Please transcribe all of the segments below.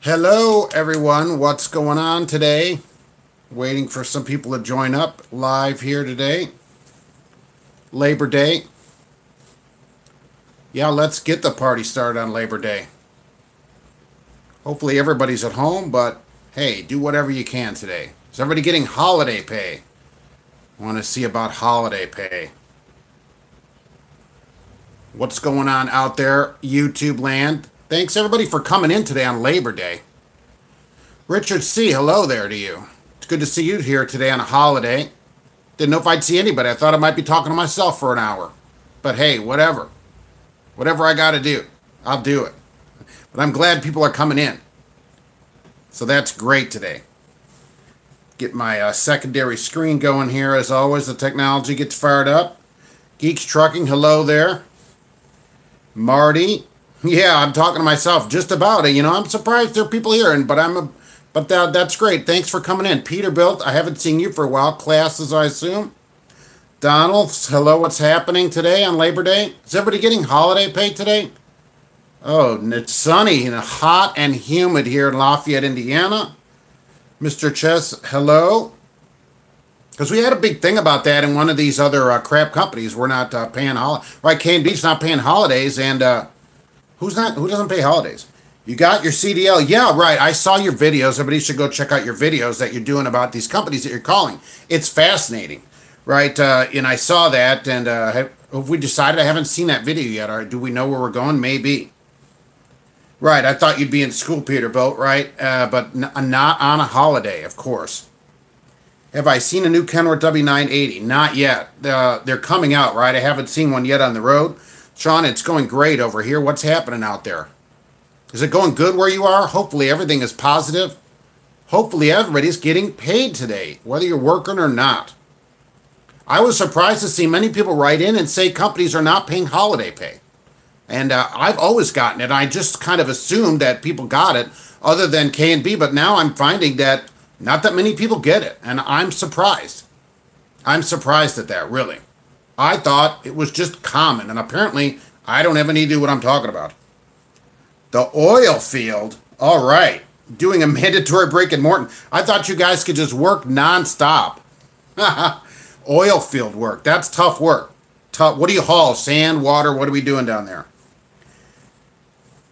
Hello, everyone. What's going on today? Waiting for some people to join up live here today. Labor Day. Yeah, let's get the party started on Labor Day. Hopefully everybody's at home, but hey, do whatever you can today. Is everybody getting holiday pay? I want to see about holiday pay. What's going on out there, YouTube land? Thanks everybody for coming in today on Labor Day. Richard C., hello there to you. It's good to see you here today on a holiday. Didn't know if I'd see anybody. I thought I might be talking to myself for an hour. But hey, whatever. Whatever I got to do, I'll do it. But I'm glad people are coming in. So that's great today. Get my secondary screen going here. As always, the technology gets fired up. Geeks Trucking, hello there. Marty. Yeah, I'm talking to myself just about it. You know, I'm surprised there are people here, but that's great. Thanks for coming in. Peterbilt, I haven't seen you for a while. Classes, I assume. Donald, hello. What's happening today on Labor Day? Is everybody getting holiday pay today? Oh, it's sunny and hot and humid here in Lafayette, Indiana. Mr. Chess, hello. Because we had a big thing about that in one of these other crap companies. We're not paying holidays. Right, K&B's not paying holidays, and who doesn't pay holidays? You got your CDL? Yeah, right. I saw your videos. Everybody should go check out your videos that you're doing about these companies that you're calling. It's fascinating, right? And I saw that, and have we decided? I haven't seen that video yet. Or do we know where we're going? Maybe. Right. I thought you'd be in school, Peterbilt, right? But not on a holiday, of course. Have I seen a new Kenworth W980? Not yet. They're coming out, right? I haven't seen one yet on the road. Sean, it's going great over here. What's happening out there? Is it going good where you are? Hopefully everything is positive. Hopefully everybody's getting paid today, whether you're working or not. I was surprised to see many people write in and say companies are not paying holiday pay. And I've always gotten it. I just kind of assumed that people got it other than K&B, but now I'm finding that not that many people get it, and I'm surprised. I'm surprised at that, really. I thought it was just common, and apparently I don't have any idea what I'm talking about. The oil field, all right, doing a mandatory break in Morton. I thought you guys could just work nonstop. Oil field work, that's tough work. Tough. What do you haul? Sand, water, what are we doing down there?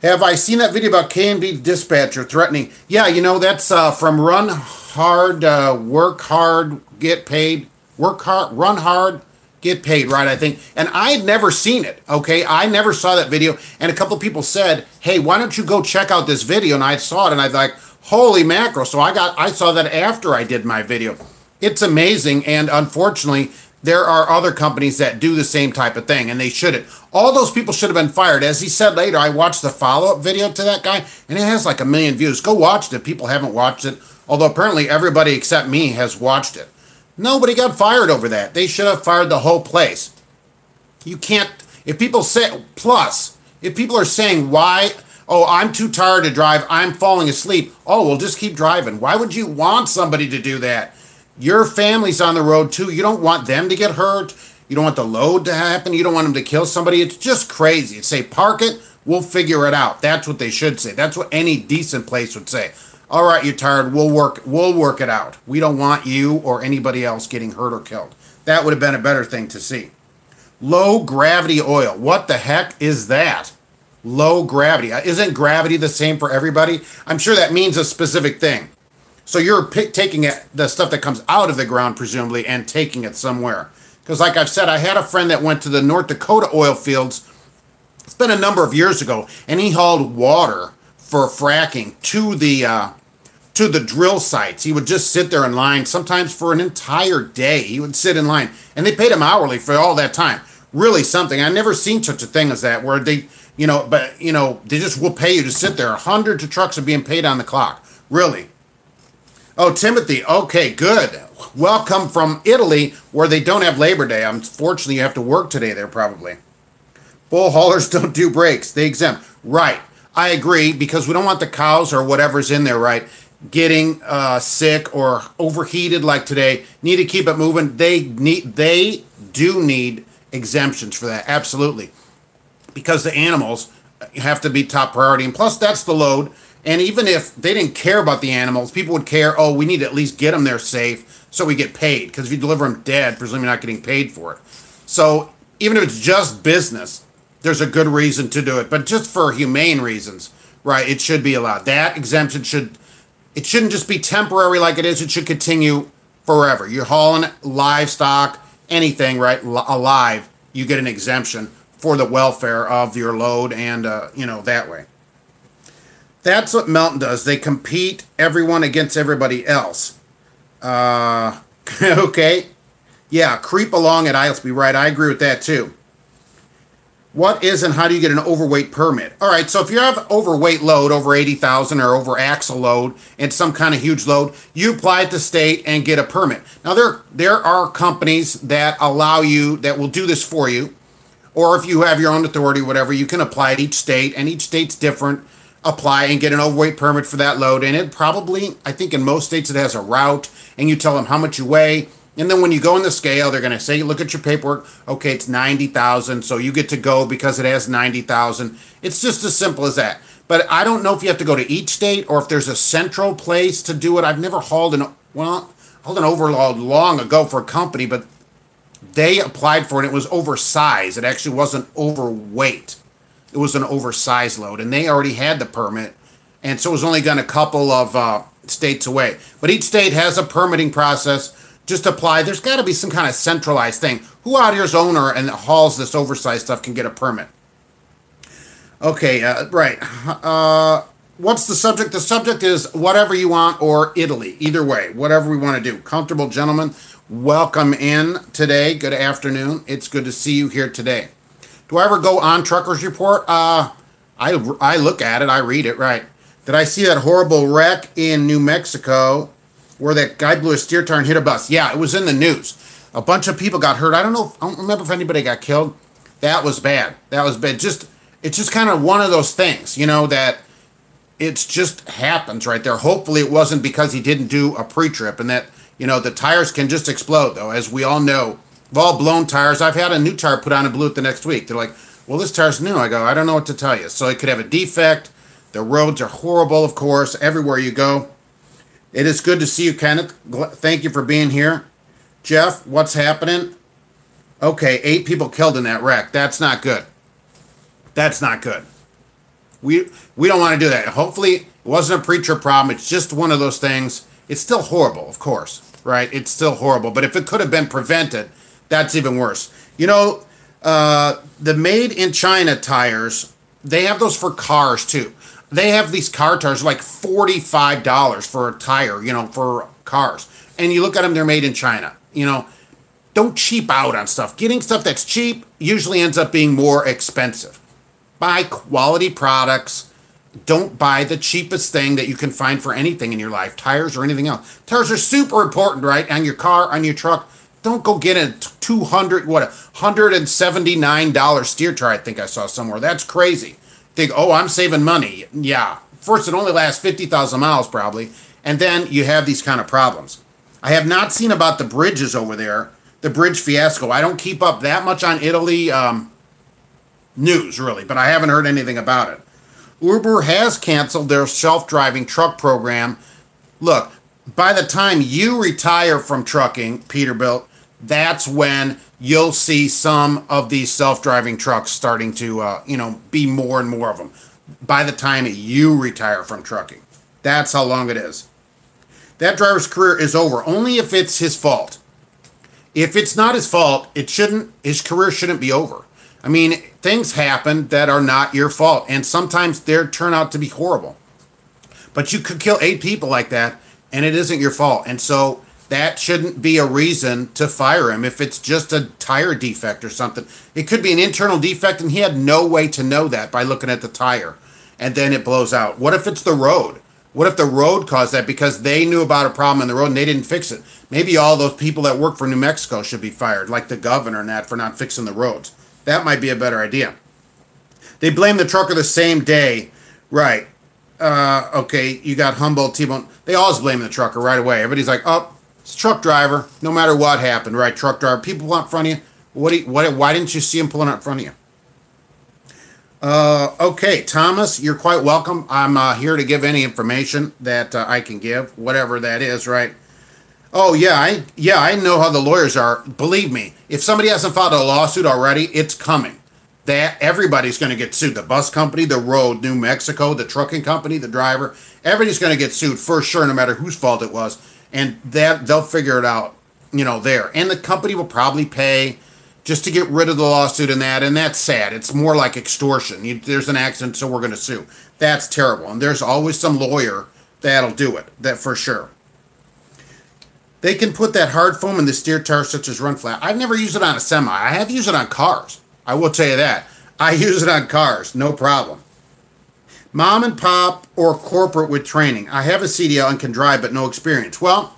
Have I seen that video about K&B dispatcher threatening? Yeah, you know, that's from Run Hard, Work Hard, Get Paid. Work hard, run hard, get paid, right, I think. And I had never seen it, okay? I never saw that video. And a couple of people said, hey, why don't you go check out this video? And I saw it, and I was like, holy mackerel. So I saw that after I did my video. It's amazing, and unfortunately, there are other companies that do the same type of thing, and they shouldn't. All those people should have been fired. As he said later, I watched the follow-up video to that guy, and it has like 1 million views. Go watch it if people haven't watched it, although apparently everybody except me has watched it. Nobody got fired over that. They should have fired the whole place. You can't, if people say, plus, if people are saying why, oh, I'm too tired to drive, I'm falling asleep, oh, well, just keep driving. Why would you want somebody to do that? Your family's on the road too. You don't want them to get hurt. You don't want the load to happen. You don't want them to kill somebody. It's just crazy. It's say, park it, we'll figure it out. That's what they should say. That's what any decent place would say. All right, you're tired, we'll work it out. We don't want you or anybody else getting hurt or killed. That would have been a better thing to see. Low gravity oil. What the heck is that? Low gravity. Isn't gravity the same for everybody? I'm sure that means a specific thing. So you're taking the stuff that comes out of the ground, presumably, and taking it somewhere. Because like I've said, I had a friend that went to the North Dakota oil fields. It's been a number of years ago, and he hauled water for fracking to the drill sites. He would just sit there in line, sometimes for an entire day. He would sit in line, and they paid him hourly for all that time. Really something. I've never seen such a thing as that, where they, they just will pay you to sit there. Hundreds of trucks are being paid on the clock. Really. Oh, Timothy. Okay, good. Welcome from Italy, where they don't have Labor Day. Unfortunately, you have to work today there, probably. Bull haulers don't do breaks. They exempt. Right. I agree, because we don't want the cows or whatever's in there, right, getting sick or overheated like today. Need to keep it moving. They do need exemptions for that, absolutely, because the animals have to be top priority. And plus, that's the load. And even if they didn't care about the animals, people would care, oh, we need to at least get them there safe so we get paid. Because if you deliver them dead, presumably you're not getting paid for it. So even if it's just business, there's a good reason to do it. But just for humane reasons, right, it should be allowed. That exemption shouldn't just be temporary like it is. It should continue forever. You're hauling livestock, anything, right, alive, you get an exemption for the welfare of your load and, that way. That's what Melton does. They compete everyone against everybody else. Okay. Yeah, creep along at Islesby. Right, I agree with that too. What is and how do you get an overweight permit? All right, so if you have overweight load, over 80,000 or over axle load, and some kind of huge load, you apply at the state and get a permit. Now, there are companies that allow you, that will do this for you. Or if you have your own authority, whatever, you can apply at each state, and each state's different. Apply and get an overweight permit for that load. And it probably, I think in most states it has a route, and you tell them how much you weigh. And then when you go in the scale, they're going to say, look at your paperwork. Okay, it's 90,000, so you get to go because it has 90,000. It's just as simple as that. But I don't know if you have to go to each state or if there's a central place to do it. I've never hauled an overload long ago for a company, but they applied for it, and it was oversized. It actually wasn't overweight. It was an oversized load, and they already had the permit, and so it was only gone a couple of states away. But each state has a permitting process. Just apply. There's got to be some kind of centralized thing. Who out here's owner and hauls this oversized stuff can get a permit? Okay, right. What's the subject? The subject is whatever you want or Italy. Either way, whatever we want to do. Comfortable gentlemen, welcome in today. Good afternoon. It's good to see you here today. Do I ever go on Truckers Report? I look at it. I read it, right. Did I see that horrible wreck in New Mexico where that guy blew a steer tire and hit a bus? Yeah, it was in the news. A bunch of people got hurt. I don't remember if anybody got killed. That was bad. That was bad. It's just kind of one of those things, that it just happens right there. Hopefully it wasn't because he didn't do a pre-trip, and that, the tires can just explode, though, as we all know. We've all blown tires. I've had a new tire put on and blew it the next week. They're like, well, this tire's new. I go, I don't know what to tell you. So it could have a defect. The roads are horrible, of course, everywhere you go. It is good to see you, Kenneth. Thank you for being here. Jeff, what's happening? Okay, 8 people killed in that wreck. That's not good. That's not good. We don't want to do that. Hopefully, it wasn't a pre-trip problem. It's just one of those things. It's still horrible, of course, right? It's still horrible. But if it could have been prevented, that's even worse. The made in China tires, they have those for cars too. They have these car tires like $45 for a tire, for cars. And you look at them, they're made in China. Don't cheap out on stuff. Getting stuff that's cheap usually ends up being more expensive. Buy quality products. Don't buy the cheapest thing that you can find for anything in your life, tires or anything else. Tires are super important, right? On your car, on your truck. Don't go get a $179 steer tire, I think I saw somewhere. That's crazy. Think, oh, I'm saving money. Yeah. First, it only lasts 50,000 miles probably, and then you have these kind of problems. I have not seen about the bridges over there, the bridge fiasco. I don't keep up that much on Italy news, really, but I haven't heard anything about it. Uber has canceled their self-driving truck program. Look, by the time you retire from trucking, Peterbilt, that's when you'll see some of these self-driving trucks starting to, be more and more of them. By the time you retire from trucking. That's how long it is. That driver's career is over, only if it's his fault. If it's not his fault, his career shouldn't be over. I mean, things happen that are not your fault, and sometimes they turn out to be horrible. But you could kill 8 people like that, and it isn't your fault. And so that shouldn't be a reason to fire him if it's just a tire defect or something. It could be an internal defect, and he had no way to know that by looking at the tire, and then it blows out. What if it's the road? What if the road caused that because they knew about a problem in the road and they didn't fix it? Maybe all those people that work for New Mexico should be fired, like the governor and that, for not fixing the roads. That might be a better idea. They blame the trucker the same day. Right. Okay, you got Humboldt, T-Bone. They always blame the trucker right away. Everybody's like, oh, it's truck driver, no matter what happened, right? Truck driver. People pull out in front of you. Why didn't you see him pulling out in front of you? Okay, Thomas, you're quite welcome. I'm here to give any information that I can give, whatever that is, right? Oh yeah, I know how the lawyers are. Believe me, if somebody hasn't filed a lawsuit already, it's coming. That everybody's going to get sued. The bus company, the road, New Mexico, the trucking company, the driver, everybody's going to get sued for sure, no matter whose fault it was, and that they'll figure it out, there. And the company will probably pay just to get rid of the lawsuit and that's sad. It's more like extortion. There's an accident, so we're going to sue. That's terrible. And there's always some lawyer that'll do it. That for sure. They can put that hard foam in the steer tire such as run flat. I've never used it on a semi. I have used it on cars. I will tell you that. I use it on cars, no problem. Mom and pop or corporate with training. I have a CDL and can drive, but no experience. Well,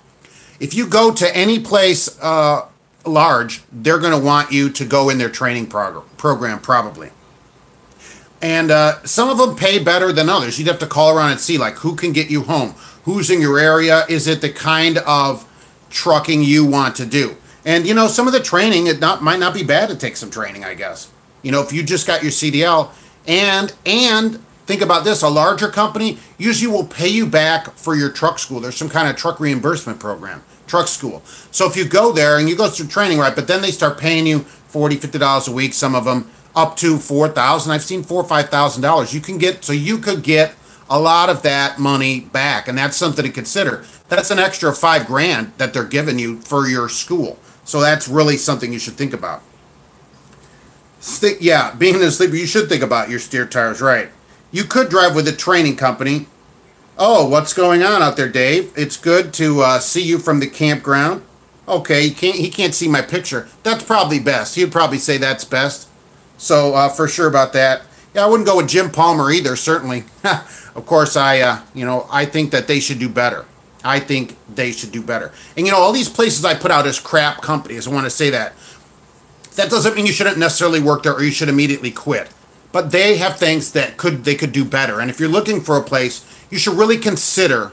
if you go to any place large, they're going to want you to go in their training program probably. And some of them pay better than others. You'd have to call around and see, like, who can get you home? Who's in your area? Is it the kind of trucking you want to do? And, some of the training, might not be bad to take some training, I guess. If you just got your CDL. And think about this, a larger company usually will pay you back for your truck school. There's some kind of truck reimbursement program, truck school. So if you go there and you go through training, right, but then they start paying you $40, $50 a week, some of them up to $4,000. I've seen $4,000 or $5,000. You could get a lot of that money back, and that's something to consider. That's an extra $5,000 that they're giving you for your school. So that's really something you should think about. Being a sleeper, you should think about your steer tires, right? You could drive with a training company. Oh, what's going on out there, Dave? It's good to see you from the campground. Okay, he can't see my picture. That's probably best. He'd probably say that's best. So for sure about that. Yeah, I wouldn't go with Jim Palmer either, certainly. Of course, I think that they should do better. I think they should do better. And all these places I put out as crap companies, I want to say that. That doesn't mean you shouldn't necessarily work there or you should immediately quit. But they have things that they could do better. And if you're looking for a place, you should really consider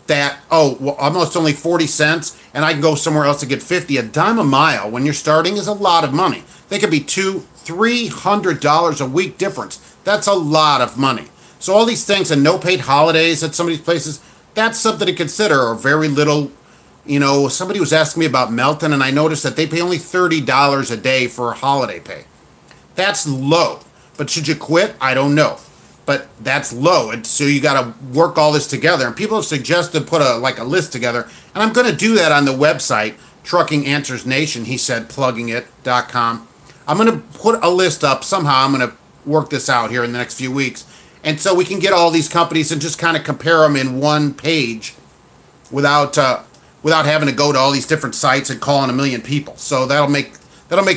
that, almost only 40 cents and I can go somewhere else to get 50. A dime a mile when you're starting is a lot of money. They could be $200-$300 a week difference. That's a lot of money. So all these things and no paid holidays at some of these places, that's something to consider, or very little. Somebody was asking me about Melton, and I noticed that they pay only $30 a day for holiday pay. That's low. But should you quit? I don't know. But that's low. And so you got to work all this together. And people have suggested put a list together. And I'm going to do that on the website, Trucking Answers Nation, he said, pluggingit.com. I'm going to put a list up. Somehow I'm going to work this out here in the next few weeks. And so we can get all these companies and just kind of compare them in one page without having to go to all these different sites and calling a million people. So that'll make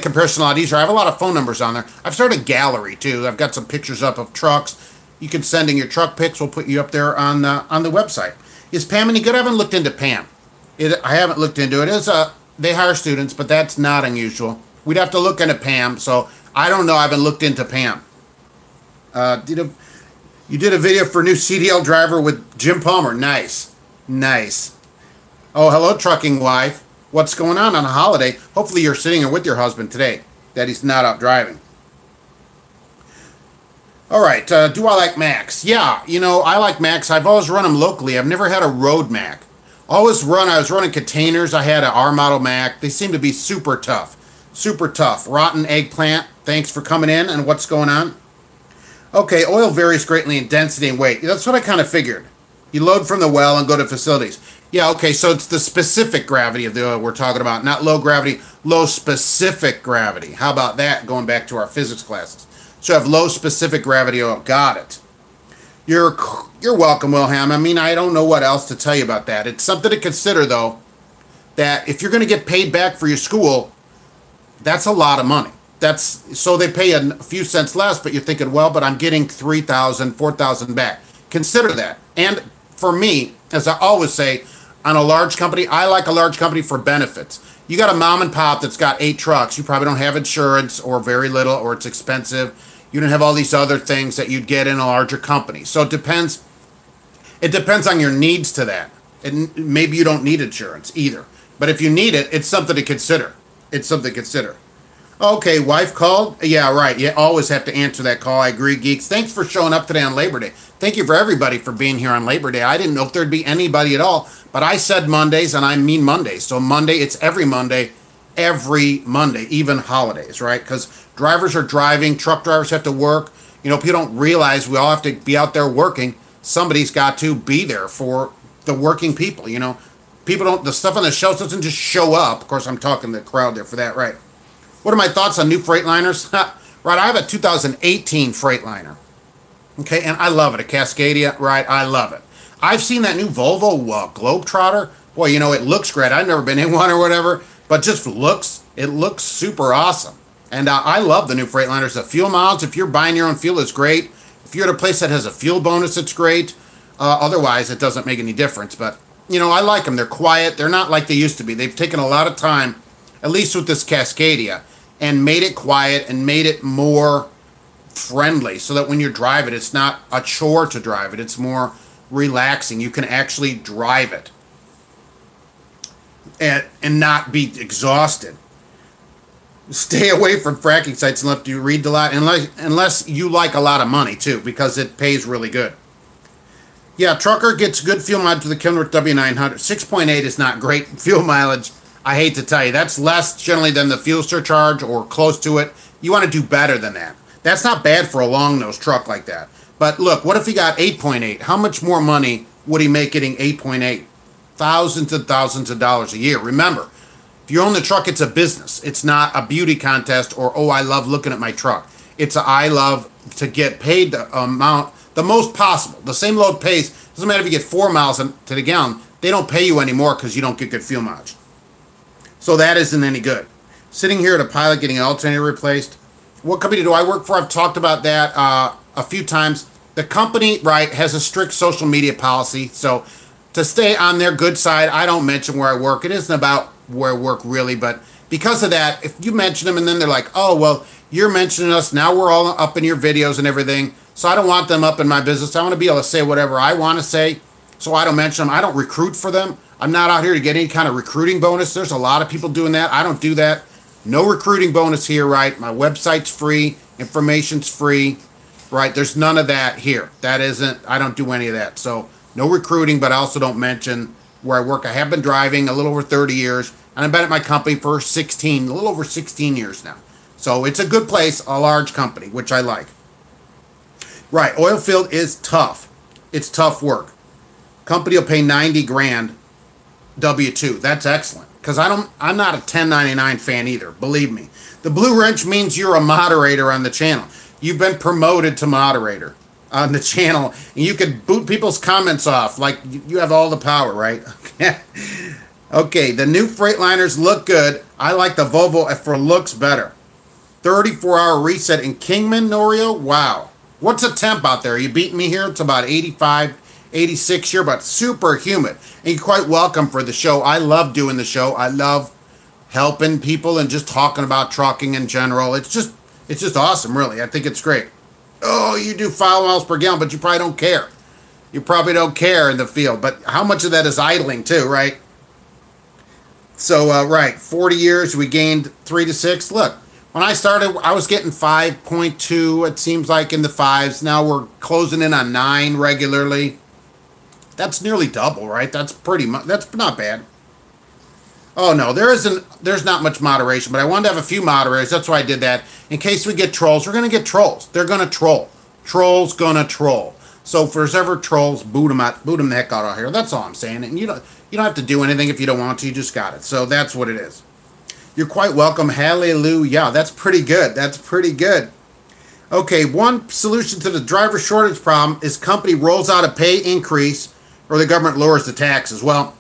comparison a lot easier. I have a lot of phone numbers on there. I've started a gallery too. I've got some pictures up of trucks. You can send in your truck pics. We'll put you up there on the website. Is Pam any good? I haven't looked into Pam. I haven't looked into it. They hire students, but that's not unusual. We'd have to look into Pam. So I don't know. I haven't looked into Pam. You did a video for a new CDL driver with Jim Palmer. Nice. Oh, hello, trucking wife. What's going on a holiday? Hopefully you're sitting here with your husband today, that he's not out driving. All right, do I like Macs? Yeah, I like Macs. I've always run them locally. I've never had a road Mac. I was running containers. I had an R model Mac. They seem to be super tough. Super tough. Rotten eggplant. Thanks for coming in. And what's going on? Okay, oil varies greatly in density and weight. That's what I kind of figured. You load from the well and go to facilities. Yeah, okay, so it's the specific gravity of the oil we're talking about, not low gravity, low specific gravity. How about that, going back to our physics classes? So you have low specific gravity oil. Got it. You're welcome, Wilhelm. I mean, I don't know what else to tell you about that. It's something to consider, though, that if you're going to get paid back for your school, that's a lot of money. So they pay a few cents less, but you're thinking, well, but I'm getting $3,000, $4,000 back. Consider that. And for me, as I always say, on a large company, I like a large company for benefits. You got a mom and pop that's got 8 trucks. You probably don't have insurance or very little, or it's expensive. You don't have all these other things that you'd get in a larger company. So it depends. It depends on your needs to that. And maybe you don't need insurance either. But if you need it, it's something to consider. It's something to consider. Okay, wife called? Yeah, right. You always have to answer that call. I agree, geeks. Thanks for showing up today on Labor Day. Thank you for everybody for being here on Labor Day. I didn't know if there'd be anybody at all, but I said Mondays, and I mean Mondays. So Monday, it's every Monday, even holidays, right? Because drivers are driving, truck drivers have to work. You know, people don't realize we all have to be out there working. Somebody's got to be there for the working people, you know. People don't, the stuff on the shelves doesn't just show up. Of course, I'm talking to the crowd there for that, right? What are my thoughts on new Freightliners? Right, I have a 2018 Freightliner. Okay, and I love it. A Cascadia, right? I love it. I've seen that new Volvo Globetrotter. Boy, you know, it looks great. I've never been in one or whatever, but just it looks super awesome. And I love the new Freightliners. The fuel mileage, if you're buying your own fuel, is great. If you're at a place that has a fuel bonus, it's great. Otherwise, it doesn't make any difference. But, you know, I like them. They're quiet. They're not like they used to be. They've taken a lot of time, at least with this Cascadia, and made it quiet and made it more friendly so that when you drive it, it's not a chore to drive it. It's more relaxing. You can actually drive it and not be exhausted. Stay away from fracking sites unless you read a lot, unless you like a lot of money too, because it pays really good. Yeah, trucker gets good fuel mileage with the Kenworth W900. 6.8 is not great fuel mileage. I hate to tell you, that's less generally than the fuel surcharge or close to it. You want to do better than that. That's not bad for a long-nosed truck like that. But look, what if he got 8.8? How much more money would he make getting 8.8? Thousands and thousands of dollars a year. Remember, if you own the truck, it's a business. It's not a beauty contest or, oh, I love looking at my truck. It's a I love to get paid the amount, the most possible. The same load pays. Doesn't matter if you get 4 miles to the gallon. They don't pay you anymore because you don't get good fuel mileage. So that isn't any good. Sitting here at a pilot getting an alternator replaced. What company do I work for? I've talked about that a few times. The company, right, has a strict social media policy. So to stay on their good side, I don't mention where I work. It isn't about where I work really, but because of that, if you mention them and then they're like, oh, well, you're mentioning us. Now we're all up in your videos and everything. So I don't want them up in my business. I want to be able to say whatever I want to say. So I don't mention them. I don't recruit for them. I'm not out here to get any kind of recruiting bonus. There's a lot of people doing that. I don't do that. No recruiting bonus here, right? My website's free. Information's free, right? There's none of that here. That isn't, I don't do any of that. So no recruiting, but I also don't mention where I work. I have been driving a little over 30 years, and I've been at my company for a little over 16 years now. So it's a good place, a large company, which I like. Right, oil field is tough. It's tough work. Company will pay 90 grand W-2. That's excellent. Because I'm not a 1099 fan either, believe me. The blue wrench means you're a moderator on the channel. You've been promoted to moderator on the channel, and you can boot people's comments off like you have all the power, right? Okay, the new Freightliners look good. I like the Volvo for looks better. 34-hour reset in Kingman, Norio? Wow. What's the temp out there? Are you beating me here? It's about 85, 86 here, but super humid. And you're quite welcome for the show. I love doing the show. I love helping people and just talking about trucking in general. It's just awesome, really. I think it's great. Oh, you do 5 miles per gallon, but you probably don't care. You probably don't care in the field. But how much of that is idling too, right? So, right, 40 years, we gained 3 to 6. Look, when I started, I was getting 5.2, it seems like, in the 5s. Now we're closing in on 9 regularly. That's nearly double, right? That's pretty much, that's not bad. Oh, no, there's not much moderation, but I wanted to have a few moderators. That's why I did that. In case we get trolls, we're going to get trolls. They're going to troll. Trolls going to troll. So if there's ever trolls, boot them the heck out of here. That's all I'm saying. And you don't have to do anything if you don't want to. You just got it. So that's what it is. You're quite welcome. Hallelujah. That's pretty good. That's pretty good. Okay, one solution to the driver shortage problem is company rolls out a pay increase or the government lowers the taxes. Well,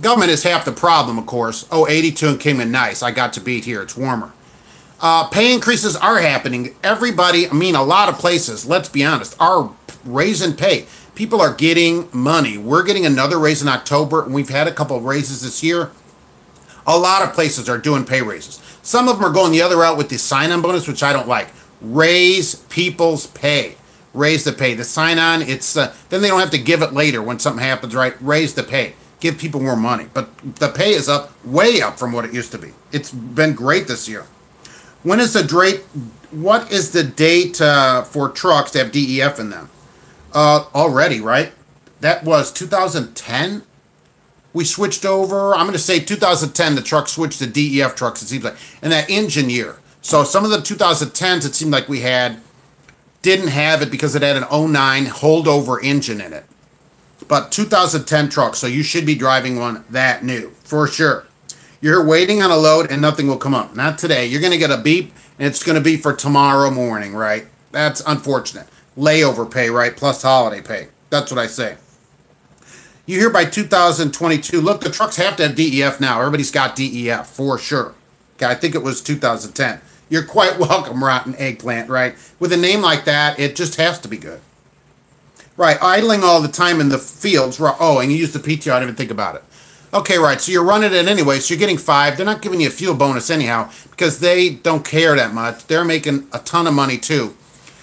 government is half the problem, of course. Oh, 82 in Kingman, nice. I got to beat here. It's warmer. Pay increases are happening. Everybody, I mean, a lot of places, let's be honest, are raising pay. People are getting money. We're getting another raise in October, and we've had a couple of raises this year. A lot of places are doing pay raises. Some of them are going the other route with the sign-on bonus, which I don't like. Raise people's pay. Raise the pay. The sign-on, it's then they don't have to give it later when something happens, right? Raise the pay. Give people more money. But the pay is up, way up from what it used to be. It's been great this year. When is the date? What is the date for trucks to have DEF in them? Already, right? That was 2010. We switched over. I'm going to say 2010. The truck switched to DEF trucks. It seems like in that engine year. So some of the 2010s, it seemed like we didn't have it because it had an '09 holdover engine in it. But 2010 trucks, so you should be driving one that new for sure. You're waiting on a load and nothing will come up. Not today. You're going to get a beep and it's going to be for tomorrow morning, right? That's unfortunate. Layover pay, right? Plus holiday pay. That's what I say. You hear by 2022, look, the trucks have to have DEF now. Everybody's got DEF for sure. Okay, I think it was 2010. You're quite welcome, Rotten Eggplant, right? With a name like that, it just has to be good. Right, idling all the time in the fields. Oh, and you use the PTO, I didn't even think about it. Okay, right, so you're running it anyway, so you're getting 5. They're not giving you a fuel bonus anyhow because they don't care that much. They're making a ton of money too.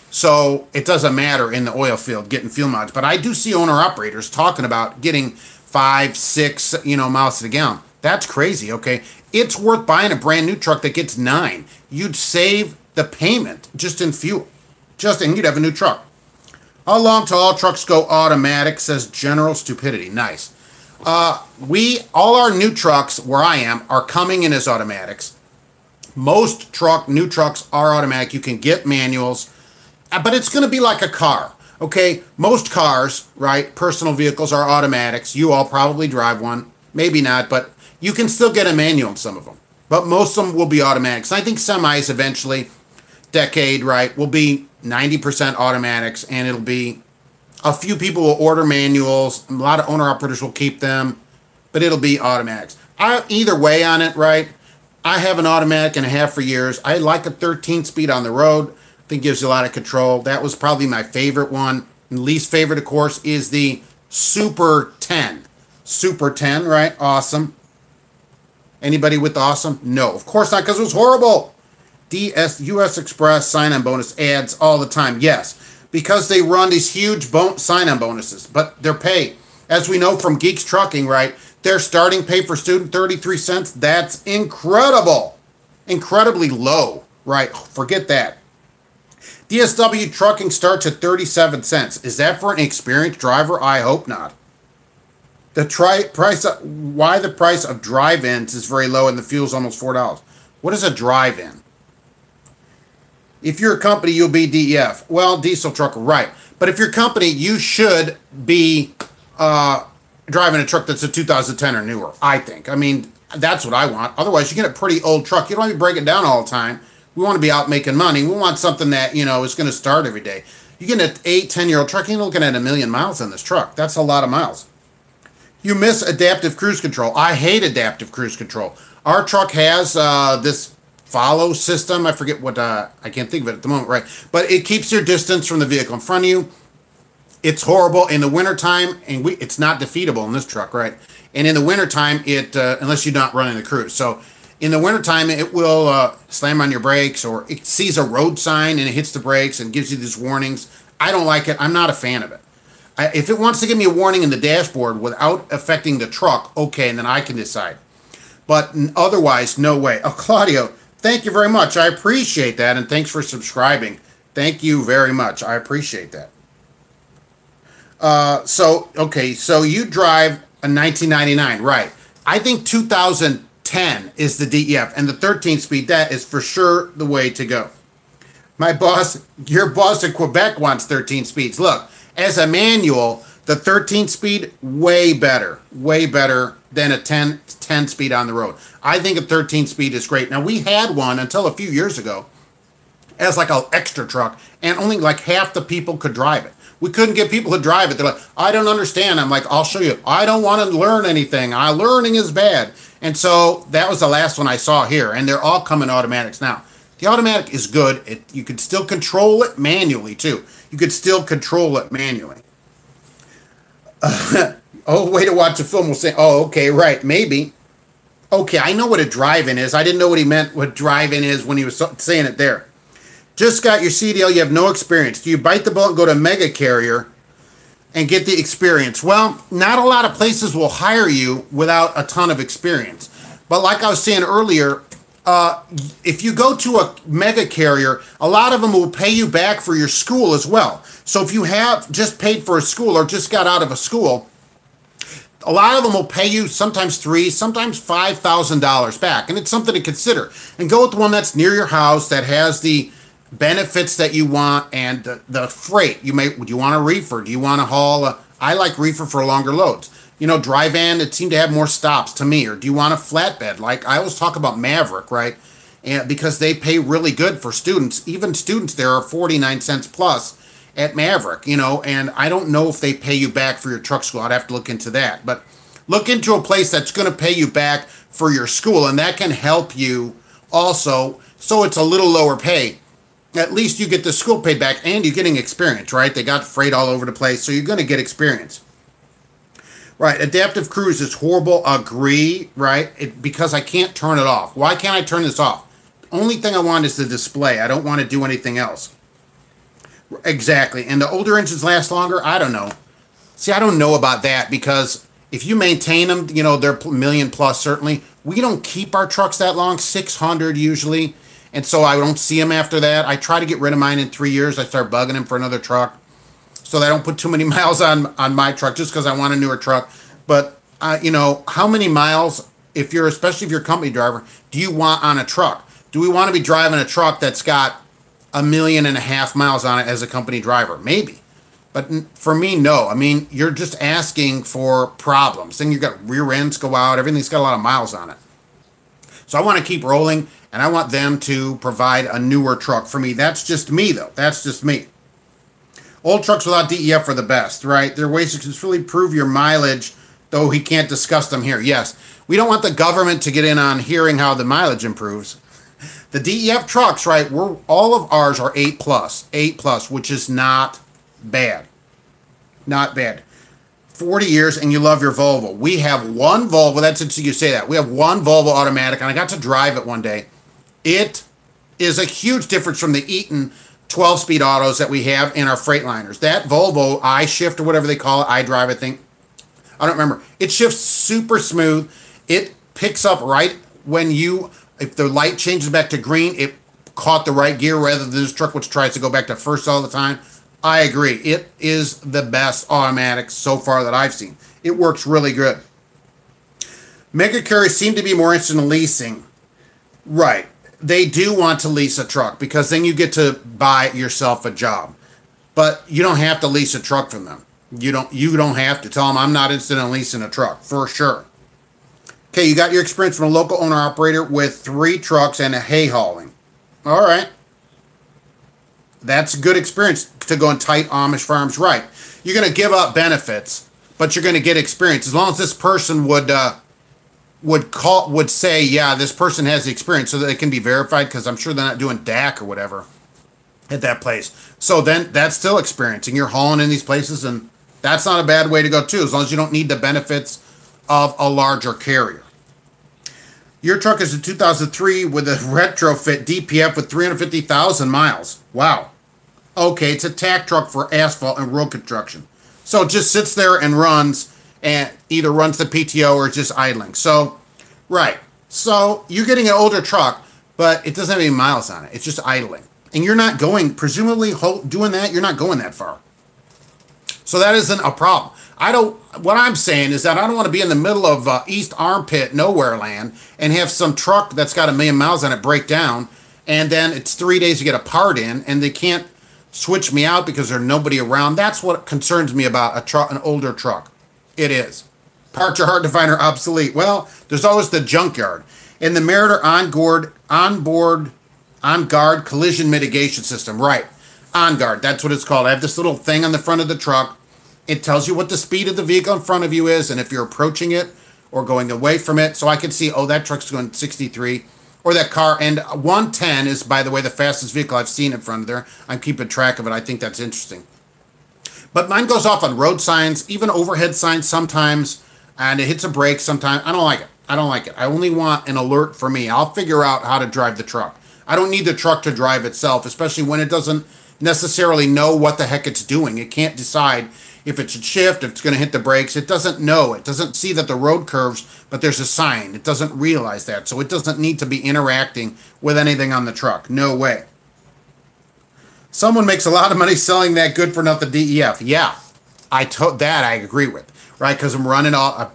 So it doesn't matter in the oil field getting fuel mileage. But I do see owner-operators talking about getting 5, 6, miles to the gallon. That's crazy, okay? It's worth buying a brand new truck that gets 9. You'd save the payment just in fuel. And you'd have a new truck. How long till all trucks go automatic, says General Stupidity. Nice. All our new trucks where I am are coming in as automatics. Most new trucks are automatic. You can get manuals, but it's going to be like a car. Okay, most cars, right, personal vehicles are automatics. You all probably drive one. Maybe not, but you can still get a manual in some of them. But most of them will be automatics. I think semis eventually, decade, right, will be 90% automatics, and it'll be a few people will order manuals. A lot of owner-operators will keep them, but it'll be automatics. Either way on it, right, I have an automatic and a half for years. I like a 13-speed on the road. I think it gives you a lot of control. That was probably my favorite one. And least favorite, of course, is the Super 10. Super 10, right? Awesome. Anybody with awesome? No, of course not, because it was horrible. US Express sign-on bonus ads all the time. Yes, because they run these huge sign-on bonuses, but their pay, as we know from Geeks Trucking, right, their starting pay for student, 33 cents. That's incredible. Incredibly low, right? Forget that. DSW Trucking starts at 37 cents. Is that for an experienced driver? I hope not. Why the price of drive-ins is very low and the fuel is almost $4. What is a drive-in? If you're a company, you'll be DEF. Well, diesel trucker, right. But if you're a company, you should be driving a truck that's a 2010 or newer, I think. I mean, that's what I want. Otherwise, you get a pretty old truck. You don't want to be breaking down all the time. We want to be out making money. We want something that, is going to start every day. You get an 8, 10-year-old truck, you're looking at 1 million miles on this truck. That's a lot of miles. You miss adaptive cruise control. I hate adaptive cruise control. Our truck has this follow system. I forget what, I can't think of it at the moment, right? But it keeps your distance from the vehicle in front of you. It's horrible in the wintertime, and it's not defeatable in this truck, right? And in the wintertime, unless you're not running the cruise. So in the wintertime, it will slam on your brakes, or it sees a road sign and it hits the brakes and gives you these warnings. I don't like it. I'm not a fan of it. If it wants to give me a warning in the dashboard without affecting the truck, okay, and then I can decide. But otherwise, no way. Oh, Claudio, thank you very much. I appreciate that, and thanks for subscribing. Thank you very much. I appreciate that. So you drive a 1999, right? I think 2010 is the DEF, and the 13-speed, that is for sure the way to go. Your boss in Quebec wants 13 speeds. Look, as a manual, the 13-speed, way better than a 10-speed on the road. I think a 13-speed is great. Now, we had one until a few years ago as like an extra truck, and only like half the people could drive it. We couldn't get people to drive it. They're like, I don't understand. I'm like, I'll show you. I don't want to learn anything. Learning is bad. And so that was the last one I saw here, and they're all coming automatics now. The automatic is good. You can still control it manually, too. You could still control it manually. Way to watch a film. We'll say, okay, right, maybe. Okay, I know what a drive-in is. I didn't know what he meant, what drive-in is when he was saying it there. Just got your CDL, you have no experience. Do you bite the bullet and go to a mega carrier and get the experience? Well, not a lot of places will hire you without a ton of experience. But like I was saying earlier, if you go to a mega carrier, a lot of them will pay you back for your school as well. So if you have just paid for a school or just got out of a school, a lot of them will pay you sometimes sometimes $5,000 back, and it's something to consider. And go with the one that's near your house that has the benefits that you want and the freight. Do you want a reefer? Do you want to haul? I like reefer for longer loads. You know, dry van, it seemed to have more stops to me. Or do you want a flatbed? Like I always talk about Maverick, right? And because they pay really good for students. Even students there are 49 cents plus at Maverick, you know, and I don't know if they pay you back for your truck school. I'd have to look into that. But look into a place that's going to pay you back for your school, and that can help you also, so it's a little lower pay. At least you get the school paid back, and you're getting experience, right? They got freight all over the place, so you're going to get experience. Right, adaptive cruise is horrible, agree, right? Because I can't turn it off. Why can't I turn this off? Only thing I want is the display. I don't want to do anything else. Exactly, and the older engines last longer? I don't know. See, I don't know about that because if you maintain them, you know, they're million plus certainly. We don't keep our trucks that long, 600 usually, and so I don't see them after that. I try to get rid of mine in 3 years. I start bugging them for another truck, so that I don't put too many miles on my truck just because I want a newer truck. But, you know, how many miles, especially if you're a company driver, do you want on a truck? Do we want to be driving a truck that's got 1.5 million miles on it as a company driver? Maybe. But for me, no. I mean, you're just asking for problems. Then you've got rear ends go out. Everything's got a lot of miles on it. So I want to keep rolling, and I want them to provide a newer truck for me. That's just me, though. That's just me. Old trucks without DEF are the best, right? There are ways to really prove your mileage, though he can't discuss them here. Yes, we don't want the government to get in on hearing how the mileage improves. The DEF trucks, right, all of ours are 8 plus, which is not bad. Not bad. 40 years and you love your Volvo. We have one Volvo, that's interesting you say that. We have one Volvo automatic, and I got to drive it one day. It is a huge difference from the Eaton 12-speed autos that we have in our Freightliners. That Volvo iShift or whatever they call it, iDrive, I think. I don't remember. It shifts super smooth. It picks up right when if the light changes back to green, it caught the right gear rather than this truck which tries to go back to first all the time. I agree. It is the best automatic so far that I've seen. It works really good. Mega carriers seem to be more interested in leasing. Right. They do want to lease a truck because then you get to buy yourself a job. But you don't have to lease a truck from them. You don't have to tell them I'm not interested in leasing a truck, for sure. Okay, you got your experience from a local owner-operator with 3 trucks and a hay hauling. All right. That's a good experience to go in tight Amish farms, right. You're going to give up benefits, but you're going to get experience. As long as this person would say, yeah, this person has the experience so that it can be verified, because I'm sure they're not doing DAC or whatever at that place. So then that's still experience, and you're hauling in these places, and that's not a bad way to go too, as long as you don't need the benefits of a larger carrier. Your truck is a 2003 with a retrofit DPF with 350,000 miles. Wow. Okay, it's a tack truck for asphalt and road construction. So it just sits there and runs, and either runs the PTO or just idling. So, right. So you're getting an older truck, but it doesn't have any miles on it. It's just idling. And you're not going, presumably doing that, you're not going that far. So that isn't a problem. What I'm saying is that I don't want to be in the middle of East Armpit, nowhere land, and have some truck that's got 1 million miles on it break down, and then it's 3 days to get a part in, and they can't switch me out because there's nobody around. That's what concerns me about an older truck. It is. Parts are hard to find or obsolete. Well, there's always the junkyard. And the Meritor On Guard collision mitigation system. Right. On Guard. That's what it's called. I have this little thing on the front of the truck. It tells you what the speed of the vehicle in front of you is, and if you're approaching it or going away from it. So I can see, oh, that truck's going 63. Or that car. And 110 is, by the way, the fastest vehicle I've seen in front of there. I'm keeping track of it. I think that's interesting. But mine goes off on road signs, even overhead signs sometimes, and it hits a brake sometimes. I don't like it. I don't like it. I only want an alert for me. I'll figure out how to drive the truck. I don't need the truck to drive itself, especially when it doesn't necessarily know what the heck it's doing. It can't decide. if it should shift, if it's going to hit the brakes. It doesn't know. It doesn't see that the road curves, but there's a sign. It doesn't realize that. So it doesn't need to be interacting with anything on the truck. No way. Someone makes a lot of money selling that good for nothing DEF. Yeah, I agree with, right? Because I'm running I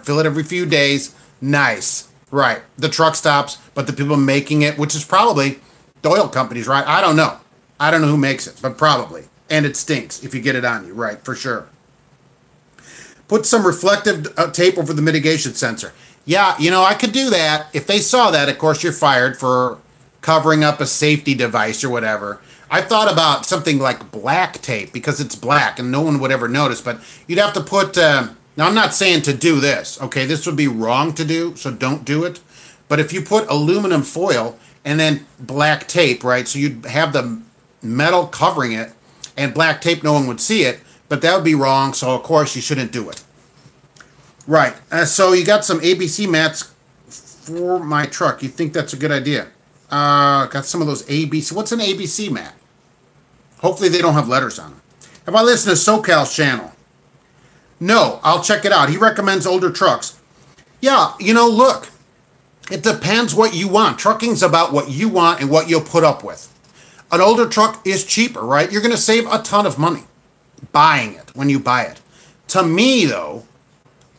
fill it every few days. Nice, right? The truck stops, but the people making it, which is probably the oil companies, right? I don't know. I don't know who makes it, but probably. And it stinks if you get it on you, right? For sure. Put some reflective tape over the mitigation sensor. Yeah, I could do that. If they saw that, of course, you're fired for covering up a safety device or whatever. I thought about something like black tape because it's black and no one would ever notice, but you'd have to put, now I'm not saying to do this, okay? This would be wrong to do, so don't do it. But if you put aluminum foil and then black tape, right? So you'd have the metal covering it and black tape, no one would see it, but that would be wrong, so of course you shouldn't do it. Right, so you got some ABC mats for my truck. You think that's a good idea? Got some of those ABC. What's an ABC mat? Hopefully they don't have letters on them. Have I listened to SoCal's channel? No, I'll check it out. He recommends older trucks. Yeah, look, it depends what you want. Trucking's about what you want and what you'll put up with. An older truck is cheaper, right? You're going to save a ton of money buying it when you buy it. To me, though,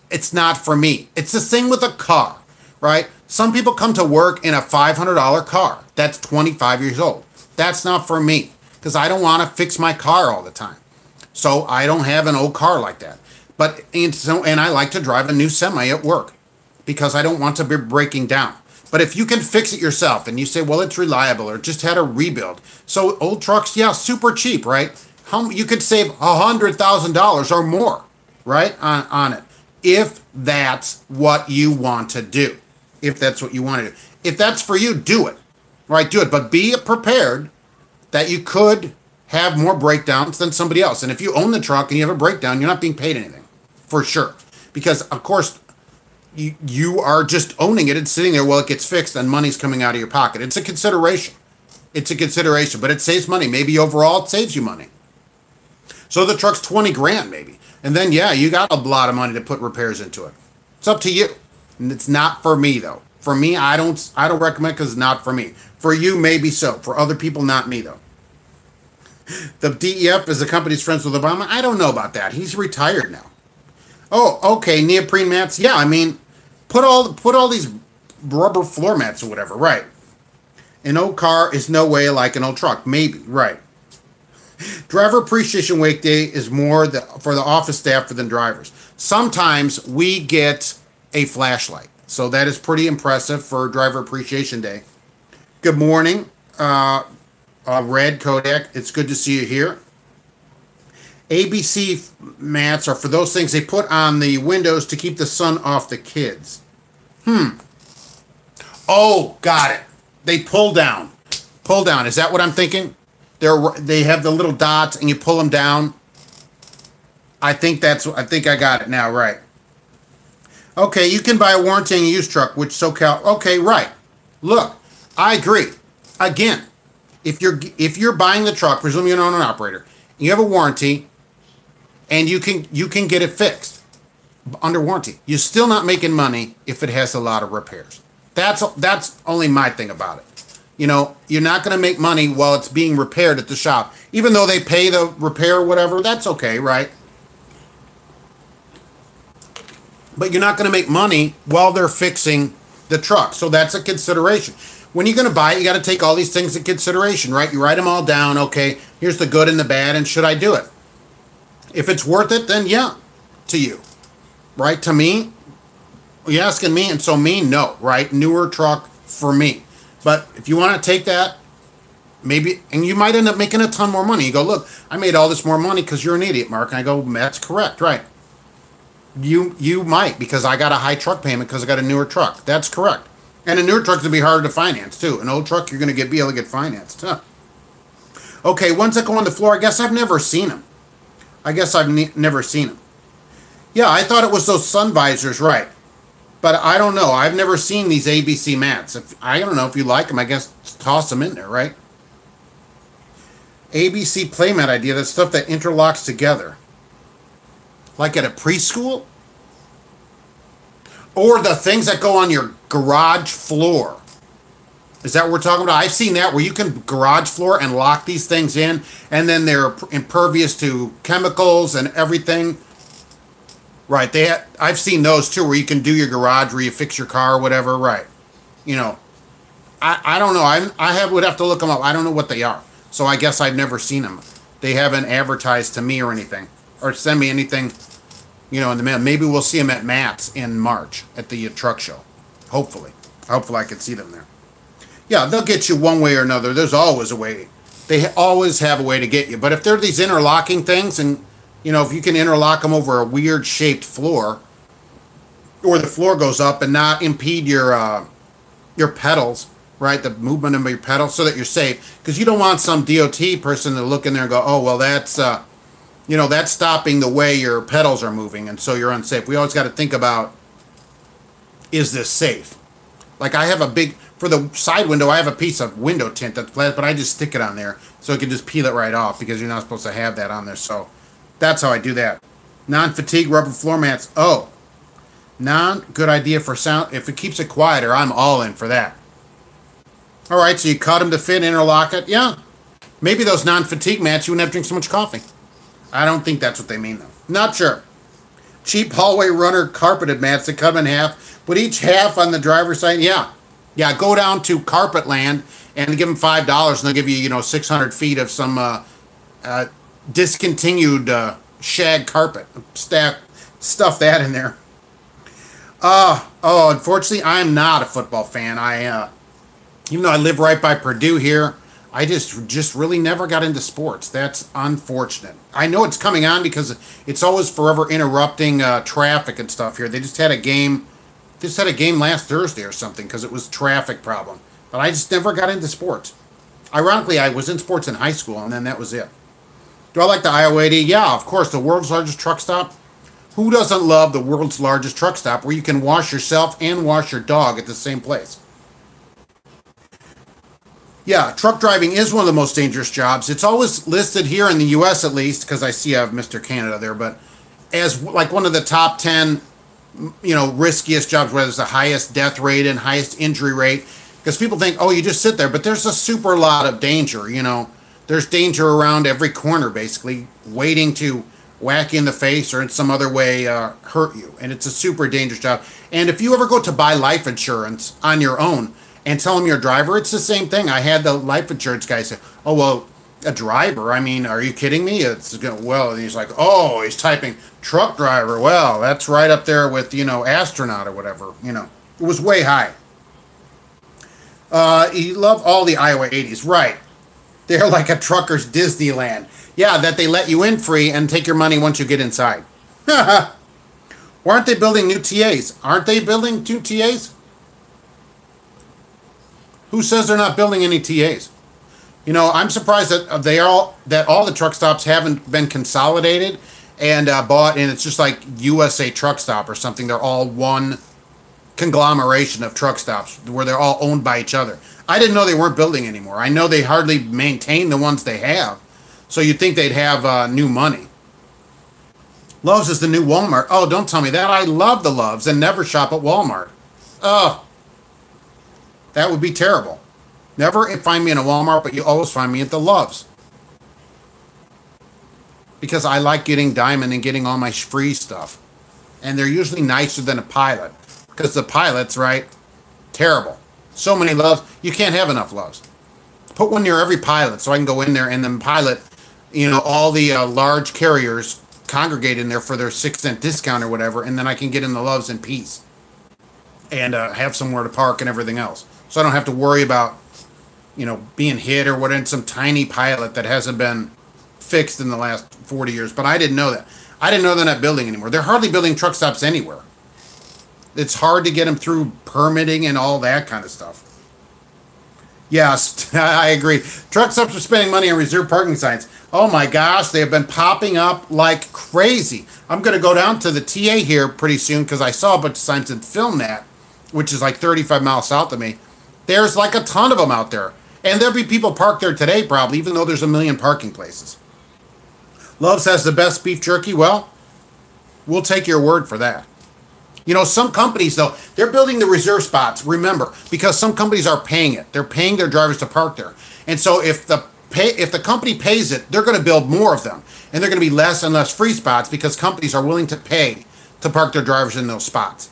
it's not for me. It's the thing with a car, right? Some people come to work in a $500 car that's 25 years old. That's not for me because I don't want to fix my car all the time. So I don't have an old car like that. And I like to drive a new semi at work because I don't want to be breaking down. But if you can fix it yourself and you say, well, it's reliable or just had a rebuild. So old trucks, yeah, super cheap, right? You could save $100,000 or more, right, on it. If that's what you want to do. If that's what you want to do. If that's for you, do it. Right, do it. But be prepared that you could have more breakdowns than somebody else. And if you own the truck and you have a breakdown, you're not being paid anything. For sure. Because, of course, you are just owning it and sitting there while it gets fixed and money's coming out of your pocket. It's a consideration. It's a consideration. But it saves money. Maybe overall it saves you money. So the truck's 20 grand maybe. And then, yeah, you got a lot of money to put repairs into it. It's up to you. And it's not for me, though. For me, I don't recommend because it's not for me. For you, maybe so. For other people, not me, though. The DEF is the company's friends with Obama. I don't know about that. He's retired now. Oh, okay, neoprene mats. Yeah, I mean, put all these rubber floor mats or whatever, right? An old car is no way like an old truck. Maybe, right. Driver Appreciation Week Day is more for the office staff than drivers. Sometimes we get a flashlight. So that is pretty impressive for Driver Appreciation Day. Good morning, Red Kodak. It's good to see you here. ABC mats are for those things they put on the windows to keep the sun off the kids. Oh, got it. They pull down. Pull down. Is that what I'm thinking? They have the little dots and you pull them down. I think I got it now, right. Okay, you can buy a warranty on a used truck, which SoCal. Okay, right. Look, I agree. Again, if you're buying the truck, presumably you're an owner and operator, you have a warranty, and you can get it fixed under warranty. You're still not making money if it has a lot of repairs. That's only my thing about it. You're not going to make money while it's being repaired at the shop. Even though they pay the repair or whatever, that's okay, right? But you're not going to make money while they're fixing the truck. So that's a consideration. When you're going to buy it, you got to take all these things into consideration, right? You write them all down. Okay, here's the good and the bad, and should I do it? If it's worth it, then yeah, to you. Right? To me, you're asking me, and so me, no, right? Newer truck for me. But if you want to take that, maybe, and you might end up making a ton more money. You go, look, I made all this more money because you're an idiot, Mark. And I go, that's correct, right? You might, because I got a high truck payment because I got a newer truck. That's correct. And a newer truck's going to be harder to finance, too. An old truck, you're going to be able to get financed. Huh. Okay, ones that go on the floor, I guess I've never seen them. Never seen them. Yeah, I thought it was those sun visors, right. But I don't know. I've never seen these ABC mats. I don't know if you like them. I guess toss them in there, right? ABC playmat idea. That's stuff that interlocks together. Like at a preschool? Or the things that go on your garage floor. Is that what we're talking about? I've seen that where you can garage floor and lock these things in, and then they're impervious to chemicals and everything. Right, I've seen those too, where you can do your garage, where you fix your car or whatever. Right, you know, I don't know. Would have to look them up. I don't know what they are, so I guess I've never seen them. They haven't advertised to me or anything, or send me anything, in the mail. Maybe we'll see them at Matt's in March at the truck show. Hopefully I can see them there. Yeah, they'll get you one way or another. There's always a way. They always have a way to get you. But if they're these interlocking things, and if you can interlock them over a weird shaped floor, or the floor goes up and not impede your pedals, right? The movement of your pedals, so that you're safe. Because you don't want some DOT person to look in there and go, oh, well, that's that's stopping the way your pedals are moving, and so you're unsafe. We always got to think about, is this safe? Like I have for the side window, I have a piece of window tint that's flat, but I just stick it on there so it can just peel it right off, because you're not supposed to have that on there. So that's how I do that. Non-fatigue rubber floor mats. Oh, good idea for sound. If it keeps it quieter, I'm all in for that. All right, so you cut them to fit, interlock it. Yeah, maybe those non-fatigue mats, you wouldn't have to drink so much coffee. I don't think that's what they mean, though. Not sure. Cheap hallway runner carpeted mats that cut them in half. Put each half on the driver's side. Yeah, go down to Carpet Land and give them $5, and they'll give you, 600 feet of some discontinued shag carpet. Stuff that in there. Unfortunately, I'm not a football fan. Even though I live right by Purdue here, I just really never got into sports. That's unfortunate. I know it's coming on because it's always forever interrupting traffic and stuff here. They just had a game. Last Thursday or something because it was a traffic problem. But I just never got into sports. Ironically, I was in sports in high school, and then that was it. Do I like the Iowa 80? Yeah, of course, the world's largest truck stop. Who doesn't love the world's largest truck stop where you can wash yourself and wash your dog at the same place? Yeah, truck driving is one of the most dangerous jobs. It's always listed here in the U.S. at least, because I see I have Mr. Canada there, but as like one of the top 10, riskiest jobs, where there's the highest death rate and highest injury rate. Because people think, oh, you just sit there, but there's a super lot of danger, There's danger around every corner, basically, waiting to whack you in the face or in some other way hurt you. And it's a super dangerous job. And if you ever go to buy life insurance on your own and tell them you're a driver, it's the same thing. I had the life insurance guy say, oh, well, a driver? I mean, are you kidding me? Well, and he's like, oh, he's typing truck driver. Well, that's right up there with, astronaut or whatever. It was way high. You love all the Iowa 80s. Right. They're like a trucker's Disneyland. Yeah, that they let you in free and take your money once you get inside. Why aren't they building new TAs? Aren't they building new TAs? Who says they're not building any TAs? I'm surprised that all the truck stops haven't been consolidated and bought, and it's just like USA Truck Stop or something. They're all one conglomeration of truck stops where they're all owned by each other. I didn't know they weren't building anymore. I know they hardly maintain the ones they have, so you'd think they'd have new money. Love's is the new Walmart. Oh, don't tell me that. I love the Loves and never shop at Walmart. Oh, that would be terrible. Never find me in a Walmart, but you always find me at the Loves. Because I like getting Diamond and getting all my free stuff. And they're usually nicer than a Pilot. Because the Pilot's, right, terrible. So many Loves. You can't have enough Loves. Put one near every Pilot so I can go in there and then Pilot, all the large carriers congregate in there for their 6-cent discount or whatever, and then I can get in the Loves in peace. And have somewhere to park and everything else. So I don't have to worry about being hit or what in some tiny Pilot that hasn't been fixed in the last 40 years. But I didn't know that. I didn't know they're not building anymore. They're hardly building truck stops anywhere. It's hard to get them through permitting and all that kind of stuff. Yes, I agree. Truck stops are spending money on reserved parking signs. Oh my gosh, they have been popping up like crazy. I'm going to go down to the TA here pretty soon because I saw a bunch of signs and filmed that, which is like 35 miles south of me. There's like a ton of them out there. And there'll be people parked there today probably, even though there's a million parking places. Love's has the best beef jerky. Well, We'll take your word for that. You know, some companies, though, they're building the reserve spots, remember, because some companies are paying it. They're paying their drivers to park there. And so if the company pays it, they're going to build more of them. And they're going to be less and less free spots because companies are willing to pay to park their drivers in those spots.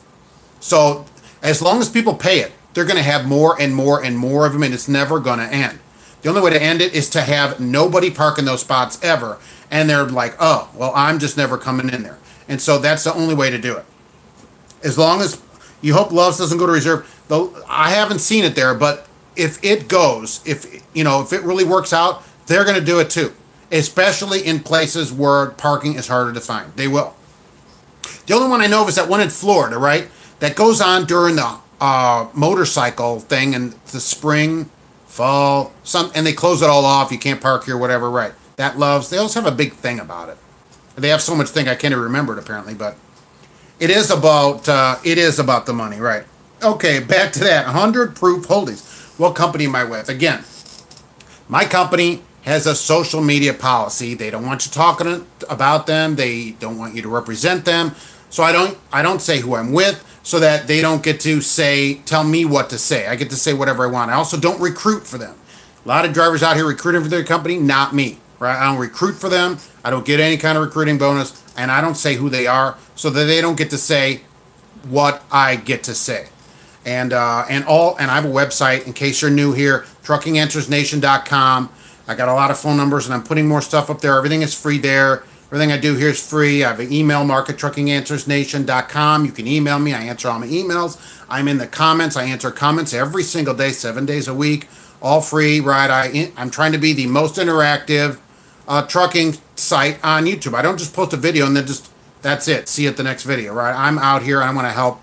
So as long as people pay it, they're going to have more and more and more of them, and it's never going to end. The only way to end it is to have nobody park in those spots ever. And they're like, oh, well, I'm just never coming in there. And so that's the only way to do it. As long as you hope Loves doesn't go to reserve, though I haven't seen it there, but if it goes, if it really works out, they're going to do it too. Especially in places where parking is harder to find. They will. The only one I know of is that one in Florida, right? That goes on during the motorcycle thing in the spring, fall, and they close it all off. You can't park here, whatever, right? That Loves. They also have a big thing about it. They have so much thing I can't even remember it apparently, but it is about the money, right? Okay, back to that. 100 Proof Holdings. What company am I with? Again, my company has a social media policy. They don't want you talking about them. They don't want you to represent them. So I don't say who I'm with so that they don't get to tell me what to say. I get to say whatever I want. I also don't recruit for them. A lot of drivers out here recruiting for their company, not me. Right? I don't recruit for them. I don't get any kind of recruiting bonus, and I don't say who they are so that they don't get to say what I get to say. And I have a website in case you're new here, truckinganswersnation.com. I got a lot of phone numbers, and I'm putting more stuff up there. Everything is free there. Everything I do here is free. I have an email, mark@truckinganswersnation.com. You can email me. I answer all my emails. I'm in the comments. I answer comments every single day, 7 days a week, all free, right? I'm trying to be the most interactive trucking site on YouTube. I don't just post a video and then that's it. See you at the next video, right? I'm out here and I want to help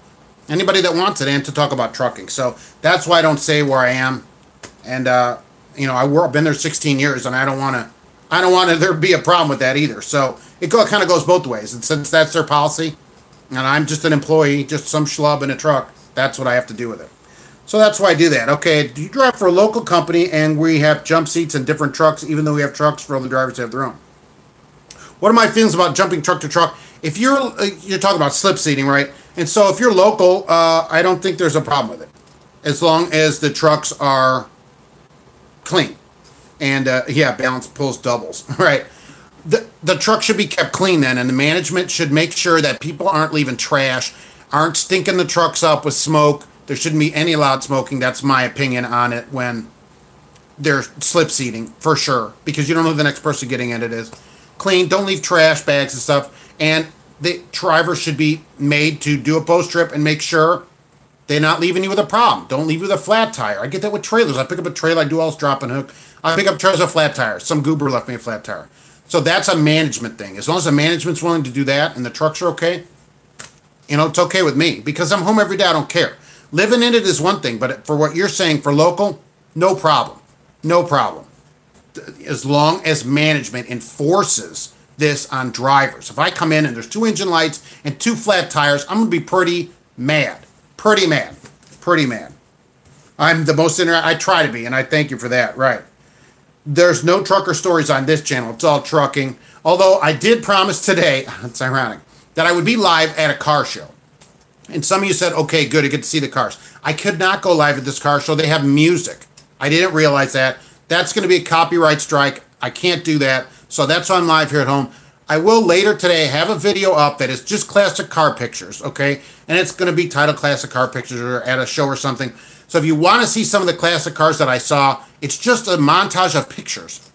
anybody that wants it and to talk about trucking. So that's why I don't say where I am. And I've been there 16 years and I don't want there to be a problem with that either. So it kind of goes both ways. And since that's their policy and I'm just an employee, just some schlub in a truck, that's what I have to do with it. So that's why I do that. Okay, do you drive for a local company and we have jump seats and different trucks, even though we have trucks for other drivers to have their own? What are my feelings about jumping truck to truck? If you're talking about slip seating, right? And so if you're local, I don't think there's a problem with it. As long as the trucks are clean. And balance pulls doubles, right? The truck should be kept clean then, and the management should make sure that people aren't leaving trash, aren't stinking the trucks up with smoke. There shouldn't be any loud smoking. That's my opinion on it when they're slip seating, for sure. Because you don't know who the next person getting in it is. Clean, don't leave trash bags and stuff. And the driver should be made to do a post trip and make sure they're not leaving you with a problem. Don't leave you with a flat tire. I get that with trailers. I pick up a trailer, I do all this drop and hook. I pick up trailers with a flat tire. Some goober left me a flat tire. So that's a management thing. As long as the management's willing to do that and the trucks are okay, it's okay with me. Because I'm home every day, I don't care. Living in it is one thing, but for what you're saying for local, no problem. No problem. As long as management enforces this on drivers. If I come in and there's 2 engine lights and 2 flat tires, I'm going to be pretty mad. Pretty mad. Pretty mad. I'm the most I try to be, and I thank you for that, right. There's no trucker stories on this channel. It's all trucking. Although I did promise today, it's ironic, that I would be live at a car show. And some of you said, okay, good, I get to see the cars. I could not go live at this car show. They have music. I didn't realize that. That's going to be a copyright strike. I can't do that. So that's why I'm live here at home. I will later today have a video up that is just classic car pictures, okay? And it's going to be titled Classic Car Pictures or at a show or something. So if you want to see some of the classic cars that I saw, it's just a montage of pictures.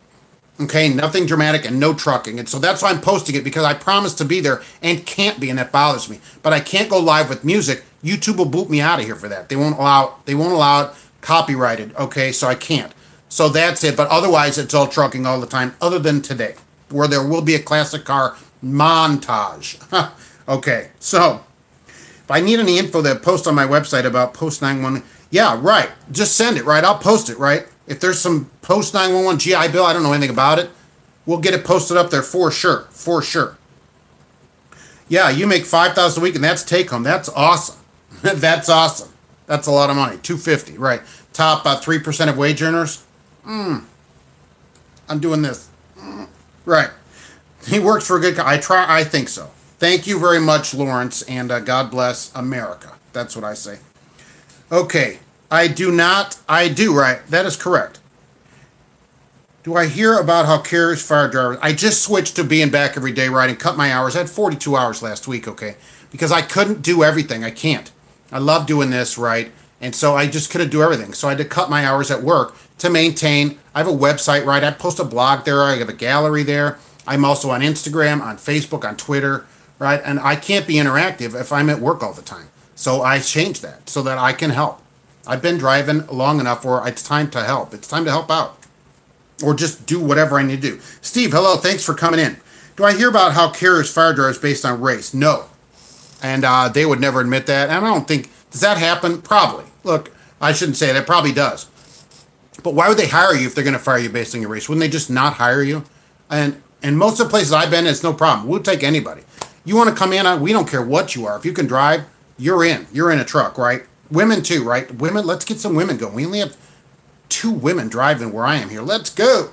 Okay, nothing dramatic and no trucking. And so that's why I'm posting it, because I promised to be there and can't be, and that bothers me. But I can't go live with music. YouTube will boot me out of here for that. They won't allow it copyrighted, okay? So I can't. So that's it. But otherwise, it's all trucking all the time, other than today, where there will be a classic car montage. Okay, so if I need any info that post on my website about post 911, yeah, right. Just send it, right? I'll post it, right? If there's some post 911 GI Bill, I don't know anything about it, we'll get it posted up there for sure, for sure. Yeah, you make $5,000 a week, and that's take home. That's awesome. That's awesome. That's a lot of money. $250, right? Top 3% of wage earners. I'm doing this. Right. He works for a good. I think so. Thank you very much, Lawrence, and God bless America. That's what I say. Okay, I do, right? That is correct. Do I hear about how carriers fire drivers? I just switched to being back every day riding, cut my hours. I had 42 hours last week, okay? Because I couldn't do everything. I can't. I love doing this, right? And so I just couldn't do everything. So I had to cut my hours at work to maintain. I have a website, right? I post a blog there. I have a gallery there. I'm also on Instagram, on Facebook, on Twitter, right? And I can't be interactive if I'm at work all the time. So I changed that so that I can help. I've been driving long enough where it's time to help. It's time to help out. Or just do whatever I need to do. Steve, hello. Thanks for coming in. Do I hear about how carriers fire drivers based on race? No. And they would never admit that. And I don't think, does that happen? Probably. Look, I shouldn't say that. It probably does. But why would they hire you if they're going to fire you based on your race? Wouldn't they just not hire you? And most of the places I've been, it's no problem. We'll take anybody. You want to come in, we don't care what you are. If you can drive, you're in. You're in a truck, right? Women too, right? Women, let's get some women going. We only have 2 women driving where I am here. Let's go.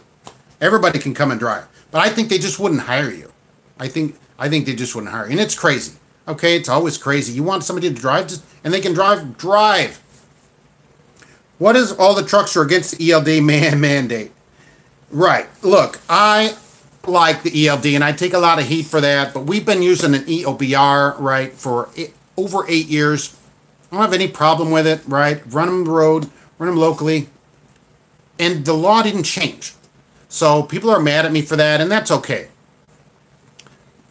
Everybody can come and drive. But I think they just wouldn't hire you. I think they just wouldn't hire you. And it's crazy. Okay, it's always crazy. You want somebody to drive, and they can drive. What is all the trucks are against the ELD mandate? Right. Look, I like the ELD, and I take a lot of heat for that, but we've been using an EOBR, right, for over 8 years. I don't have any problem with it, right? Run them the road, run them locally. And the law didn't change. So people are mad at me for that, and that's okay.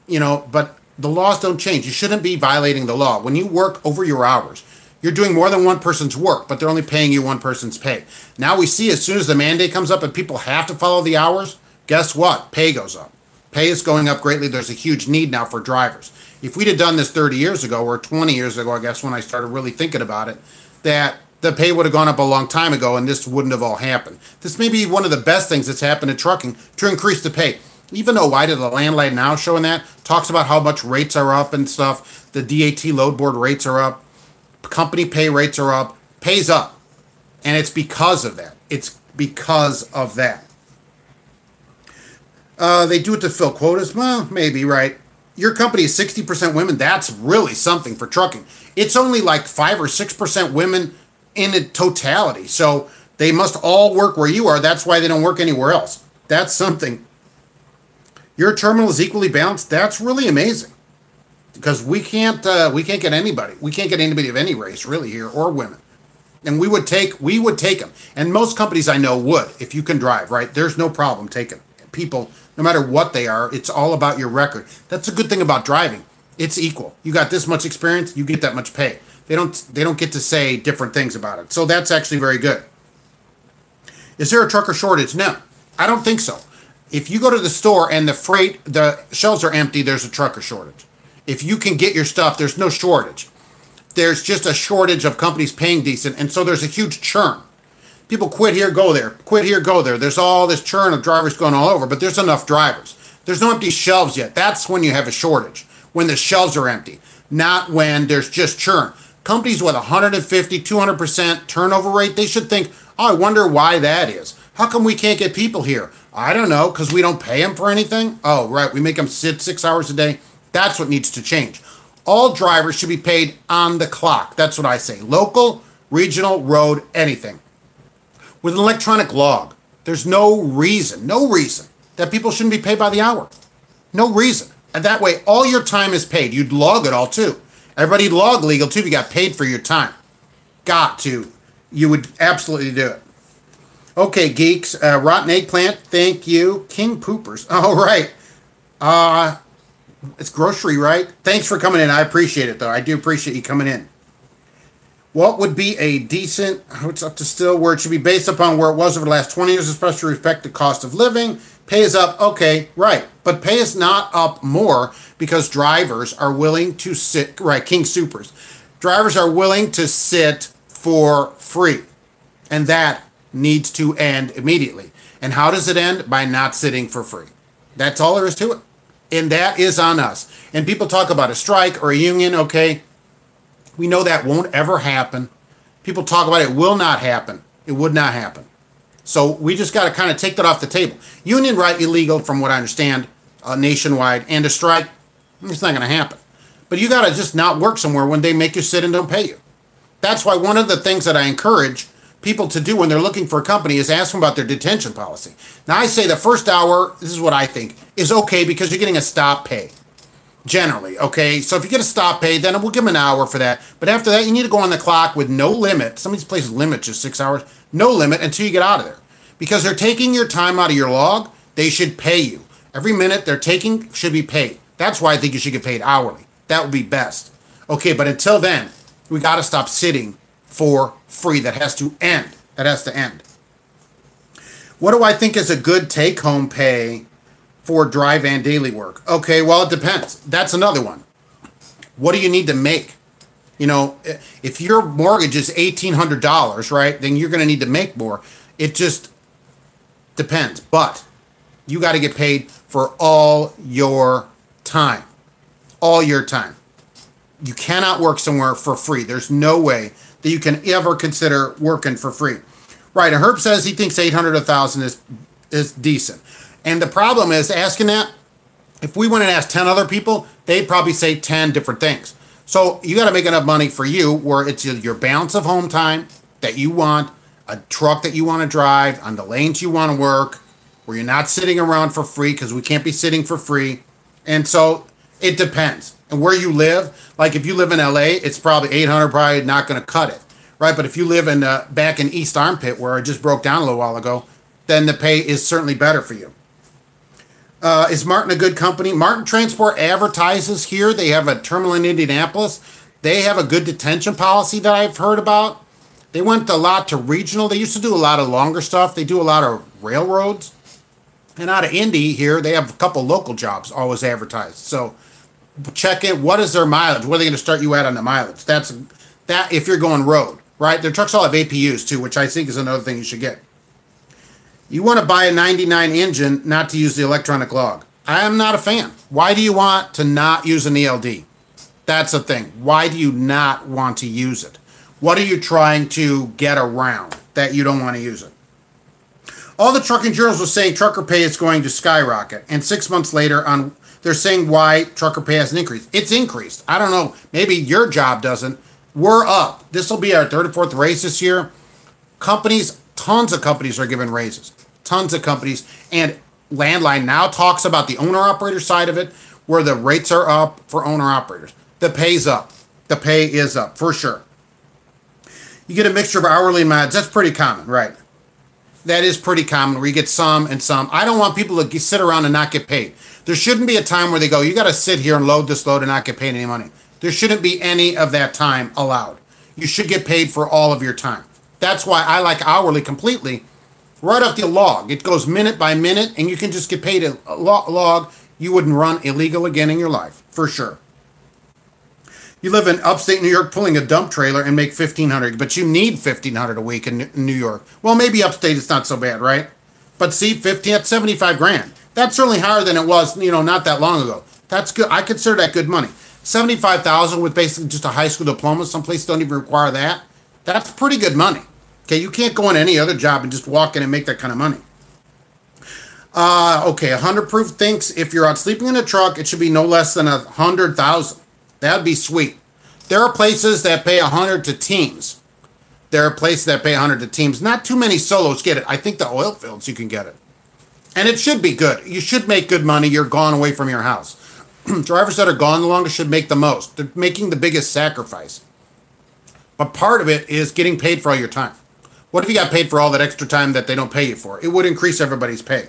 You know, but the laws don't change. You shouldn't be violating the law. When you work over your hours, you're doing more than one person's work, but they're only paying you one person's pay. Now we see as soon as the mandate comes up and people have to follow the hours, guess what? Pay goes up. Pay is going up greatly. There's a huge need now for drivers. If we'd have done this 30 years ago, or 20 years ago, I guess, when I started really thinking about it, that the pay would have gone up a long time ago, and this wouldn't have all happened. This may be one of the best things that's happened in trucking to increase the pay. Even though Why Did the Landlady Now showing that, talks about how much rates are up and stuff. The DAT load board rates are up. Company pay rates are up. Pay's up. And it's because of that. It's because of that. They do it to fill quotas? Well, maybe, right. Your company is 60% women. That's really something for trucking. It's only like 5 or 6% women in a totality. So they must all work where you are. That's why they don't work anywhere else. That's something. Your terminal is equally balanced. That's really amazing. Because we can't get anybody. We can't get anybody of any race really here, or women. And we would take them. And most companies I know would, if you can drive, right? There's no problem taking people, no matter what they are. It's all about your record. That's a good thing about driving. It's equal. You got this much experience, you get that much pay. They don't get to say different things about it. So that's actually very good. Is there a trucker shortage? No, I don't think so. If you go to the store and the shelves are empty, there's a trucker shortage. If you can get your stuff, there's no shortage. There's just a shortage of companies paying decent, and so there's a huge churn. People quit here, go there, quit here, go there. There's all this churn of drivers going all over, but there's enough drivers. There's no empty shelves yet. That's when you have a shortage, when the shelves are empty, not when there's just churn. Companies with 150, 200% turnover rate, they should think, oh, I wonder why that is. How come we can't get people here? I don't know, because we don't pay them for anything? Oh, right, we make them sit 6 hours a day. That's what needs to change. All drivers should be paid on the clock. That's what I say. Local, regional, road, anything. With an electronic log, there's no reason that people shouldn't be paid by the hour. No reason. And that way, all your time is paid. You'd log it all, too. Everybody'd log legal, too, if you got paid for your time. Got to. You would absolutely do it. Okay, geeks. Rotten eggplant, thank you. King poopers. All right. It's grocery, right? Thanks for coming in. I appreciate it, though. I do appreciate you coming in. What would be a decent, it's up to still, where it should be based upon where it was over the last 20 years, especially with respect to cost of living. Pay is up, okay, right. But pay is not up more because drivers are willing to sit, right, King Supers. Drivers are willing to sit for free. And that needs to end immediately. And how does it end? By not sitting for free. That's all there is to it. And that is on us. And people talk about a strike or a union, okay. We know that won't ever happen. People talk about it will not happen. It would not happen. So we just got to kind of take that off the table. Union right illegal from what I understand nationwide. And a strike, It's not going to happen. But you got to just not work somewhere when they make you sit and don't pay you. That's why one of the things that I encourage people to do when they're looking for a company is ask them about their detention policy. Now, I say the first hour, this is what I think, is okay because you're getting a stop pay. Generally, okay? So if you get a stop pay, then we'll give them an hour for that. But after that, you need to go on the clock with no limit. Some of these places limit just 6 hours. No limit until you get out of there. Because they're taking your time out of your log, they should pay you. Every minute they're taking should be paid. That's why I think you should get paid hourly. That would be best. Okay, but until then, we got to stop sitting for free. That has to end. That has to end. What do I think is a good take-home pay for dry van daily work? Okay, well, it depends. That's another one. What do you need to make? You know, if your mortgage is $1,800, right, then you're going to need to make more. It just depends. But you got to get paid for all your time. All your time. You cannot work somewhere for free. There's no way that you can ever consider working for free. Right, and Herb says he thinks 800 to 1,000 is decent. And the problem is asking that, if we went and asked 10 other people, they'd probably say 10 different things. So you got to make enough money for you where it's your balance of home time that you want, a truck that you want to drive, on the lanes you want to work, where you're not sitting around for free because we can't be sitting for free. And so it depends. And where you live, like if you live in LA, it's probably 800, probably not going to cut it. Right, but if you live in back in East Armpit, where I just broke down a little while ago, then the pay is certainly better for you. Is Martin a good company? Martin Transport advertises here. They have a terminal in Indianapolis. They have a good detention policy that I've heard about. They went a lot to regional. They used to do a lot of longer stuff. They do a lot of railroads. And out of Indy here, they have a couple local jobs always advertised. So check in. What is their mileage? What are they going to start you at on the mileage? That's that if you're going road. Right? Their trucks all have APUs too, which I think is another thing you should get. You want to buy a 99 engine, not to use the electronic log. I am not a fan. Why do you want to not use an ELD? That's the thing. Why do you not want to use it? What are you trying to get around that you don't want to use it? All the trucking journals were saying trucker pay is going to skyrocket. And 6 months later, they're saying why trucker pay hasn't increased. It's increased. I don't know. Maybe your job doesn't. We're up. This will be our third or fourth raise this year. Companies, tons of companies are giving raises. Tons of companies. And Landline now talks about the owner-operator side of it, where the rates are up for owner-operators. The pay's up. The pay is up, for sure. You get a mixture of hourly and mileage. That's pretty common, right? That is pretty common, where you get some and some. I don't want people to sit around and not get paid. There shouldn't be a time where they go, you got to sit here and load this load and not get paid any money. There shouldn't be any of that time allowed. You should get paid for all of your time. That's why I like hourly completely. Right off the log. It goes minute by minute, and you can just get paid a log. You wouldn't run illegal again in your life, for sure. You live in upstate New York pulling a dump trailer and make $1,500, but you need $1,500 a week in New York. Well, maybe upstate it's not so bad, right? But see, 15, that's 75 grand. That's certainly higher than it was, not that long ago. That's good. I consider that good money. 75,000 with basically just a high school diploma. Some places don't even require that. That's pretty good money. Okay, you can't go in any other job and just walk in and make that kind of money. Okay, 100 Proof thinks if you're out sleeping in a truck, it should be no less than 100,000. That'd be sweet. There are places that pay 100 to teams. There are places that pay 100 to teams. Not too many solos get it. I think the oil fields you can get it. And it should be good. You should make good money. You're gone away from your house. Drivers that are gone the longest should make the most. They're making the biggest sacrifice. But part of it is getting paid for all your time. What if you got paid for all that extra time that they don't pay you for? It would increase everybody's pay.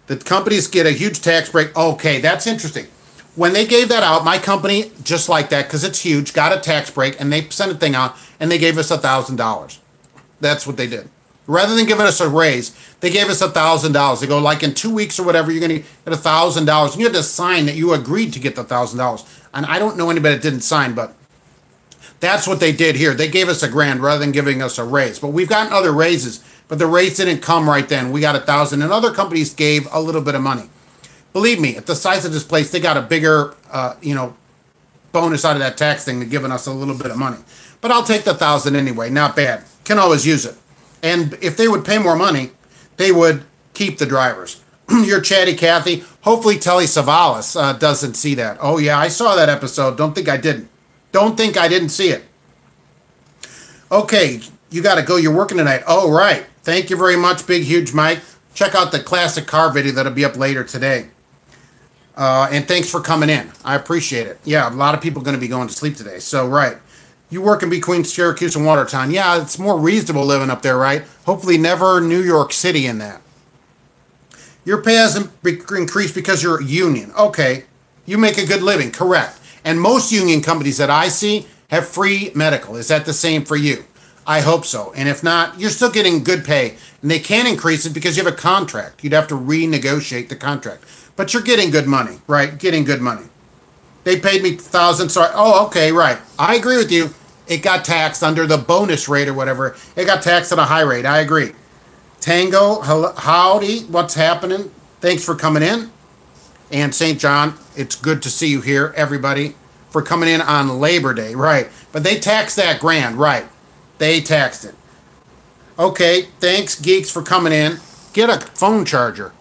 The companies get a huge tax break. Okay, that's interesting. When they gave that out, my company, just like that, because it's huge, got a tax break, and they sent a thing out, and they gave us $1,000. That's what they did. Rather than giving us a raise, they gave us $1,000. They go, like in 2 weeks or whatever, you're going to get $1,000. And you had to sign that you agreed to get the $1,000. And I don't know anybody that didn't sign, but that's what they did here. They gave us $1,000 rather than giving us a raise. But we've gotten other raises, but the raise didn't come right then. We got $1,000, and other companies gave a little bit of money. Believe me, at the size of this place, they got a bigger, bonus out of that tax thing than giving us a little bit of money. But I'll take the $1,000 anyway. Not bad. Can always use it. And if they would pay more money, they would keep the drivers. You're chatty Kathy. Hopefully Telly Savalas doesn't see that. Oh yeah, I saw that episode. Don't think I didn't. Don't think I didn't see it. Okay, you got to go. You're working tonight. Oh, right. Thank you very much, Big Huge Mike. Check out the classic car video that'll be up later today. And thanks for coming in. I appreciate it. Yeah, a lot of people are going to be going to sleep today. So, right. You working between Syracuse and Watertown. Yeah, it's more reasonable living up there, right? Hopefully never New York City in that. Your pay hasn't increased because you're a union. Okay. You make a good living. Correct. And most union companies that I see have free medical. Is that the same for you? I hope so. And if not, you're still getting good pay. And they can't increase it because you have a contract. You'd have to renegotiate the contract. But you're getting good money, right? Getting good money. They paid me $1,000. So okay, right. I agree with you. It got taxed under the bonus rate or whatever. It got taxed at a high rate. I agree. Tango, howdy. What's happening? Thanks for coming in. And St. John, it's good to see you here, everybody, for coming in on Labor Day. Right. But they taxed that grand. Right. They taxed it. Okay. Thanks, geeks, for coming in. Get a phone charger.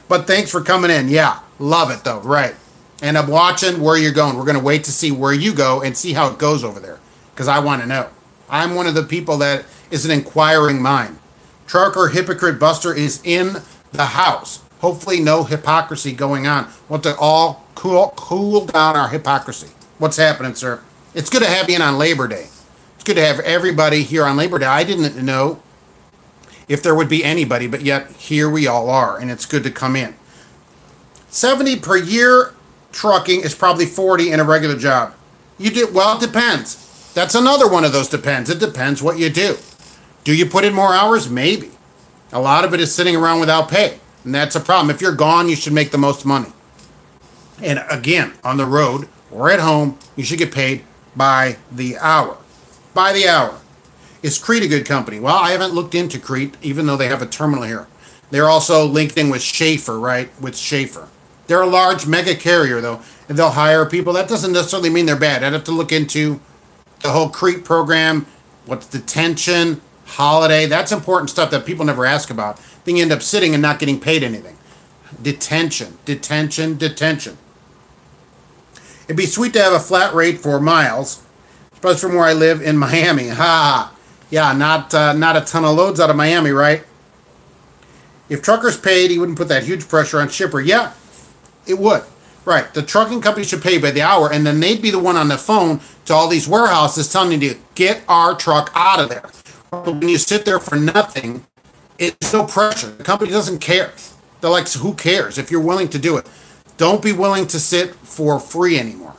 But thanks for coming in. Yeah. Love it, though. Right. And I'm watching where you're going. We're going to wait to see where you go and see how it goes over there. Because I want to know. I'm one of the people that is an inquiring mind. Trucker Hypocrite Buster is in the house. Hopefully no hypocrisy going on. Want to all cool down our hypocrisy. What's happening, sir? It's good to have you in on Labor Day. It's good to have everybody here on Labor Day. I didn't know if there would be anybody, but yet here we all are, and it's good to come in. 70 per year trucking is probably 40 in a regular job. You do well, it depends. That's another one of those depends. It depends what you do. Do you put in more hours? Maybe. A lot of it is sitting around without pay. And that's a problem. If you're gone, you should make the most money. And again, on the road or at home, you should get paid by the hour. By the hour. Is Crete a good company? Well, I haven't looked into Crete, even though they have a terminal here. They're also linked in with Schaefer, right? With Schaefer. They're a large mega carrier, though, and they'll hire people. That doesn't necessarily mean they're bad. I'd have to look into the whole Crete program, what's detention, holiday. That's important stuff that people never ask about. Then you end up sitting and not getting paid anything. Detention, detention, detention. It'd be sweet to have a flat rate for miles, especially from where I live in Miami. Ha! Yeah, not a ton of loads out of Miami, right? If truckers paid, he wouldn't put that huge pressure on shipper. Yeah, it would. Right. The trucking company should pay by the hour, and then they'd be the one on the phone to all these warehouses telling you to get our truck out of there. But when you sit there for nothing, it's no pressure. The company doesn't care. They're like, so who cares if you're willing to do it? Don't be willing to sit for free anymore.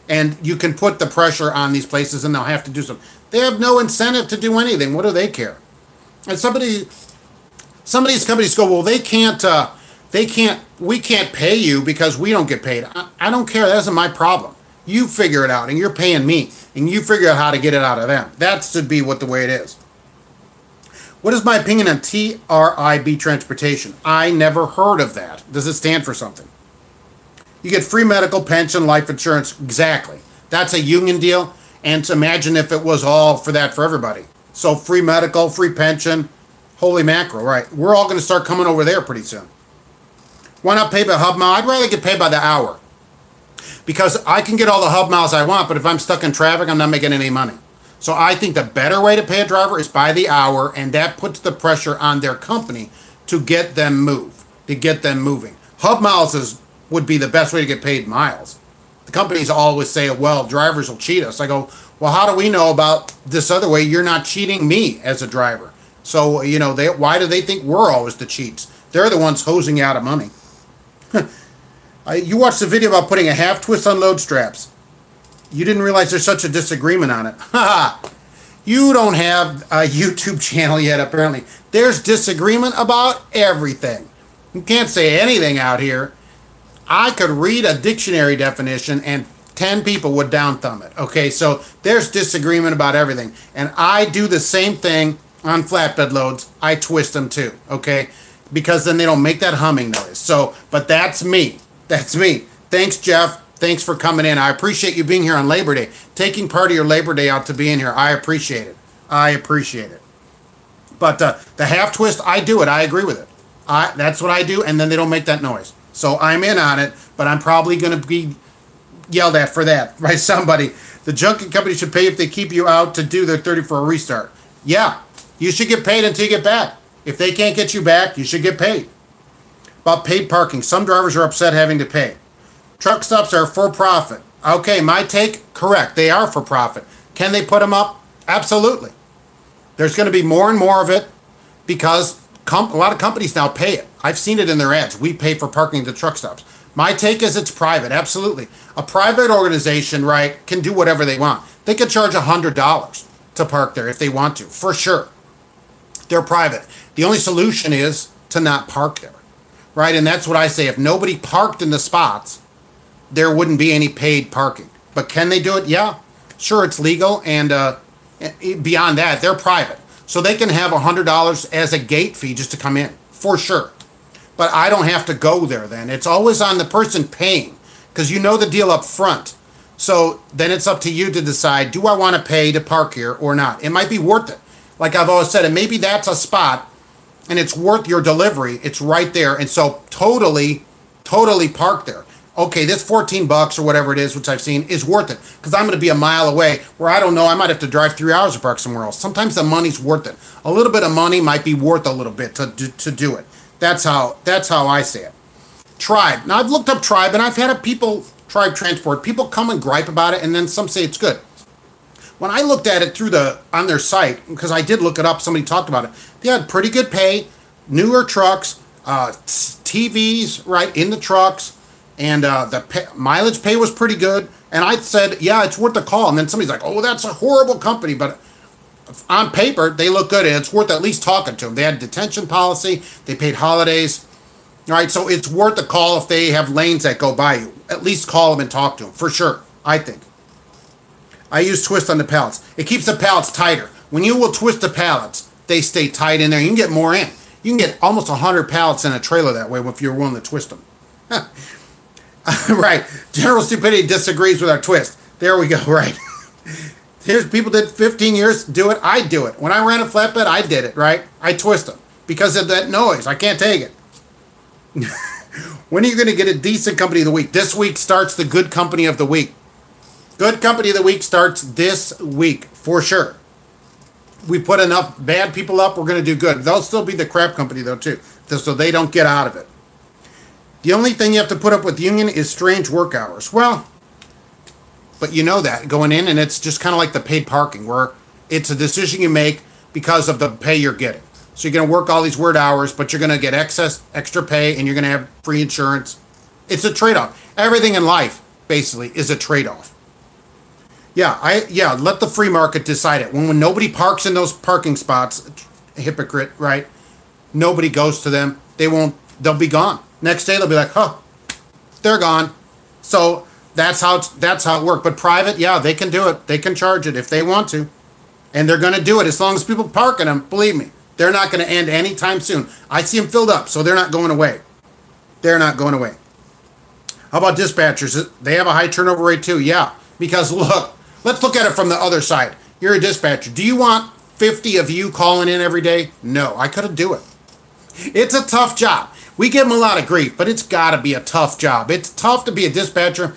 And you can put the pressure on these places, and they'll have to do something. They have no incentive to do anything. What do they care? And some of these companies go, well, we can't pay you because we don't get paid. I don't care. That isn't my problem. You figure it out, and you're paying me, and you figure out how to get it out of them. That should be the way it is. What is my opinion on TRIB transportation? I never heard of that. Does it stand for something? You get free medical, pension, life insurance. Exactly. That's a union deal. And imagine if it was all for that for everybody. So free medical, free pension. Holy mackerel, right? We're all going to start coming over there pretty soon. Why not pay by hub mile? I'd rather get paid by the hour. Because I can get all the hub miles I want, but if I'm stuck in traffic, I'm not making any money. So I think the better way to pay a driver is by the hour, and that puts the pressure on their company to get them moving. Hub miles would be the best way to get paid miles. The companies always say, well, drivers will cheat us. I go, well, how do we know about this other way? You're not cheating me as a driver. So, why do they think we're always the cheats? They're the ones hosing you out of money. You watched the video about putting a half twist on load straps. You didn't realize there's such a disagreement on it. You don't have a YouTube channel yet, apparently. There's disagreement about everything. You can't say anything out here. I could read a dictionary definition and 10 people would down thumb it. Okay, so there's disagreement about everything. And I do the same thing on flatbed loads. I twist them too, okay? Because then they don't make that humming noise. So, but that's me. That's me. Thanks, Jeff. Thanks for coming in. I appreciate you being here on Labor Day. Taking part of your Labor Day out to be in here. I appreciate it. I appreciate it. But the half twist, I do it. I agree with it. That's what I do, and then they don't make that noise. So I'm in on it, but I'm probably going to be yelled at for that by somebody. The junket company should pay if they keep you out to do their 30 for a restart. Yeah, you should get paid until you get back. If they can't get you back, you should get paid. About paid parking. Some drivers are upset having to pay. Truck stops are for profit. Okay, my take, correct. They are for profit. Can they put them up? Absolutely. There's going to be more and more of it because a lot of companies now pay it. I've seen it in their ads. We pay for parking at the truck stops. My take is it's private, absolutely. A private organization, right, can do whatever they want. They could charge $100 to park there if they want to, for sure. They're private. The only solution is to not park there, right? And that's what I say. If nobody parked in the spots, there wouldn't be any paid parking. But can they do it? Yeah, sure, it's legal. And beyond that, they're private. So they can have $100 as a gate fee just to come in, for sure. But I don't have to go there then. It's always on the person paying because you know the deal up front. So then it's up to you to decide, do I want to pay to park here or not? It might be worth it. Like I've always said, and maybe that's a spot and it's worth your delivery. It's right there. And so totally park there. Okay, this $14 or whatever it is, which I've seen, is worth it because I'm going to be a mile away where I don't know, I might have to drive 3 hours to park somewhere else. Sometimes the money's worth it. A little bit of money might be worth a little bit to do it. That's how I say it. Tribe. Now I've looked up Tribe and I've had Tribe Transport. People come and gripe about it and then some say it's good. When I looked at it on their site, because I did look it up, somebody talked about it. They had pretty good pay, newer trucks, TVs right in the trucks, and the mileage pay was pretty good. And I said, yeah, it's worth the call. And then somebody's like, oh, that's a horrible company, but on paper, they look good, and it's worth at least talking to them. They had a detention policy. They paid holidays. All right, so it's worth a call if they have lanes that go by you. At least call them and talk to them, for sure, I think. I use twist on the pallets. It keeps the pallets tighter. When you will twist the pallets, they stay tight in there. You can get more in. You can get almost 100 pallets in a trailer that way if you're willing to twist them. Right. General Stupidity disagrees with our twist. There we go, right. Here's people did 15 years, do it, I do it. When I ran a flatbed, I did it, right? I twist them because of that noise. I can't take it. When are you going to get a decent company of the week? This week starts the good company of the week. Good company of the week starts this week, for sure. We put enough bad people up, we're going to do good. They'll still be the crap company, though, too, so they don't get out of it. The only thing you have to put up with union is strange work hours. Well, but you know that going in, and it's just kind of like the paid parking, where it's a decision you make because of the pay you're getting. So you're going to work all these weird hours, but you're going to get extra pay, and you're going to have free insurance. It's a trade-off. Everything in life, basically, is a trade-off. Yeah, let the free market decide it. When nobody parks in those parking spots, hypocrite, right? Nobody goes to them. They'll be gone. Next day, they'll be like, huh, they're gone. So that's how it works. But private, yeah, they can do it. They can charge it if they want to. And they're going to do it as long as people park in them. Believe me, they're not going to end anytime soon. I see them filled up, so they're not going away. They're not going away. How about dispatchers? They have a high turnover rate too. Yeah, because look, let's look at it from the other side. You're a dispatcher. Do you want 50 of you calling in every day? No, I couldn't do it. It's a tough job. We give them a lot of grief, but it's got to be a tough job. It's tough to be a dispatcher.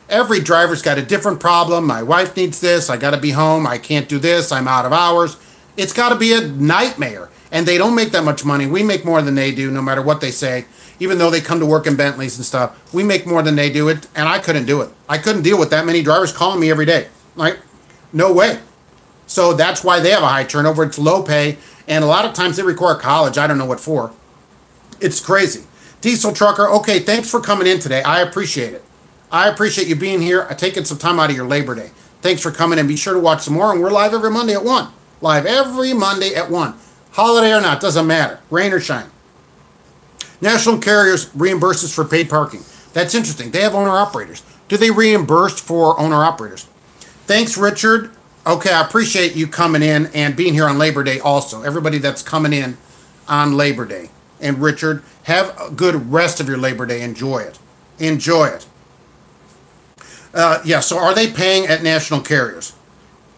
Every driver's got a different problem. My wife needs this. I got to be home. I can't do this. I'm out of hours. It's got to be a nightmare. And they don't make that much money. We make more than they do, no matter what they say. Even though they come to work in Bentleys and stuff, we make more than they do it, and I couldn't do it. I couldn't deal with that many drivers calling me every day. Like, no way. So that's why they have a high turnover. It's low pay, and a lot of times they require college. I don't know what for. It's crazy. Diesel trucker, okay, thanks for coming in today. I appreciate it. I appreciate you being here, taking some time out of your Labor Day. Thanks for coming in. Be sure to watch some more, and we're live every Monday at 1. Live every Monday at 1. Holiday or not, doesn't matter. Rain or shine. National carriers reimburses for paid parking. That's interesting. They have owner-operators. Do they reimburse for owner-operators? Thanks, Richard. Okay, I appreciate you coming in and being here on Labor Day also. Everybody that's coming in on Labor Day. And Richard, have a good rest of your Labor Day. Enjoy it. Enjoy it. Yeah, so are they paying at national carriers?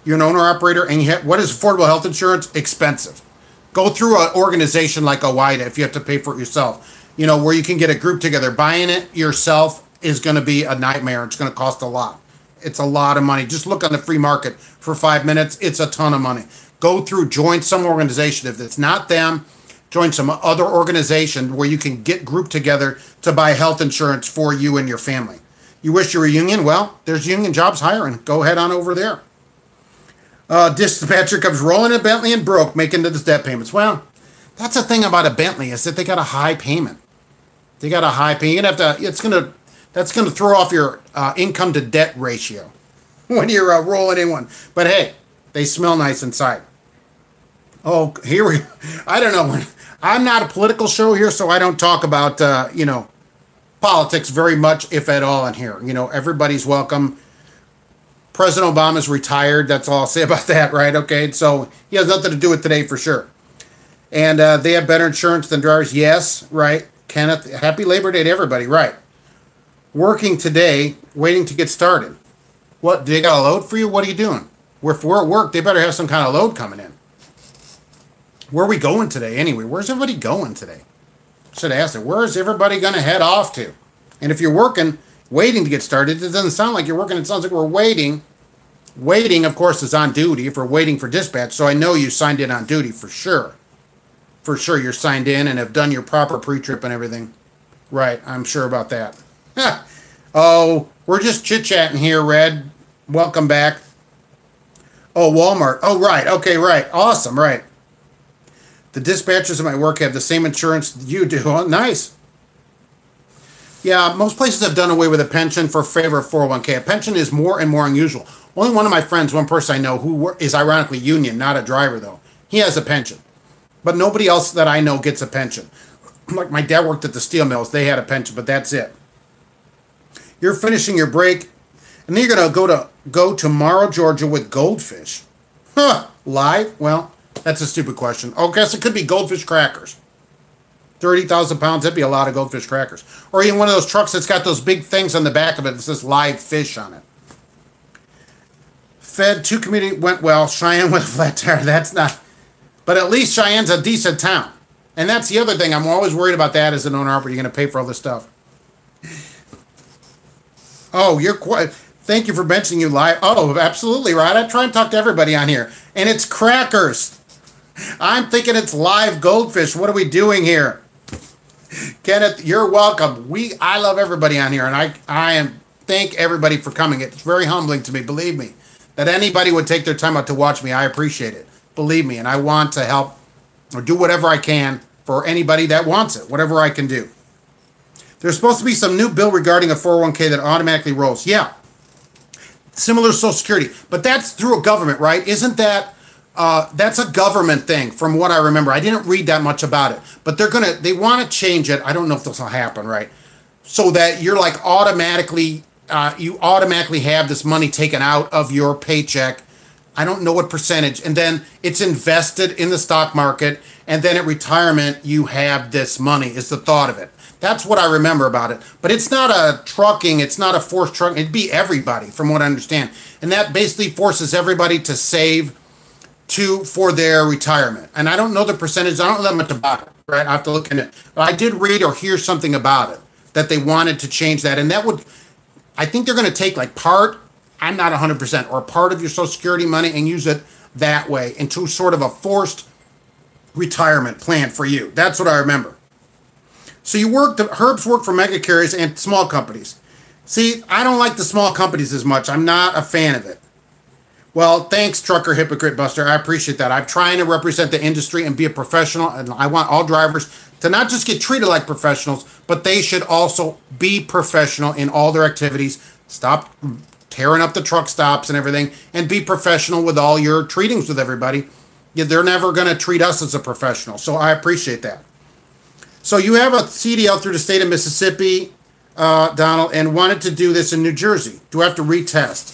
You're an owner-operator, and what is affordable health insurance? Expensive. Go through an organization like OIDA if you have to pay for it yourself. You know, where you can get a group together. Buying it yourself is going to be a nightmare. It's going to cost a lot. It's a lot of money. Just look on the free market for 5 minutes. It's a ton of money. Go through, join some organization. If it's not them, join some other organization where you can get grouped together to buy health insurance for you and your family. You wish you were a union? Well, there's union jobs hiring. Go head on over there. Dispatcher comes rolling a Bentley and broke, making the debt payments. Well, that's the thing about a Bentley is that they got a high payment. They got a high payment. You're gonna have to. That's gonna throw off your income to debt ratio when you're rolling in one. But hey, they smell nice inside. Oh, here we. I don't know. I'm not a political show here, so I don't talk about politics very much, if at all, in here. You know, everybody's welcome. President Obama's retired. That's all I'll say about that, right? Okay, so he has nothing to do with today for sure. And they have better insurance than drivers. Yes, right. Kenneth, happy Labor Day to everybody, right? Working today, waiting to get started. What, they got a load for you? What are you doing? If we're at work, they better have some kind of load coming in. Where are we going today anyway? Where's everybody going today? Should ask it. Where is everybody going to head off to? And if you're working, waiting to get started, it doesn't sound like you're working. It sounds like we're waiting. Waiting, of course, is on duty if we're waiting for dispatch. So I know you signed in on duty for sure. For sure you're signed in and have done your proper pre-trip and everything. Right, I'm sure about that. Oh, we're just chit-chatting here, Red. Welcome back. Oh, Walmart. Oh, right. Okay, right. Awesome, right. The dispatchers at my work have the same insurance you do. Oh, nice. Yeah, most places have done away with a pension for favor of 401k. A pension is more and more unusual. Only one of my friends, one person I know, who is ironically union, not a driver though, he has a pension. But nobody else that I know gets a pension. Like my dad worked at the steel mills, they had a pension, but that's it. You're finishing your break, and then you're going to go to Morrow, Georgia with goldfish. Huh, live? Well, that's a stupid question. Oh, I guess it could be goldfish crackers. 30,000 pounds, that'd be a lot of goldfish crackers. Or even one of those trucks that's got those big things on the back of it that says live fish on it. Fed 2 community went well. Cheyenne with a flat tire. That's not. But at least Cheyenne's a decent town. And that's the other thing. I'm always worried about that as an owner-operator. You're going to pay for all this stuff. Oh, you're quite. Thank you for mentioning you live. Oh, absolutely right. I try and talk to everybody on here. And it's crackers. I'm thinking it's live goldfish. What are we doing here? Kenneth, you're welcome. I love everybody on here, and I thank everybody for coming. It's very humbling to me, believe me, that anybody would take their time out to watch me. I appreciate it, believe me, and I want to help or do whatever I can for anybody that wants it, whatever I can do. There's supposed to be some new bill regarding a 401k that automatically rolls. Yeah, similar to Social Security, but that's through a government, right? Isn't that? That's a government thing, from what I remember. I didn't read that much about it, but they want to change it. I don't know if this will happen, right? So that you're like automatically, you automatically have this money taken out of your paycheck. I don't know what percentage, and then it's invested in the stock market, and then at retirement you have this money. Is the thought of it? That's what I remember about it. But it's not a trucking. It's not a forced trucking. It'd be everybody, from what I understand, and that basically forces everybody to save for their retirement. And I don't know the percentage. I don't know that much about it, right? I have to look into it. But I did read or hear something about it, that they wanted to change that. And that would, I think they're going to take like part, I'm not 100%, or part of your Social Security money and use it that way into sort of a forced retirement plan for you. That's what I remember. So Herbs work for mega carriers and small companies. See, I don't like the small companies as much. I'm not a fan of it. Well, thanks, Trucker Hypocrite Buster. I appreciate that. I'm trying to represent the industry and be a professional, and I want all drivers to not just get treated like professionals, but they should also be professional in all their activities. Stop tearing up the truck stops and everything, and be professional with all your treatings with everybody. Yeah, they're never going to treat us as a professional, so I appreciate that. So you have a CDL through the state of Mississippi, Donald, and wanted to do this in New Jersey. Do I have to retest?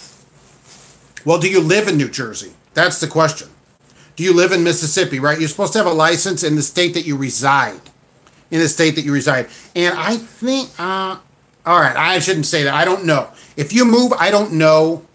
Well, do you live in New Jersey? That's the question. Do you live in Mississippi, right? You're supposed to have a license in the state that you reside. In the state that you reside. And I think, all right, I shouldn't say that. I don't know. If you move, I don't know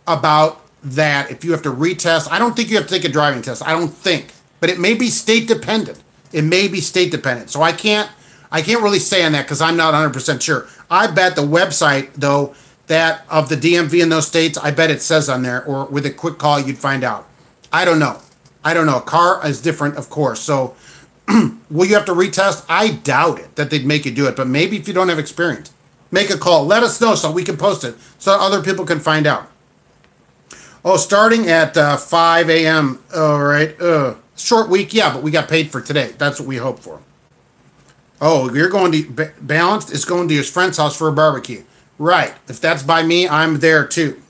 about that. If you have to retest, I don't think you have to take a driving test. I don't think. but it may be state dependent. It may be state dependent. So I can't really say on that because I'm not 100% sure. I bet the website, though, that of the DMV in those states, I bet it says on there, or with a quick call, you'd find out. I don't know. A car is different, of course. So will you have to retest? I doubt it that they'd make you do it, but maybe if you don't have experience, make a call. Let us know so we can post it so other people can find out. Oh, starting at 5 a.m. All right. Short week, yeah, but we got paid for today. That's what we hope for. Oh, you're going to Balanced is going to his friend's house for a barbecue. Right. If that's by me, I'm there too.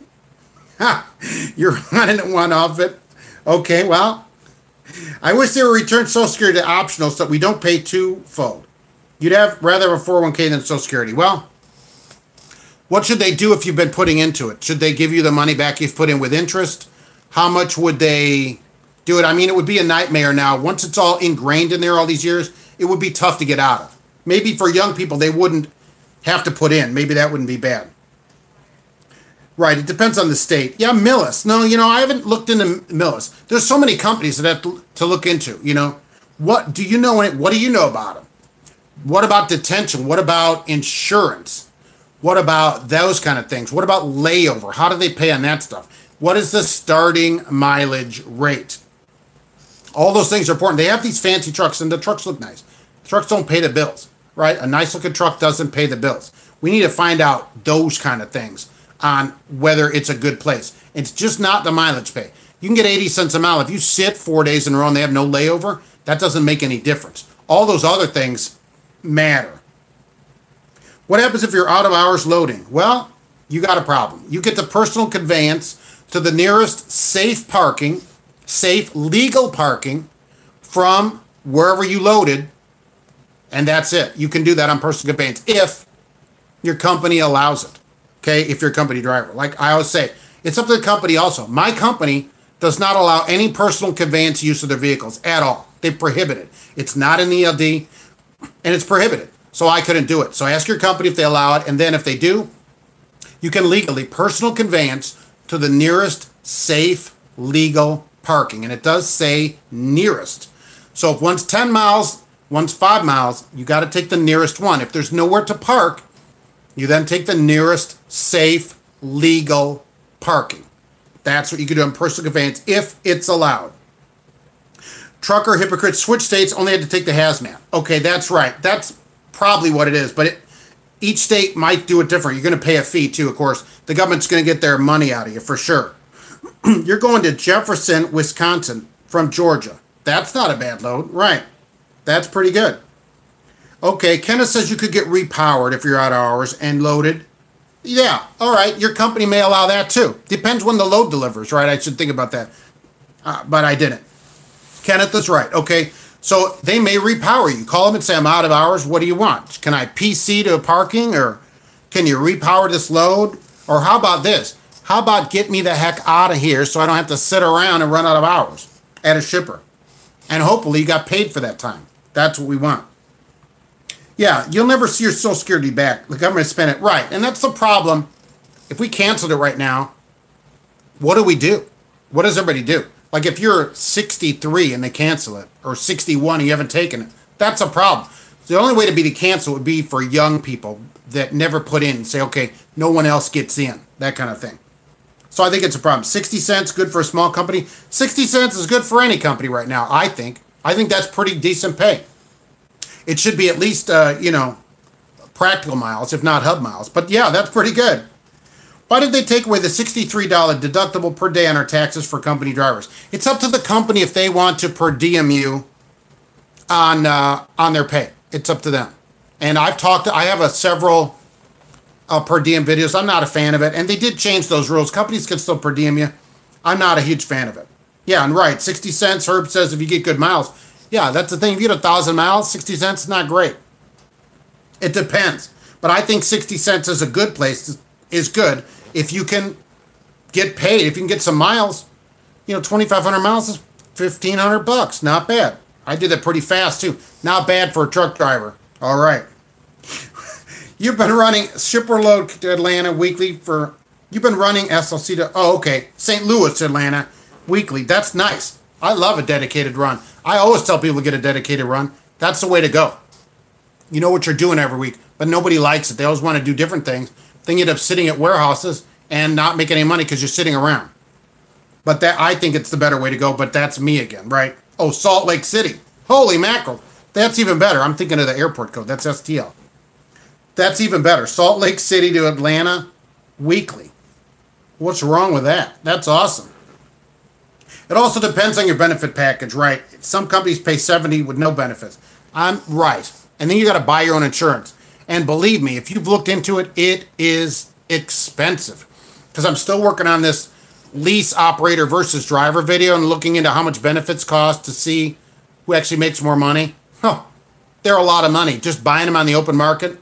Ha! You're running one off it. Okay, well, I wish they were returned Social Security to optional so that we don't pay twofold. You'd rather have a 401k than Social Security. Well, what should they do if you've been putting into it? Should they give you the money back you've put in with interest? How much would they do it? I mean, it would be a nightmare now. Once it's all ingrained in there all these years, it would be tough to get out of. Maybe for young people, they wouldn't have to put in. Maybe that wouldn't be bad. Right, it depends on the state. Yeah, Millis. No, I haven't looked into Millis. There's so many companies that have to look into, What do you know about them? What about detention? What about insurance? What about those kind of things? What about layover? How do they pay on that stuff? What is the starting mileage rate? All those things are important. They have these fancy trucks, and the trucks look nice. The trucks don't pay the bills, right? A nice-looking truck doesn't pay the bills. We need to find out those kind of things on whether it's a good place. It's just not the mileage pay. You can get 80 cents a mile. If you sit 4 days in a row and they have no layover, that doesn't make any difference. All those other things matter. What happens if you're out of hours loading? Well, you got a problem. You get the personal conveyance to the nearest safe legal parking from wherever you loaded, and that's it. You can do that on personal conveyance if your company allows it. Okay, if you're a company driver. Like I always say, it's up to the company also. My company does not allow any personal conveyance use of their vehicles at all. They prohibit it. It's not an ELD, and it's prohibited. So I couldn't do it. So ask your company if they allow it, and then if they do, you can legally personal conveyance to the nearest safe legal parking. And it does say nearest. So if one's 10 miles, one's 5 miles, you got to take the nearest one. If there's nowhere to park, you then take the nearest safe legal parking. That's what you can do on personal conveyance if it's allowed. Trucker hypocrites switch states, only had to take the hazmat. Okay, that's right. That's probably what it is. But each state might do it different. You're going to pay a fee too, of course. The government's going to get their money out of you for sure. You're going to Jefferson, Wisconsin from Georgia. That's not a bad load. Right. That's pretty good. Okay, Kenneth says you could get repowered if you're out of hours and loaded. Yeah, all right. Your company may allow that too. Depends when the load delivers, right? I should think about that. But I didn't. Kenneth is right. Okay, so they may repower you. Call them and say, I'm out of hours. What do you want? Can I PC to parking, or can you repower this load? Or how about this? How about get me the heck out of here so I don't have to sit around and run out of hours at a shipper? And hopefully you got paid for that time. That's what we want. Yeah, you'll never see your Social Security back. The government spent it. Right, and that's the problem. If we canceled it right now, what do we do? What does everybody do? Like if you're 63 and they cancel it, or 61 and you haven't taken it, that's a problem. The only way to be to cancel would be for young people that never put in and say, okay, no one else gets in, that kind of thing. So I think it's a problem. 60 cents, good for a small company. 60 cents is good for any company right now, I think. I think that's pretty decent pay. It should be at least, practical miles, if not hub miles. But yeah, that's pretty good. Why did they take away the $63 deductible per day on our taxes for company drivers? It's up to the company if they want to per diem you on their pay. It's up to them. And I have several per diem videos. I'm not a fan of it. And they did change those rules. Companies can still per diem you. I'm not a huge fan of it. Yeah, and right, 60 cents, Herb says if you get good miles. Yeah, that's the thing. If you get 1,000 miles, 60 cents is not great. It depends. But I think 60 cents is a good place, is good. If you can get paid, if you can get some miles, 2,500 miles is $1,500. Not bad. I did that pretty fast, too. Not bad for a truck driver. All right. You've been running shipper load to Atlanta weekly you've been running SLC to, St. Louis to Atlanta weekly. That's nice. I love a dedicated run. I always tell people to get a dedicated run. That's the way to go. You know what you're doing every week, but nobody likes it. They always want to do different things. Then you end up sitting at warehouses and not making any money because you're sitting around. But that, I think it's the better way to go, but that's me again, right? Oh, Salt Lake City. Holy mackerel. That's even better. I'm thinking of the airport code. That's STL. That's even better. Salt Lake City to Atlanta weekly. What's wrong with that? That's awesome. It also depends on your benefit package, right? Some companies pay 70 with no benefits. I'm right. And then you got to buy your own insurance. And believe me, if you've looked into it, it is expensive. Because I'm still working on this lease operator versus driver video and looking into how much benefits cost to see who actually makes more money. Huh. They're a lot of money. Just buying them on the open market.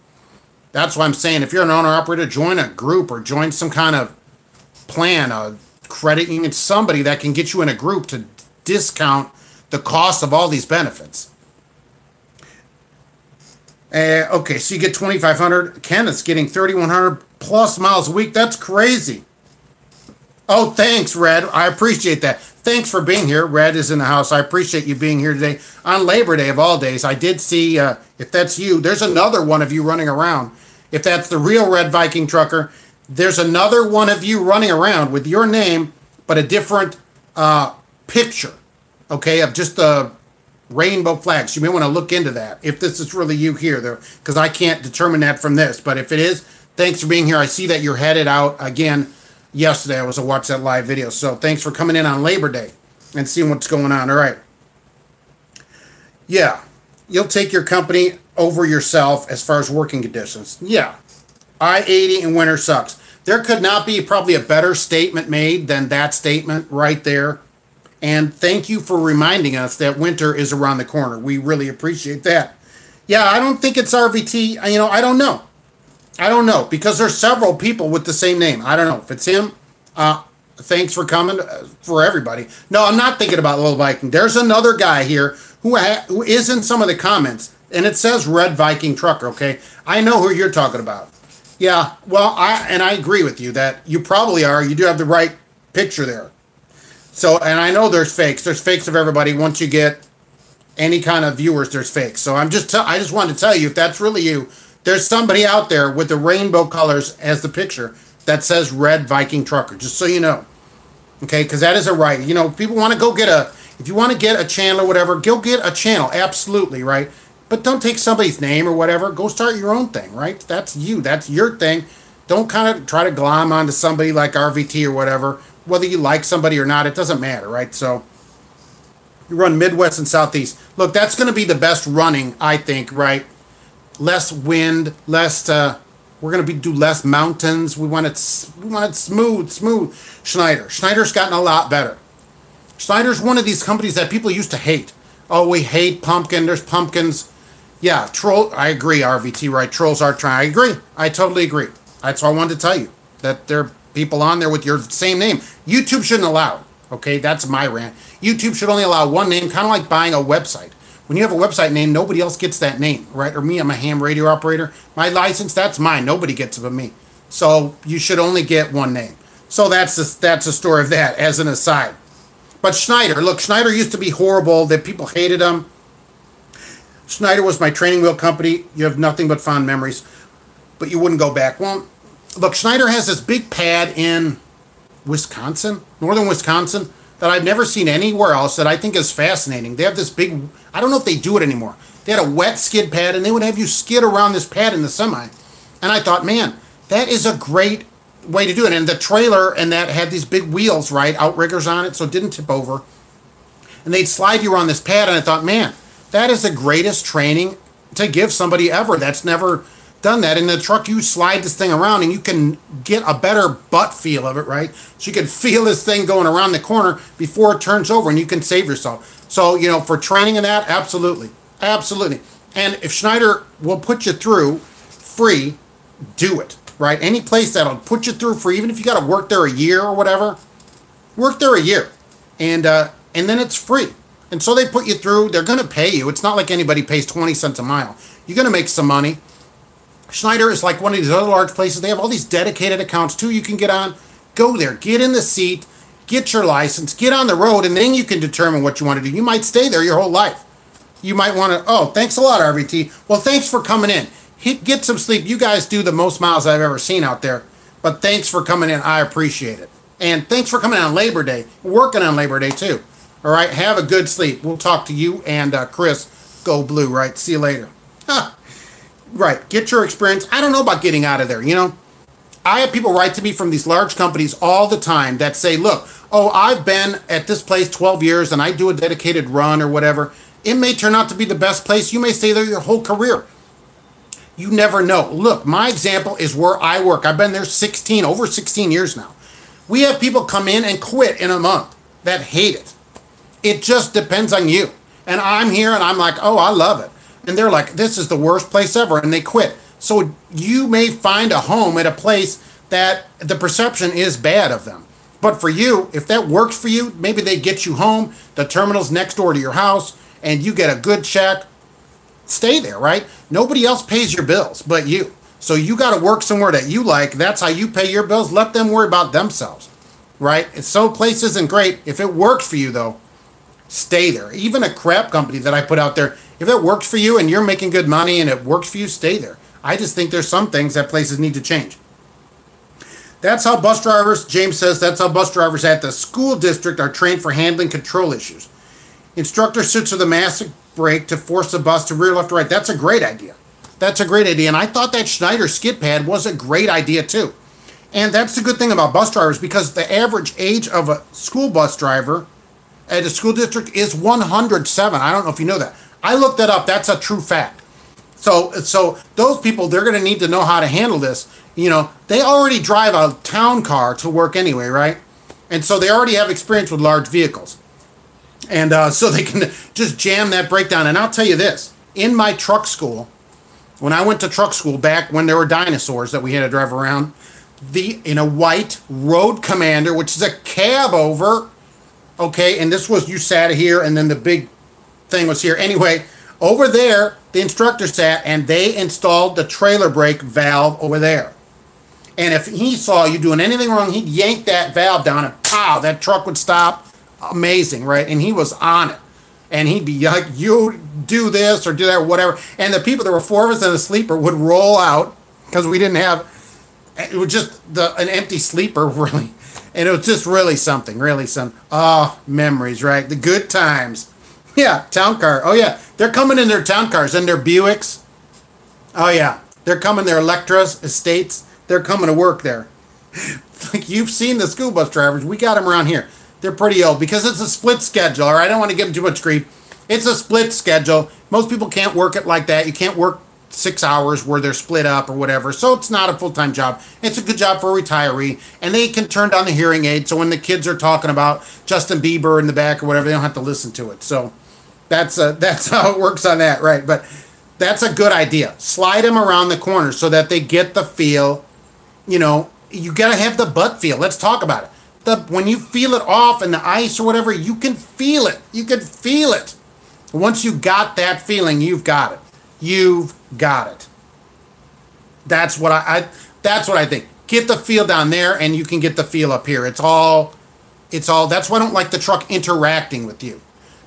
That's why I'm saying if you're an owner operator, join a group or join some kind of plan, a credit union, somebody that can get you in a group to discount the cost of all these benefits. Okay, so you get 2,500. Kenneth's getting 3,100 plus miles a week. That's crazy. Oh, thanks, Red. I appreciate that. Thanks for being here. Red is in the house. I appreciate you being here today on Labor Day of all days. I did see, if that's you, there's another one of you running around. If that's the real Red Viking trucker, there's another one of you running around with your name, but a different picture, okay, of just the rainbow flags. You may want to look into that if this is really you here, because I can't determine that from this. But if it is, thanks for being here. I see that you're headed out again. Yesterday I was to watch that live video, so thanks for coming in on Labor Day and seeing what's going on. All right. Yeah, you'll take your company over yourself as far as working conditions. Yeah, I-80 in winter sucks. There could not be probably a better statement made than that statement right there. And thank you for reminding us that winter is around the corner. We really appreciate that. Yeah, I don't think it's RVT. You know, I don't know. I don't know, because there's several people with the same name. I don't know if it's him. Thanks for coming for everybody. No, I'm not thinking about Little Viking. There's another guy here who is in some of the comments, and it says Red Viking Trucker, okay? I know who you're talking about. Yeah, well, I agree with you that you probably are. You do have the right picture there. So, and I know there's fakes. There's fakes of everybody. Once you get any kind of viewers, there's fakes. So I just wanted to tell you, if that's really you, there's somebody out there with the rainbow colors as the picture that says Red Viking Trucker, just so you know. Okay, because that is a right. You know, people want to go get if you want to get a channel or whatever, go get a channel, absolutely, right? But don't take somebody's name or whatever. Go start your own thing, right? That's you. That's your thing. Don't kind of try to glom onto somebody like RVT or whatever. Whether you like somebody or not, it doesn't matter, right? So you run Midwest and Southeast. Look, that's going to be the best running, I think, right? Less wind, less. We're going to do less mountains. We want it smooth. Schneider's gotten a lot better. Schneider's one of these companies that people used to hate. Oh, we hate pumpkin. There's pumpkins. Yeah, troll. I agree, RVT, right? Trolls are trying. I agree. I totally agree. That's all I wanted to tell you. That there are people on there with your same name. YouTube shouldn't allow it. Okay, that's my rant. YouTube should only allow one name, kind of like buying a website. When you have a website name, nobody else gets that name, right? Or me, I'm a ham radio operator. My license, that's mine. Nobody gets it but me. So you should only get one name. So that's the story of that, as an aside. But Schneider, look, Schneider used to be horrible. That people hated him. Schneider was my training wheel company. You have nothing but fond memories. But you wouldn't go back. Well, look, Schneider has this big pad in Wisconsin, northern Wisconsin, that I've never seen anywhere else that I think is fascinating. They have this big, I don't know if they do it anymore. They had a wet skid pad, and they would have you skid around this pad in the semi. And I thought, man, that is a great way to do it. And the trailer and that had these big wheels, right, outriggers on it, so it didn't tip over. And they'd slide you around this pad, and I thought, man, that is the greatest training to give somebody ever that's never done that. In the truck, you slide this thing around and you can get a better butt feel of it, right? So you can feel this thing going around the corner before it turns over, and you can save yourself. So, you know, for training in that, absolutely. Absolutely. And if Schneider will put you through free, do it, right? Any place that'll put you through free, even if you got to work there a year or whatever, work there a year. And then it's free. And so they put you through. They're going to pay you. It's not like anybody pays 20 cents a mile. You're going to make some money. Schneider is like one of these other large places. They have all these dedicated accounts too you can get on. Go there. Get in the seat. get your license, get on the road, and then you can determine what you want to do. You might stay there your whole life. You might want to, oh, thanks a lot, RVT. Well, thanks for coming in. Get some sleep. You guys do the most miles I've ever seen out there. But thanks for coming in. I appreciate it. And thanks for coming on Labor Day. Working on Labor Day, too. All right? Have a good sleep. We'll talk to you and Chris. Go Blue, right? See you later. Huh. Right. Get your experience. I don't know about getting out of there, you know? I have people write to me from these large companies all the time that say, look, oh, I've been at this place 12 years and I do a dedicated run or whatever. It may turn out to be the best place. You may stay there your whole career. You never know. Look, my example is where I work. I've been there over 16 years now. We have people come in and quit in a month that hate it. It just depends on you. And I'm here and I'm like, oh, I love it. And they're like, this is the worst place ever. And they quit. So you may find a home at a place that the perception is bad of them. But for you, if that works for you, maybe they get you home, the terminal's next door to your house, and you get a good check. Stay there, right? Nobody else pays your bills but you. So you got to work somewhere that you like. That's how you pay your bills. Let them worry about themselves, right? So place isn't great. If it works for you, though, stay there. Even a crap company that I put out there, if it works for you and you're making good money and it works for you, stay there. I just think there's some things that places need to change. That's how bus drivers, James says, that's how bus drivers at the school district are trained for handling control issues. Instructor sits with a massive brake to force the bus to rear, left, or right. That's a great idea. That's a great idea. And I thought that Schneider skid pad was a great idea too. And that's the good thing about bus drivers, because the average age of a school bus driver at a school district is 107. I don't know if you know that. I looked that up. That's a true fact. So those people, they're going to need to know how to handle this. You know, they already drive a town car to work anyway, right? And so they already have experience with large vehicles. And so they can just jam that brake down. And I'll tell you this, in my truck school, when I went to truck school back when there were dinosaurs that we had to drive around, in a white Road Commander, which is a cab over, okay, and this was, you sat here and then the big thing was here. Anyway, over there, the instructor sat and they installed the trailer brake valve over there. And if he saw you doing anything wrong, he'd yank that valve down and pow, that truck would stop. Amazing, right? And he was on it. And he'd be like, you do this or do that or whatever. And the people, there were four of us in a sleeper, would roll out because we didn't have, it was just an empty sleeper, really. And it was just really something, memories, right? The good times. Yeah, town car. Oh, yeah. They're coming in their town cars and their Buicks. Oh, yeah. They're coming, their Electras, Estates. They're coming to work there. Like, you've seen the school bus drivers. We got them around here. They're pretty old because it's a split schedule, all right? I don't want to give them too much grief. It's a split schedule. Most people can't work it like that. You can't work 6 hours where they're split up or whatever. So it's not a full-time job. It's a good job for a retiree. And they can turn down the hearing aid. So when the kids are talking about Justin Bieber in the back or whatever, they don't have to listen to it. So that's how it works on that, right? But that's a good idea. Slide them around the corner so that they get the feel. You know, you got to have the butt feel. Let's talk about it. When you feel it off in the ice or whatever, you can feel it. You can feel it. Once you got that feeling, you've got it. You've got it. That's what that's what I think. Get the feel down there and you can get the feel up here. It's all that's why I don't like the truck interacting with you.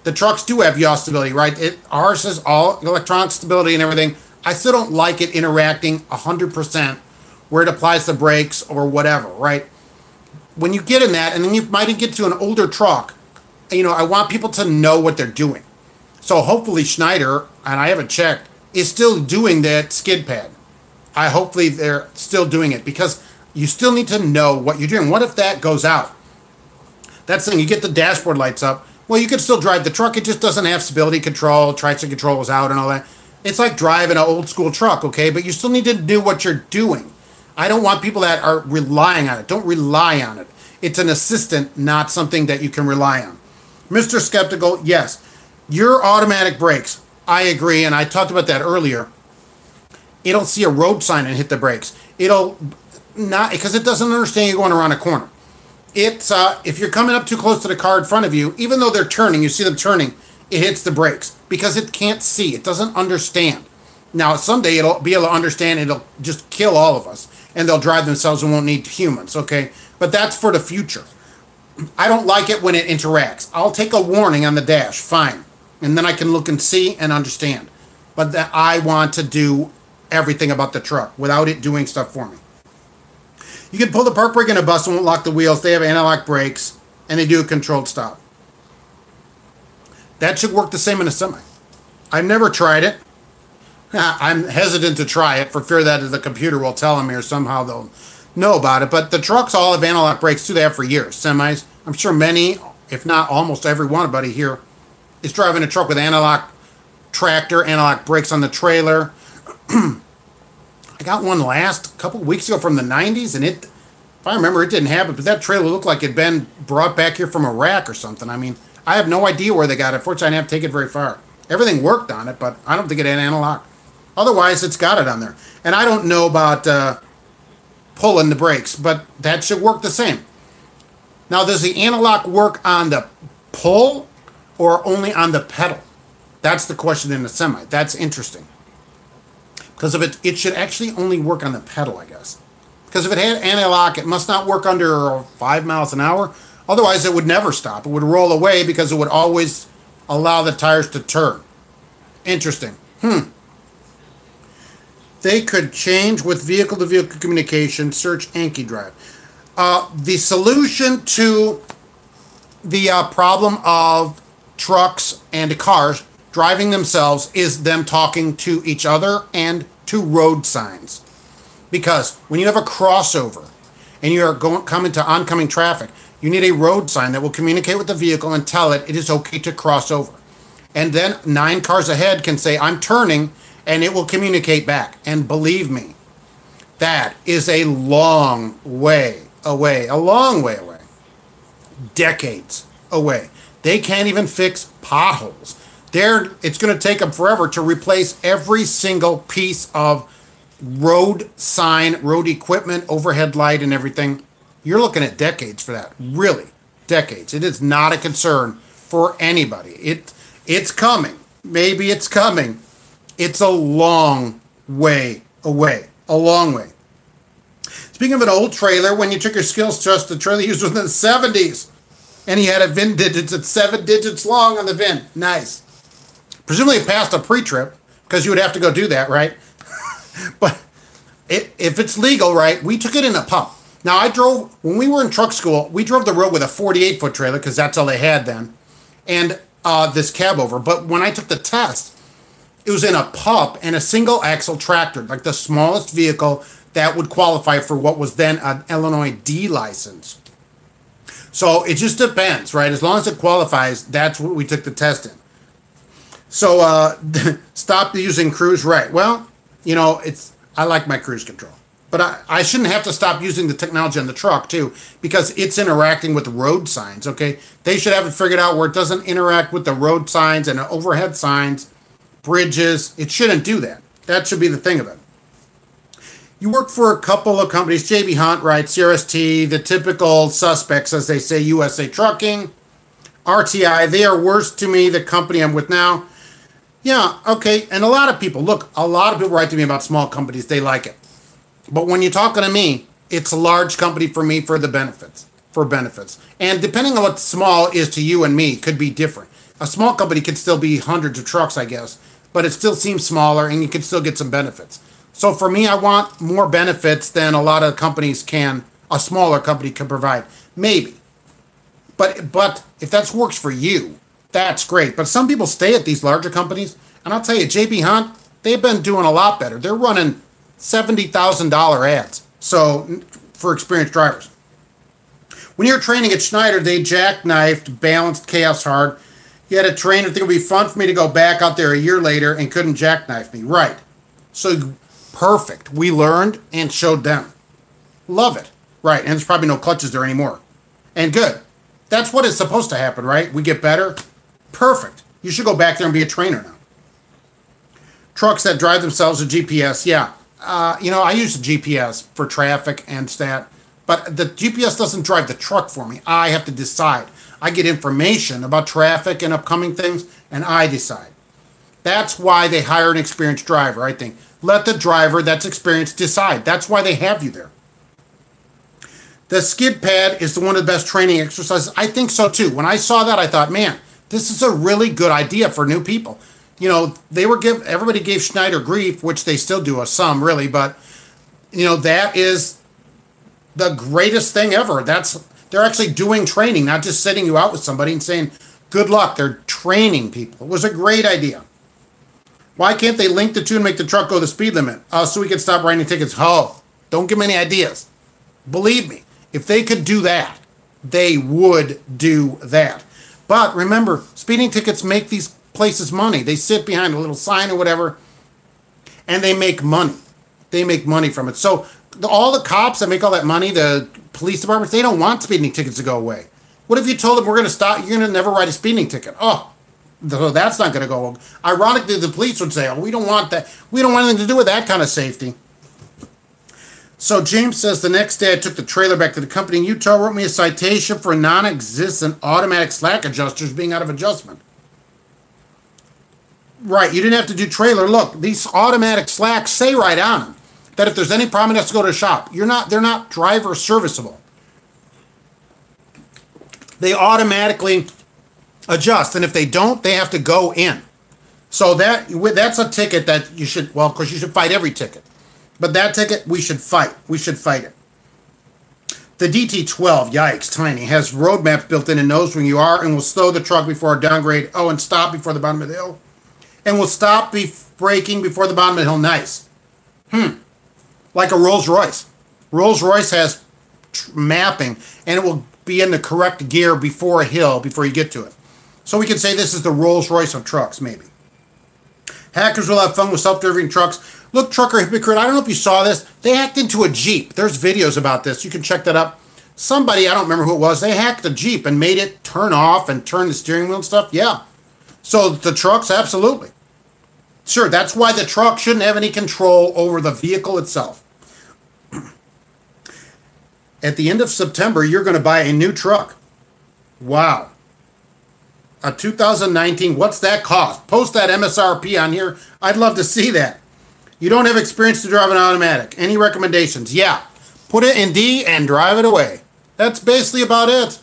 The trucks do have yaw stability, right? Ours is all electronic stability and everything. I still don't like it interacting 100% where it applies the brakes or whatever, right? When you get in that, and then you might get to an older truck, you know, I want people to know what they're doing. So hopefully Schneider, and I haven't checked, is still doing that skid pad. Hopefully they're still doing it because you still need to know what you're doing. What if that goes out? That's the thing, you get the dashboard lights up. Well, you can still drive the truck. It just doesn't have stability control, traction control is out and all that. It's like driving an old school truck, okay? But you still need to do what you're doing. I don't want people that are relying on it. Don't rely on it. It's an assistant, not something that you can rely on. Mr. Skeptical, yes. Your automatic brakes, I agree, and I talked about that earlier. It'll see a road sign and hit the brakes. It'll not, because it doesn't understand you going around a corner. It's if you're coming up too close to the car in front of you, even though they're turning, you see them turning, it hits the brakes because it can't see. It doesn't understand. Now, someday it'll be able to understand. It'll just kill all of us, and they'll drive themselves and won't need humans, okay? But that's for the future. I don't like it when it interacts. I'll take a warning on the dash, fine. And then I can look and see and understand. But that I want to do everything about the truck without it doing stuff for me. You can pull the park brake in a bus and won't lock the wheels. They have anti-lock brakes and they do a controlled stop. That should work the same in a semi. I've never tried it. I'm hesitant to try it for fear that the computer will tell me or somehow they'll know about it. But the trucks all have anti-lock brakes too. They have for years. Semis, I'm sure many, if not almost everybody here is driving a truck with anti-lock tractor, anti-lock brakes on the trailer. I got one last couple of weeks ago from the 90s, and it, if I remember, it didn't have it, but that trailer looked like it'd been brought back here from Iraq or something. I mean, I have no idea where they got it. Fortunately, I didn't have to take it very far. Everything worked on it, but I don't think it had anti-lock. Otherwise, it's got it on there. And I don't know about pulling the brakes, but that should work the same. Now, does the anti-lock work on the pull or only on the pedal? That's the question in the semi. That's interesting. Because if it should actually only work on the pedal, I guess. Because if it had anti-lock, it must not work under 5 miles an hour. Otherwise, it would never stop. It would roll away because it would always allow the tires to turn. Interesting. They could change with vehicle-to-vehicle communication, search Anki Drive. The solution to the problem of trucks and cars driving themselves is them talking to each other and to road signs. Because when you have a crossover and you are coming to oncoming traffic, you need a road sign that will communicate with the vehicle and tell it is okay to cross over. And then 9 cars ahead can say, I'm turning, and it will communicate back. And believe me, that is a long way away, a long way away. Decades away. They can't even fix potholes. It's going to take them forever to replace every single piece of road sign, road equipment, overhead light, and everything. You're looking at decades for that. Really, decades. It is not a concern for anybody. It's coming. Maybe it's coming. It's a long way away. A long way. Speaking of an old trailer, when you took your skills test, the trailer used was in the 70s. And he had a VIN digits at 7 digits long on the VIN. Nice. Presumably it passed a pre-trip, because you would have to go do that, right? But if it's legal, right, we took it in a pump. Now, when we were in truck school, we drove the road with a 48-foot trailer, because that's all they had then, and this cab over. But when I took the test, it was in a pup and a single-axle tractor, like the smallest vehicle that would qualify for what was then an Illinois D license. So it just depends, right? As long as it qualifies, that's what we took the test in. So stop using cruise, right? Well, you know, I like my cruise control. But I shouldn't have to stop using the technology on the truck, too, because it's interacting with road signs, okay? They should have it figured out where it doesn't interact with the road signs and the overhead signs, bridges. It shouldn't do that. That should be the thing of it. You work for a couple of companies, JB Hunt, right, CRST, the typical suspects, as they say, USA Trucking, RTI. They are worse to me, the company I'm with now. Yeah, okay, and a lot of people write to me about small companies. They like it. But when you're talking to me, it's a large company for me for the benefits, And depending on what small is to you and me, could be different. A small company could still be hundreds of trucks, I guess, but it still seems smaller and you can still get some benefits. So for me, I want more benefits than a lot of companies a smaller company can provide. Maybe. But if that works for you, that's great. But some people stay at these larger companies, and I'll tell you, JB Hunt, they've been doing a lot better. They're running $70,000 ads, so for experienced drivers. When you're training at Schneider, they jackknifed, balanced chaos hard. You had a trainer think it would be fun for me to go back out there a year later and couldn't jackknife me. Right. So perfect. We learned and showed them. Love it. Right. And there's probably no clutches there anymore. And good. That's what is supposed to happen, right? We get better. Perfect. You should go back there and be a trainer now. Trucks that drive themselves with GPS. Yeah. I use the GPS for traffic and stat. But the GPS doesn't drive the truck for me. I have to decide. I get information about traffic and upcoming things, and I decide. That's why they hire an experienced driver, I think. Let the driver that's experienced decide. That's why they have you there. The skid pad is one of the best training exercises. I think so too. When I saw that, I thought, man, this is a really good idea for new people. You know, everybody gave Schneider grief, which they still do, some really, but you know, that is the greatest thing ever. They're actually doing training, not just sending you out with somebody and saying, good luck. They're training people. It was a great idea. Why can't they link the two and make the truck go the speed limit? So we can stop writing tickets. Oh, don't give me any ideas. Believe me, if they could do that, they would do that. But remember, speeding tickets make these places money. They sit behind a little sign or whatever, and they make money. They make money from it. So all the cops that make all that money, the police departments, they don't want speeding tickets to go away. What if you told them we're going to stop, you're going to never write a speeding ticket? Oh, so that's not going to go. Ironically, the police would say, oh, we don't want that. We don't want anything to do with that kind of safety. So James says, the next day I took the trailer back to the company in Utah, wrote me a citation for non-existent automatic slack adjusters being out of adjustment. Right, you didn't have to do trailer. Look, these automatic slacks say right on them that if there's any problem, it has to go to the shop. They're not driver serviceable. They automatically adjust, and if they don't, they have to go in. So that's a ticket that you should, well, of course, you should fight every ticket. But that ticket, we should fight. We should fight it. The DT12, yikes, tiny, has road maps built in and knows where you are and will slow the truck before a downgrade. Oh, and stop before the bottom of the hill. And will stop braking before the bottom of the hill. Nice. Like a Rolls Royce. Rolls Royce has mapping, and it will be in the correct gear before a hill, before you get to it. So we can say this is the Rolls Royce of trucks, maybe. Hackers will have fun with self-driving trucks. Look, Trucker Hypocrite, I don't know if you saw this. They hacked into a Jeep. There's videos about this. You can check that up. Somebody, I don't remember who it was, they hacked a Jeep and made it turn off and turn the steering wheel and stuff. Yeah. So the trucks, absolutely. Sure, that's why the truck shouldn't have any control over the vehicle itself. At the end of September, you're going to buy a new truck. Wow. A 2019, what's that cost? Post that MSRP on here. I'd love to see that. You don't have experience to drive an automatic. Any recommendations? Yeah. Put it in D and drive it away. That's basically about it.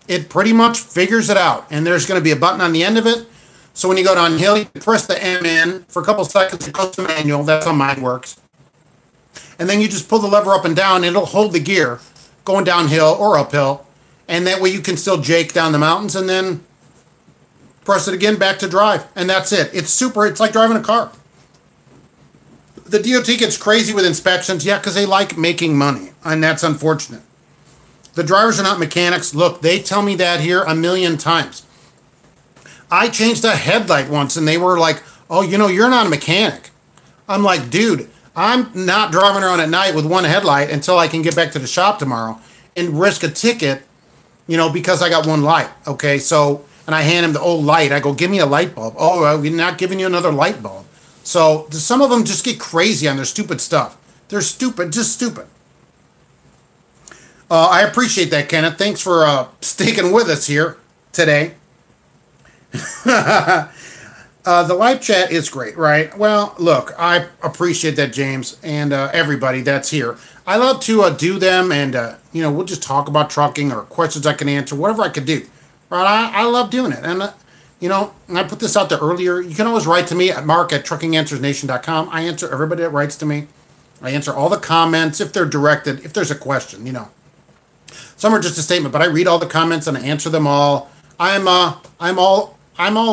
It pretty much figures it out. And there's going to be a button on the end of it. So when you go downhill, you can press the M in for a couple seconds. It goes to manual. That's how mine works. And then you just pull the lever up and down, and it'll hold the gear going downhill or uphill. And that way you can still jake down the mountains and then press it again back to drive. And that's it. It's super. It's like driving a car. The DOT gets crazy with inspections. Yeah, because they like making money. And that's unfortunate. The drivers are not mechanics. Look, they tell me that here a million times. I changed a headlight once, and they were like, oh, you know, you're not a mechanic. I'm like, dude, I'm not driving around at night with one headlight until I can get back to the shop tomorrow and risk a ticket, you know, because I got one light. Okay, so, and I hand him the old light. I go, give me a light bulb. Oh, we're not giving you another light bulb. So some of them just get crazy on their stupid stuff. They're stupid, just stupid. I appreciate that, Kenneth. Thanks for sticking with us here today. The live chat is great, right? Well, look, I appreciate that, James, and everybody that's here. I love to do them, and you know, we'll just talk about trucking or questions I can answer, whatever I could do. Right? I love doing it, and you know, I put this out there earlier. You can always write to me at mark@truckinganswersnation.com. I answer everybody that writes to me. I answer all the comments if they're directed. If there's a question, you know, some are just a statement, but I read all the comments and I answer them all. I'm all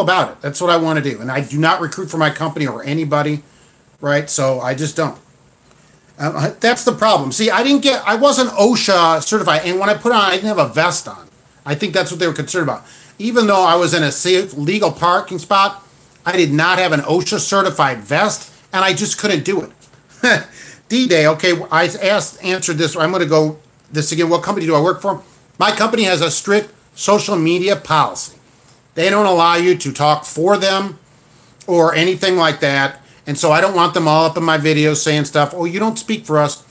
about it. That's what I want to do. And I do not recruit for my company or anybody, right? So I just don't. That's the problem. See, I wasn't OSHA certified. And when I put on, I didn't have a vest on. I think that's what they were concerned about. Even though I was in a safe, legal parking spot, I did not have an OSHA certified vest, and I just couldn't do it. D-Day, okay, I answered this. I'm going to go this again. What company do I work for? My company has a strict social media policy. They don't allow you to talk for them or anything like that. And so I don't want them all up in my videos saying stuff, oh, you don't speak for us.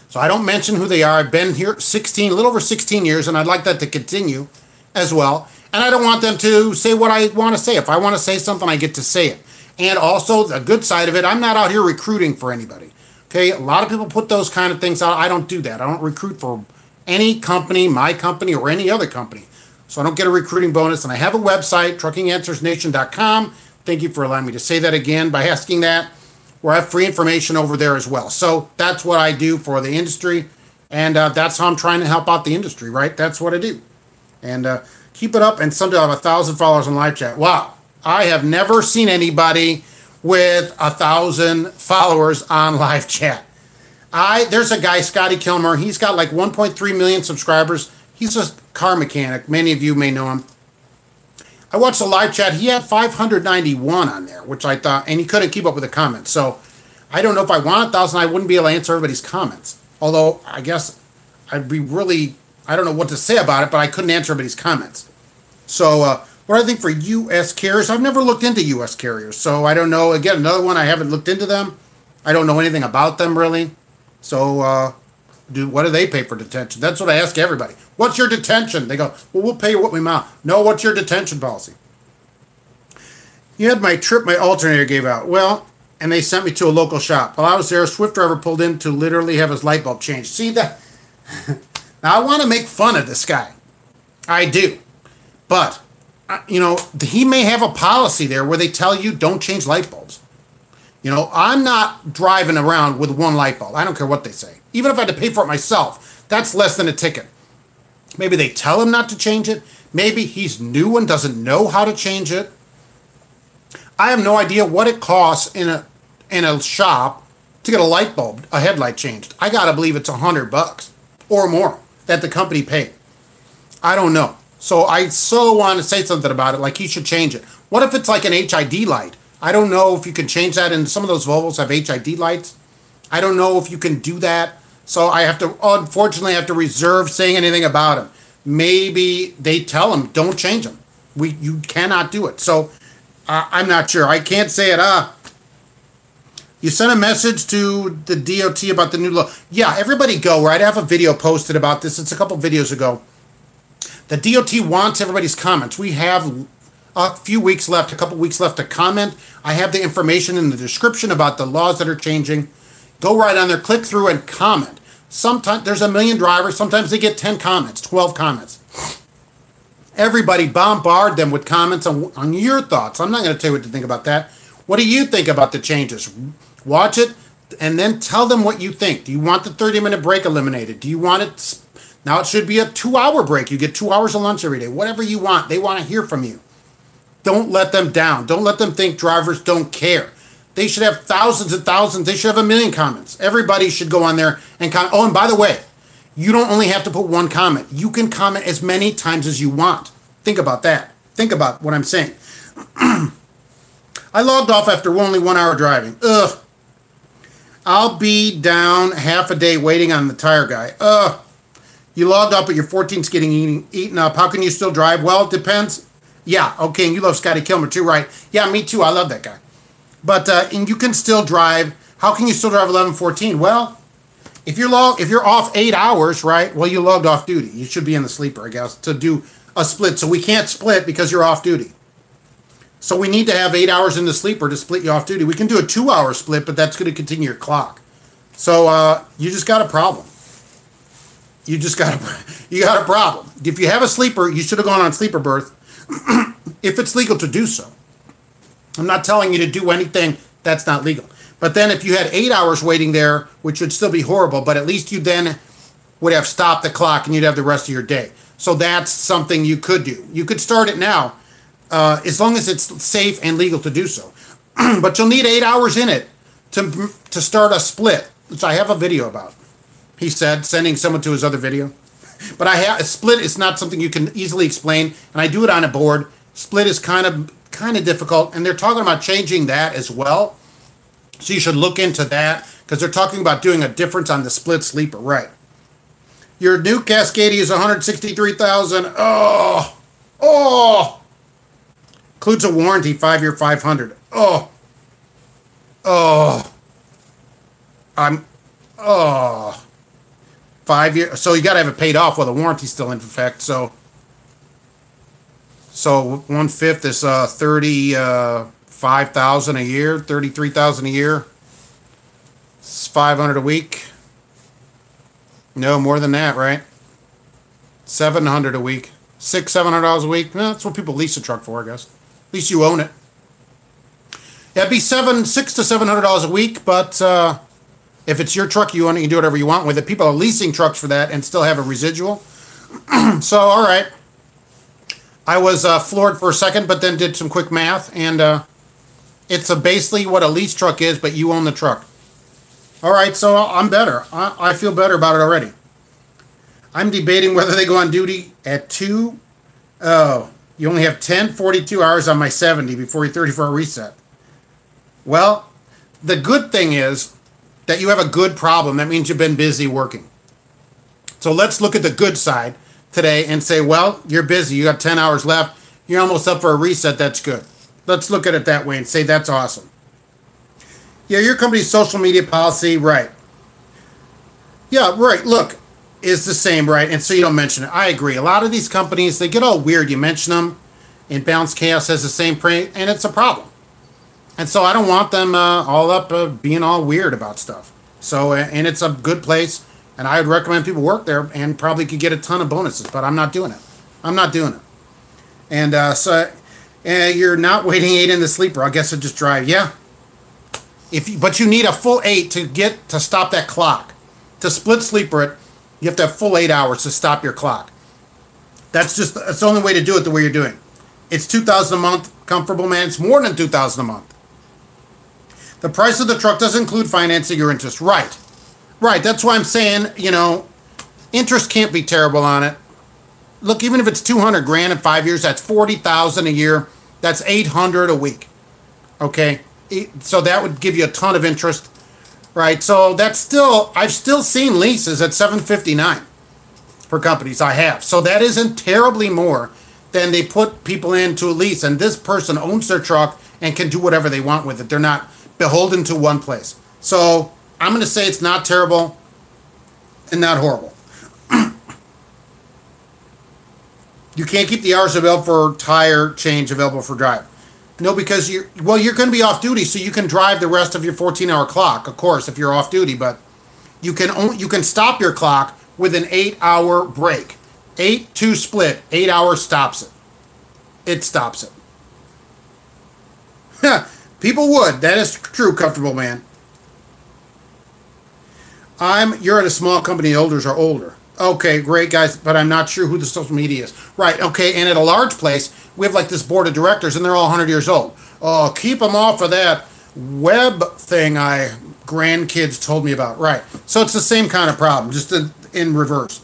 So I don't mention who they are. I've been here a little over 16 years, and I'd like that to continue as well. And I don't want them to say what I want to say. If I want to say something, I get to say it. And also, the good side of it, I'm not out here recruiting for anybody. Okay, a lot of people put those kind of things out. I don't do that. I don't recruit for any company, my company, or any other company. So I don't get a recruiting bonus. And I have a website, truckinganswersnation.com. Thank you for allowing me to say that again by asking that. Where I have free information over there as well. So that's what I do for the industry. And that's how I'm trying to help out the industry, right? That's what I do. And keep it up. And someday I'll have 1,000 followers on live chat. Wow. I have never seen anybody with 1,000 followers on live chat. There's a guy, Scotty Kilmer. He's got like 1.3 million subscribers. He's a car mechanic. Many of you may know him. I watched the live chat. He had 591 on there, which I thought, and he couldn't keep up with the comments. So I don't know if I want 1,000, I wouldn't be able to answer everybody's comments. Although I guess I'd be really, I don't know what to say about it, but I couldn't answer everybody's comments. So what do I think for U.S. carriers? I've never looked into U.S. carriers, so I don't know. Again, another one, I haven't looked into them. I don't know anything about them, really. So what do they pay for detention? That's what I ask everybody. What's your detention? They go, well, we'll pay you what we amount. No, what's your detention policy? You had my trip, my alternator gave out. Well, and they sent me to a local shop. While I was there, a Swift driver pulled in to literally have his light bulb changed. See that? Now, I want to make fun of this guy. I do. But, you know, he may have a policy there where they tell you don't change light bulbs. You know, I'm not driving around with one light bulb. I don't care what they say. Even if I had to pay for it myself, that's less than a ticket. Maybe they tell him not to change it. Maybe he's new and doesn't know how to change it. I have no idea what it costs in a shop to get a light bulb, a headlight changed. I gotta believe it's $100 or more that the company paid. I don't know. So I so want to say something about it, like he should change it. What if it's like an HID light? I don't know if you can change that, and some of those Volvos have HID lights. I don't know if you can do that. So I have to, unfortunately, I have to reserve saying anything about him. Maybe they tell him, don't change them. You cannot do it. So I'm not sure. I can't say it. You sent a message to the DOT about the new law. Yeah, everybody go, right? I have a video posted about this. It's a couple videos ago. The DOT wants everybody's comments. We have a few weeks left, a couple weeks left to comment. I have the information in the description about the laws that are changing. Go right on there, click through and comment. Sometimes there's a million drivers. Sometimes they get 10 comments, 12 comments. Everybody bombard them with comments on your thoughts. I'm not going to tell you what to think about that. What do you think about the changes? Watch it and then tell them what you think. Do you want the 30-minute break eliminated? Do you want it? Now it should be a 2-hour break. You get 2 hours of lunch every day. Whatever you want. They want to hear from you. Don't let them down. Don't let them think drivers don't care. They should have thousands and thousands. They should have 1 million comments. Everybody should go on there and comment. Oh, and by the way, you don't only have to put one comment. You can comment as many times as you want. Think about that. Think about what I'm saying. I logged off after only 1 hour driving. Ugh. I'll be down half a day waiting on the tire guy. Ugh. You logged off, but your 14's getting eaten up. How can you still drive? Well, it depends. Yeah, okay, and you love Scotty Kilmer too, right? Yeah, me too. I love that guy. But and you can still drive. How can you still drive 11:14? Well, if you're off 8 hours, right? Well, you logged off duty. You should be in the sleeper, I guess, to do a split. So we can't split because you're off duty. So we need to have 8 hours in the sleeper to split you off duty. We can do a 2-hour split, but that's going to continue your clock. So you just got a problem. You got a problem. If you have a sleeper, you should have gone on sleeper berth if it's legal to do so. I'm not telling you to do anything that's not legal. But then if you had 8 hours waiting there, which would still be horrible, but at least you then would have stopped the clock and you'd have the rest of your day. So that's something you could do. You could start it now, as long as it's safe and legal to do so. But you'll need 8 hours in it to start a split, which I have a video about. He said, sending someone to his other video. But a split is not something you can easily explain, and I do it on a board. Split is kind of difficult, and they're talking about changing that as well. So you should look into that, because they're talking about doing a difference on the split sleeper, right? Your new Cascadia is $163,000. Oh. Includes a warranty, 5-year, $500. Oh. 5 years. So you got to have it paid off while the warranty's still in effect. So 1/5 is $35,000 a year, $33,000 a year. It's 500 a week. No, more than that, right? 700 a week. $700 a week. Well, that's what people lease a truck for, I guess. At least you own it. Yeah, it'd be $600 to $700 a week, but if it's your truck you own it, you can do whatever you want with it. People are leasing trucks for that and still have a residual. So, all right. I was floored for a second, but then did some quick math, and it's basically what a lease truck is, but you own the truck. All right, so I'm better. I feel better about it already. I'm debating whether they go on duty at 2. Oh, you only have 42 hours on my 70 before your 34-hour reset. Well, the good thing is that you have a good problem. That means you've been busy working. So let's look at the good side today and say, well, you're busy. You got 10 hours left. You're almost up for a reset. That's good. Let's look at it that way and say that's awesome. Yeah, your company's social media policy, right. Yeah, right. Look, is the same, right? And so you don't mention it. I agree. A lot of these companies, they get all weird. You mention them, and Balanced Chaos has the same print, and it's a problem. And so I don't want them all up being all weird about stuff. So, and it's a good place, and I would recommend people work there and probably could get a ton of bonuses, but I'm not doing it. I'm not doing it. And you're not waiting 8 in the sleeper. I guess I'd just drive. Yeah. But you need a full 8 to stop that clock. To split sleeper it, you have to have full 8 hours to stop your clock. That's the only way to do it the way you're doing. It's $2,000 a month, comfortable, man. It's more than $2,000 a month. The price of the truck doesn't include financing or interest. Right. Right. That's why I'm saying, interest can't be terrible on it. Look, even if it's $200,000 in 5 years, that's $40,000 a year. That's $800 a week. Okay. So that would give you a ton of interest, right? So I've still seen leases at $759 for companies. I have. So that isn't terribly more than they put people into a lease. And this person owns their truck and can do whatever they want with it. They're not beholden to one place. So I'm going to say it's not terrible and not horrible. You can't keep the hours available for tire change available for drive. No, because you're going to be off duty, so you can drive the rest of your 14-hour clock, of course, if you're off duty. But you can stop your clock with an 8-hour break. 8-2 split. 8 hours stops it. It stops it. People would. That is true, comfortable man. You're at a small company. The elders are older. Okay, great, guys, but I'm not sure who the social media is. Right, okay, and at a large place, we have like this board of directors, and they're all 100 years old. Oh, keep them off of that web thing grandkids told me about. Right, so it's the same kind of problem, just in reverse.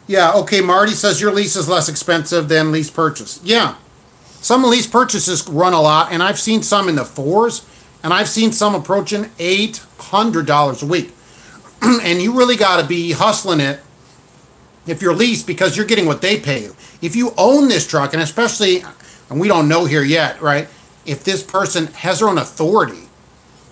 Yeah, okay, Marty says your lease is less expensive than lease purchase. Yeah, some lease purchases run a lot, and I've seen some in the 4s, and I've seen some approaching $800 a week. And you really got to be hustling it if you're leased, because you're getting what they pay you. If you own this truck, and especially, and we don't know here yet, right? If this person has their own authority,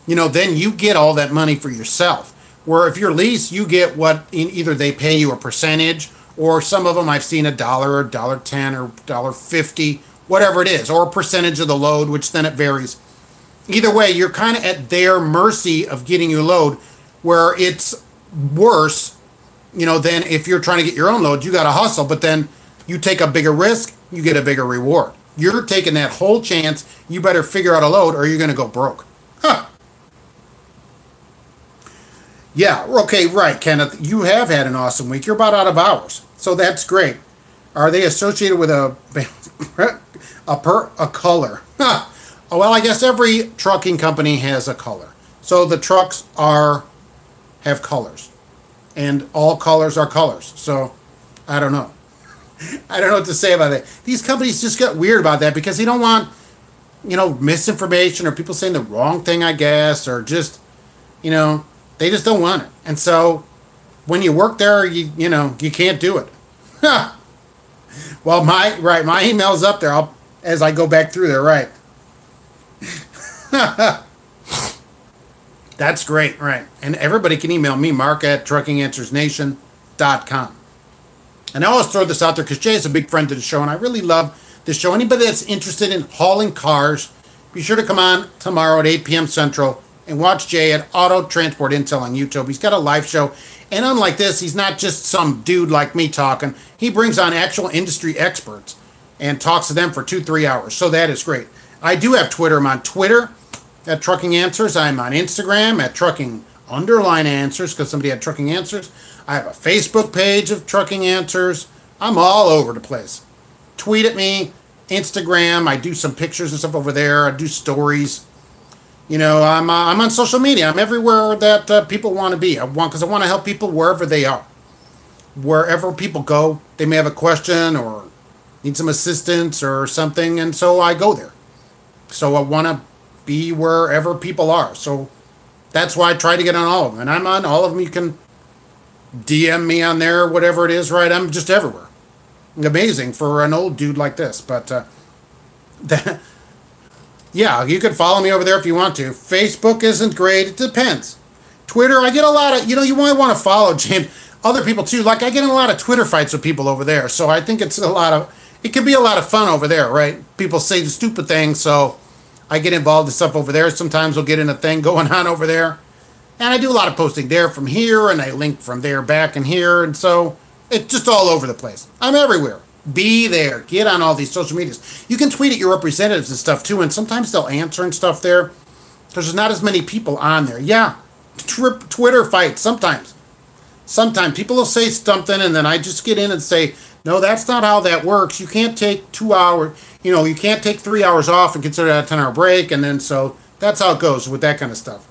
then you get all that money for yourself. Where if you're leased, you get what either they pay you a percentage, or some of them I've seen $1 or $1.10 or $1.50, whatever it is, or a percentage of the load, which then it varies. Either way, you're kind of at their mercy of getting you a load, where it's worse then if you're trying to get your own load, you got to hustle, but then you take a bigger risk, you get a bigger reward. You're taking that whole chance. You better figure out a load or you're going to go broke. Huh. Yeah, okay, right, Kenneth. You have had an awesome week. You're about out of hours, so that's great. Are they associated with a color? Huh. Oh, well, I guess every trucking company has a color. So the trucks have colors. And all colors are colors. So, I don't know. I don't know what to say about that. These companies just get weird about that because they don't want, misinformation or people saying the wrong thing, I guess, or just, they just don't want it. And so, when you work there, you can't do it. Well, my email's up there as I go back through there, right. That's great, right. And everybody can email me, mark@truckinganswersnation.com. And I always throw this out there because Jay is a big friend to the show, and I really love this show. Anybody that's interested in hauling cars, be sure to come on tomorrow at 8 p.m. Central, and watch Jay at Auto Transport Intel on YouTube. He's got a live show. And unlike this, he's not just some dude like me talking. He brings on actual industry experts and talks to them for 2-3 hours. So that is great. I do have Twitter. I'm on Twitter at Trucking Answers. I'm on Instagram at Trucking_Answers because somebody had Trucking Answers. I have a Facebook page of Trucking Answers. I'm all over the place. Tweet at me, Instagram. I do some pictures and stuff over there. I do stories. You know, I'm on social media. I'm everywhere that people want to be. Because I want to help people wherever they are. Wherever people go, they may have a question or need some assistance or something, and so I go there. So I want to be wherever people are. So that's why I try to get on all of them. And I'm on all of them. You can DM me on there, whatever it is, right? I'm just everywhere. Amazing for an old dude like this. But yeah, you can follow me over there if you want to. Facebook isn't great. It depends. Twitter, I get a lot of, you might want to follow James. Other people too. Like I get in a lot of Twitter fights with people over there. So I think it can be a lot of fun over there, right? People say the stupid things, so I get involved in stuff over there. Sometimes we'll get in a thing going on over there. And I do a lot of posting there from here, and I link from there back and here. And so it's just all over the place. I'm everywhere. Be there. Get on all these social medias. You can tweet at your representatives and stuff too, and sometimes they'll answer and stuff there because there's not as many people on there. Yeah, Twitter fights sometimes. Sometimes people will say something, and then I just get in and say, no, that's not how that works. You can't take 2 hours, you can't take 3 hours off and consider that a 10-hour break, and then so that's how it goes with that kind of stuff.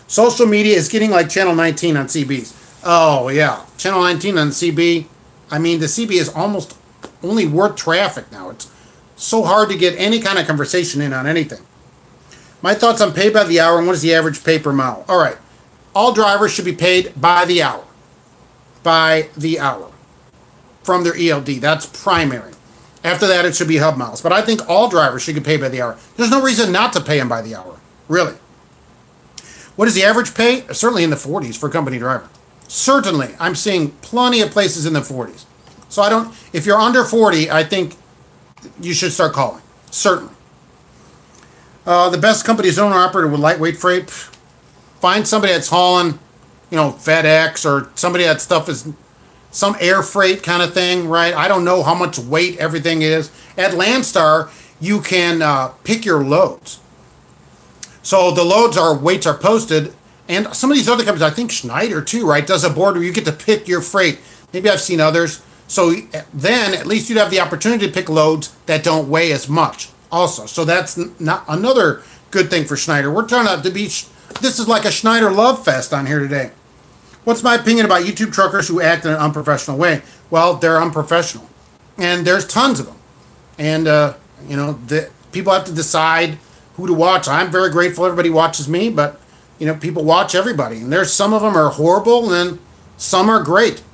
Social media is getting like Channel 19 on CBs. Oh, yeah. Channel 19 on CB. I mean, the CB is almost only worth traffic now. It's so hard to get any kind of conversation in on anything. My thoughts on pay by the hour and what is the average pay per mile. All right. All drivers should be paid by the hour. By the hour. From their ELD. That's primary. After that, it should be hub miles. But I think all drivers should get paid by the hour. There's no reason not to pay them by the hour. Really. What is the average pay? Certainly in the 40s for a company driver. Certainly. I'm seeing plenty of places in the 40s. So if you're under 40, I think you should start calling. Certainly. The best company is owner-operator with lightweight freight. Find somebody that's hauling, FedEx or somebody that stuff is some air freight kind of thing, right? I don't know how much weight everything is. At Landstar, you can pick your loads. So the weights are posted, and some of these other companies, I think Schneider too, right, does a board where you get to pick your freight. Maybe I've seen others. So then at least you'd have the opportunity to pick loads that don't weigh as much also. So that's not another good thing for Schneider. We're trying to be, this is like a Schneider love fest on here today. What's my opinion about YouTube truckers who act in an unprofessional way? Well, they're unprofessional. And there's tons of them. And, people have to decide who to watch. I'm very grateful everybody watches me, but, people watch everybody. And there's some of them are horrible, and then some are great.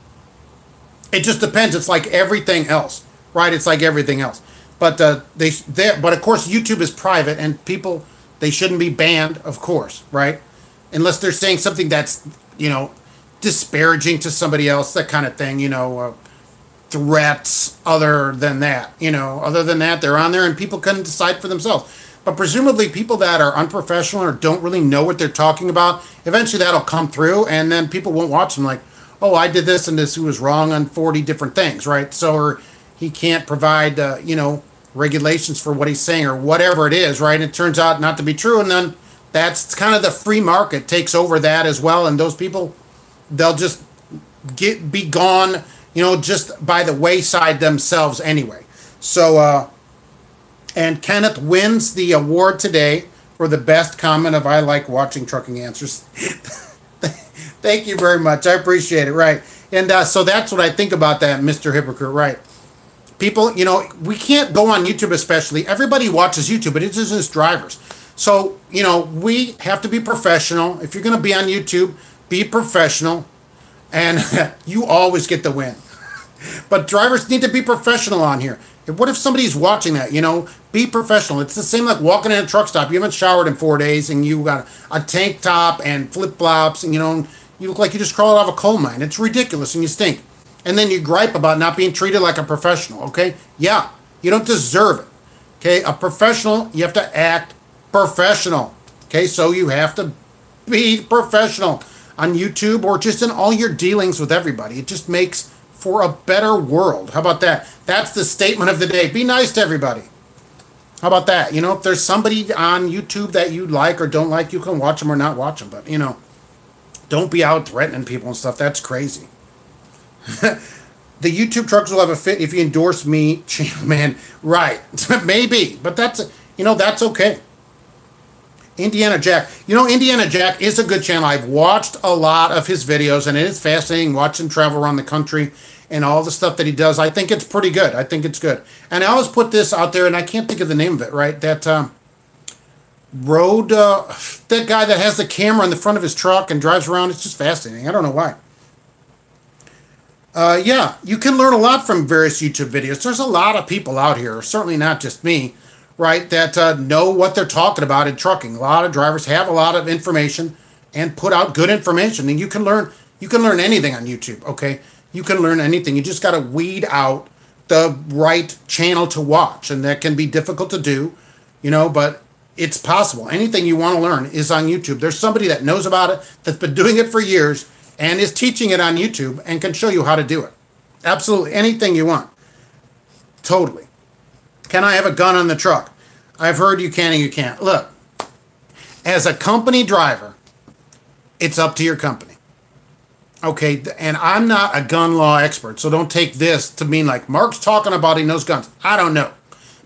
It just depends. It's like everything else, right? It's like everything else. But but of course, YouTube is private, and people, they shouldn't be banned, of course, right? Unless they're saying something that's, disparaging to somebody else, that kind of thing, threats other than that, other than that, they're on there and people can decide for themselves. But presumably people that are unprofessional or don't really know what they're talking about, eventually that'll come through and then people won't watch them like, oh, I did this and this, he was wrong on 40 different things, right? So, or he can't provide, regulations for what he's saying or whatever it is, right? It turns out not to be true, and then that's kind of the free market takes over that as well, and those people, they'll just be gone, just by the wayside themselves anyway. So, and Kenneth wins the award today for the best comment of I like watching Trucking Answers. Thank you very much. I appreciate it, right? And so that's what I think about that, Mr. Hypocrite, right? People, we can't go on YouTube especially. Everybody watches YouTube, but it isn't just drivers. So, we have to be professional. If you're going to be on YouTube, be professional, and you always get the win. But drivers need to be professional on here. What if somebody's watching that, Be professional. It's the same like walking in a truck stop. You haven't showered in 4 days, and you got a tank top and flip-flops, and, you look like you just crawled out of a coal mine. It's ridiculous, and you stink. And then you gripe about not being treated like a professional, okay? Yeah, you don't deserve it, okay? A professional, you have to act professional. Okay, so you have to be professional on YouTube or just in all your dealings with everybody. It just makes for a better world. How about that? That's the statement of the day. Be nice to everybody. How about that? You know, if there's somebody on YouTube that you like or don't like, you can watch them or not watch them. But, you know, don't be out threatening people and stuff. That's crazy. The YouTube truckers will have a fit if you endorse me, man. Right. Maybe. But that's, you know, that's okay. Indiana Jack. You know, Indiana Jack is a good channel. I've watched a lot of his videos, and it is fascinating watching him travel around the country and all the stuff that he does. I think it's pretty good. I think it's good. And I always put this out there, and I can't think of the name of it, right? That that guy that has the camera in the front of his truck and drives around. It's just fascinating. I don't know why. Yeah, you can learn a lot from various YouTube videos. There's a lot of people out here, certainly not just me, right, that know what they're talking about in trucking. A lot of drivers have a lot of information and put out good information. And you can learn anything on YouTube, okay? You can learn anything. You just got to weed out the right channel to watch. And that can be difficult to do, you know, but it's possible. Anything you want to learn is on YouTube. There's somebody that knows about it, that's been doing it for years, and is teaching it on YouTube and can show you how to do it. Absolutely. Anything you want. Totally. Can I have a gun on the truck? I've heard you can and you can't. Look, as a company driver, it's up to your company. Okay, and I'm not a gun law expert, so don't take this to mean like Mark's talking about he knows guns. I don't know.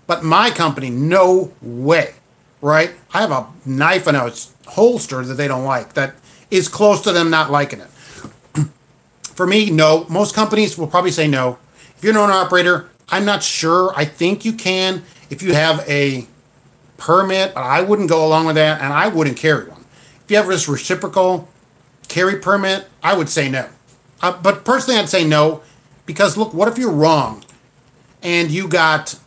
But my company, no way, right? I have a knife in a holster that they don't like that is close to them not liking it. For me, no. Most companies will probably say no. If you're an owner-operator, I'm not sure. I think you can if you have a permit. I wouldn't go along with that, and I wouldn't carry one. If you have this reciprocal carry permit, I would say no. But personally, I'd say no because, look, what if you're wrong and you got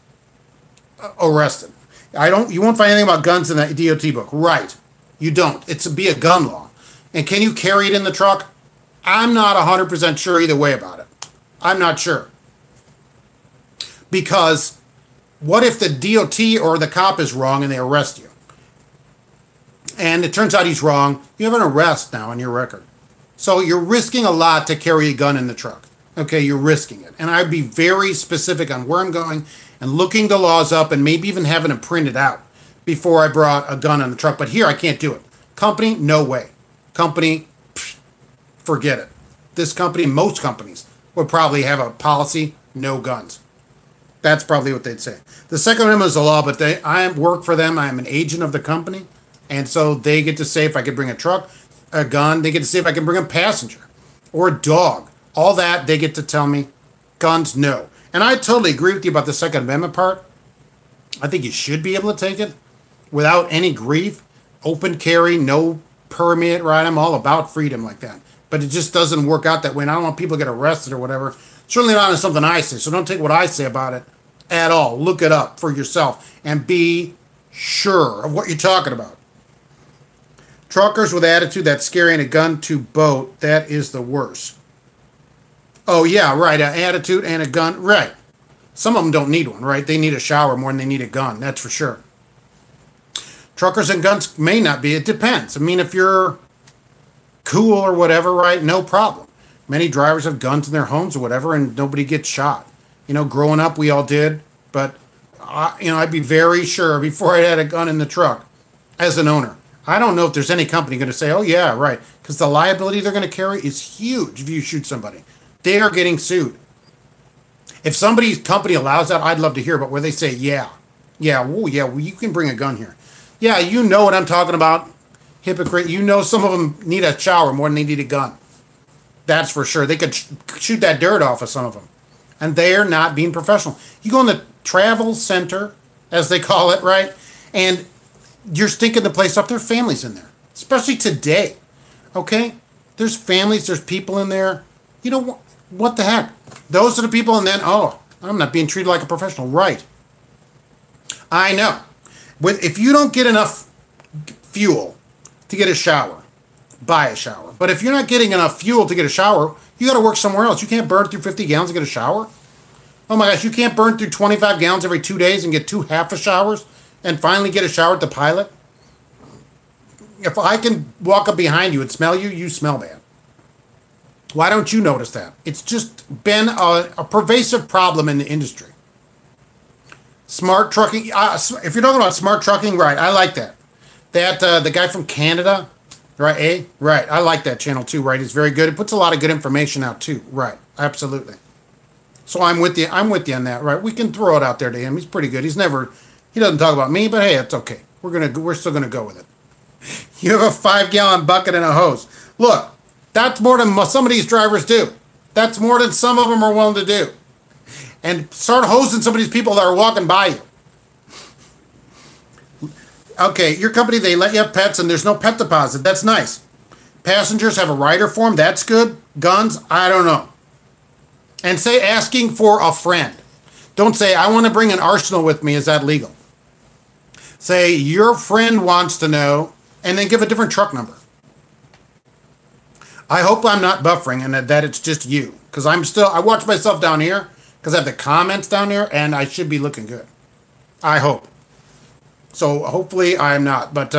arrested? You won't find anything about guns in that DOT book. Right. You don't. It's be a gun law. And can you carry it in the truck? I'm not 100% sure either way about it. I'm not sure. Because what if the DOT or the cop is wrong and they arrest you? And it turns out he's wrong. You have an arrest now on your record. So you're risking a lot to carry a gun in the truck. Okay, you're risking it. And I'd be very specific on where I'm going and looking the laws up and maybe even having them printed out before I brought a gun on the truck. But here, I can't do it. Company, no way. Company, forget it. This company, most companies, would probably have a policy, no guns. That's probably what they'd say. The Second Amendment is a law, but I work for them. I'm an agent of the company. And so they get to say if I could bring a truck, a gun. They get to say if I can bring a passenger or a dog. All that, they get to tell me. Guns, no. And I totally agree with you about the Second Amendment part. I think you should be able to take it without any grief. Open carry, no permit, right? I'm all about freedom like that. But it just doesn't work out that way. And I don't want people to get arrested or whatever. Certainly not on something I say. So don't take what I say about it at all. Look it up for yourself and be sure of what you're talking about. Truckers with attitude, that's scary, and a gun to boat, that is the worst. Oh, yeah, right, an attitude and a gun, right. Some of them don't need one, right? They need a shower more than they need a gun, that's for sure. Truckers and guns may not be, it depends. I mean, if you're cool or whatever, right, no problem. Many drivers have guns in their homes or whatever, and nobody gets shot. You know, growing up, we all did, but, I'd be very sure before I had a gun in the truck as an owner. I don't know if there's any company going to say, oh, yeah, right, because the liability they're going to carry is huge if you shoot somebody. They are getting sued. If somebody's company allows that, I'd love to hear about where they say, yeah, well, you can bring a gun here. Yeah, you know what I'm talking about, hypocrite. You know some of them need a shower more than they need a gun. That's for sure. They could shoot that dirt off of some of them. And they're not being professional. You go in the travel center, as they call it, right, and you're stinking the place up. There are families in there, especially today, okay? There's families, there's people in there. You know, what the heck? Those are the people, and then, oh, I'm not being treated like a professional. Right. I know. If you don't get enough fuel to get a shower, buy a shower. But if you're not getting enough fuel to get a shower, you got to work somewhere else. You can't burn through 50 gallons to get a shower. Oh my gosh, you can't burn through 25 gallons every 2 days and get 2 half a showers and finally get a shower at the pilot? If I can walk up behind you and smell you, you smell bad. Why don't you notice that? It's just been a pervasive problem in the industry. Smart trucking. If you're talking about smart trucking, right? I like that. The guy from Canada, right? Right. I like that channel too. Right? It's very good. It puts a lot of good information out too. Right? Absolutely. So I'm with you. I'm with you on that. Right? We can throw it out there to him. He's pretty good. He doesn't talk about me, but hey, it's okay. We're still gonna go with it. You have a 5-gallon bucket and a hose. Look, that's more than some of these drivers do. That's more than some of them are willing to do. And start hosing some of these people that are walking by you. Okay, your company, they let you have pets and there's no pet deposit. That's nice. Passengers have a rider form. That's good. Guns, I don't know. And say asking for a friend. Don't say, I want to bring an arsenal with me. Is that legal? Say, your friend wants to know, and then give a different truck number. I hope I'm not buffering and that it's just you. Because I watch myself down here, because I have the comments down there, and I should be looking good. I hope. So hopefully I'm not. But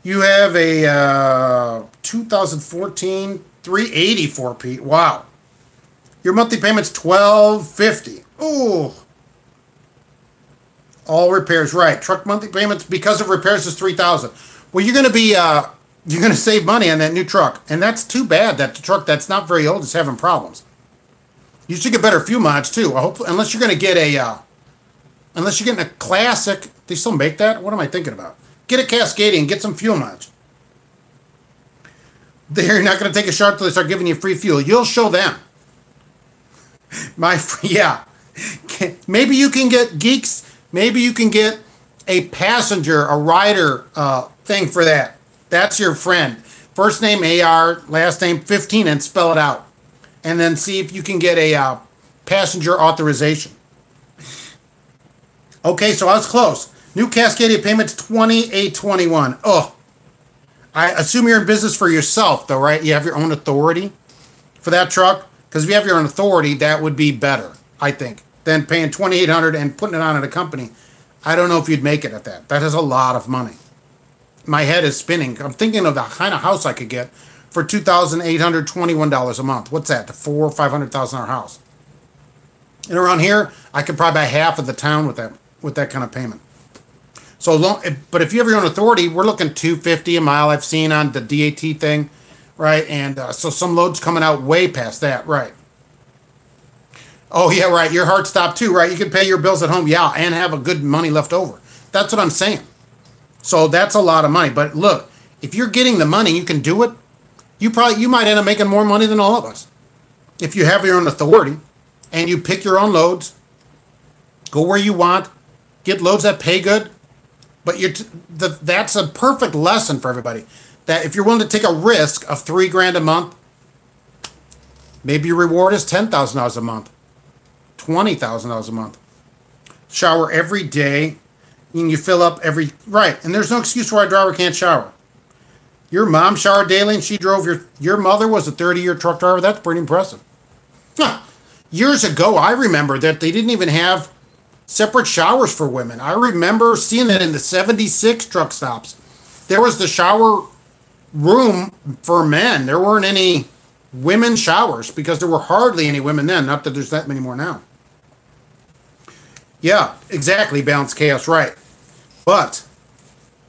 you have a 2014 384 Pete. Wow. Your monthly payment's $1,250. Ooh. All repairs, right. Truck monthly payments because of repairs is $3,000. Well, you're going to save money on that new truck. And that's too bad that the truck that's not very old is having problems. You should get better fuel mileage too. I hope, unless you're going to get unless you're getting a classic. They still make that? What am I thinking about? Get a Cascadia and get some fuel mileage. They're not going to take a shot until they start giving you free fuel. You'll show them. Yeah. Maybe you can get geeks. Maybe you can get a passenger, a rider thing for that. That's your friend. First name AR, last name 15, and spell it out. And then see if you can get a passenger authorization. Okay, so I was close. New Cascadia payments $2,821. Oh, I assume you're in business for yourself, though, right? You have your own authority for that truck. Because if you have your own authority, that would be better, I think, than paying $2,800 and putting it on at a company. I don't know if you'd make it at that. That is a lot of money. My head is spinning. I'm thinking of the kind of house I could get for $2,821 a month. What's that? The $400,000 or $500,000 house. And around here, I could probably buy half of the town with that kind of payment. So long, but if you have your own authority, we're looking $250 a mile. I've seen on the DAT thing, right? And so some loads coming out way past that, right? Oh yeah, right. Your heart stopped too, right? You can pay your bills at home, yeah, and have a good money left over. That's what I'm saying. So that's a lot of money. But look, if you're getting the money, you can do it. You might end up making more money than all of us if you have your own authority and you pick your own loads, go where you want, get loads that pay good. But that's a perfect lesson for everybody. That if you're willing to take a risk of $3,000 a month, maybe your reward is $10,000 a month, $20,000 a month. Shower every day, and you fill up right. And there's no excuse why a driver can't shower. Your mom showered daily, and she drove your mother was a 30-year truck driver. That's pretty impressive. Huh. Years ago, I remember that they didn't even have separate showers for women. I remember seeing that in the 76 truck stops. There was the shower room for men. There weren't any women showers because there were hardly any women then. Not that there's that many more now. Yeah, exactly. Balanced chaos, right. But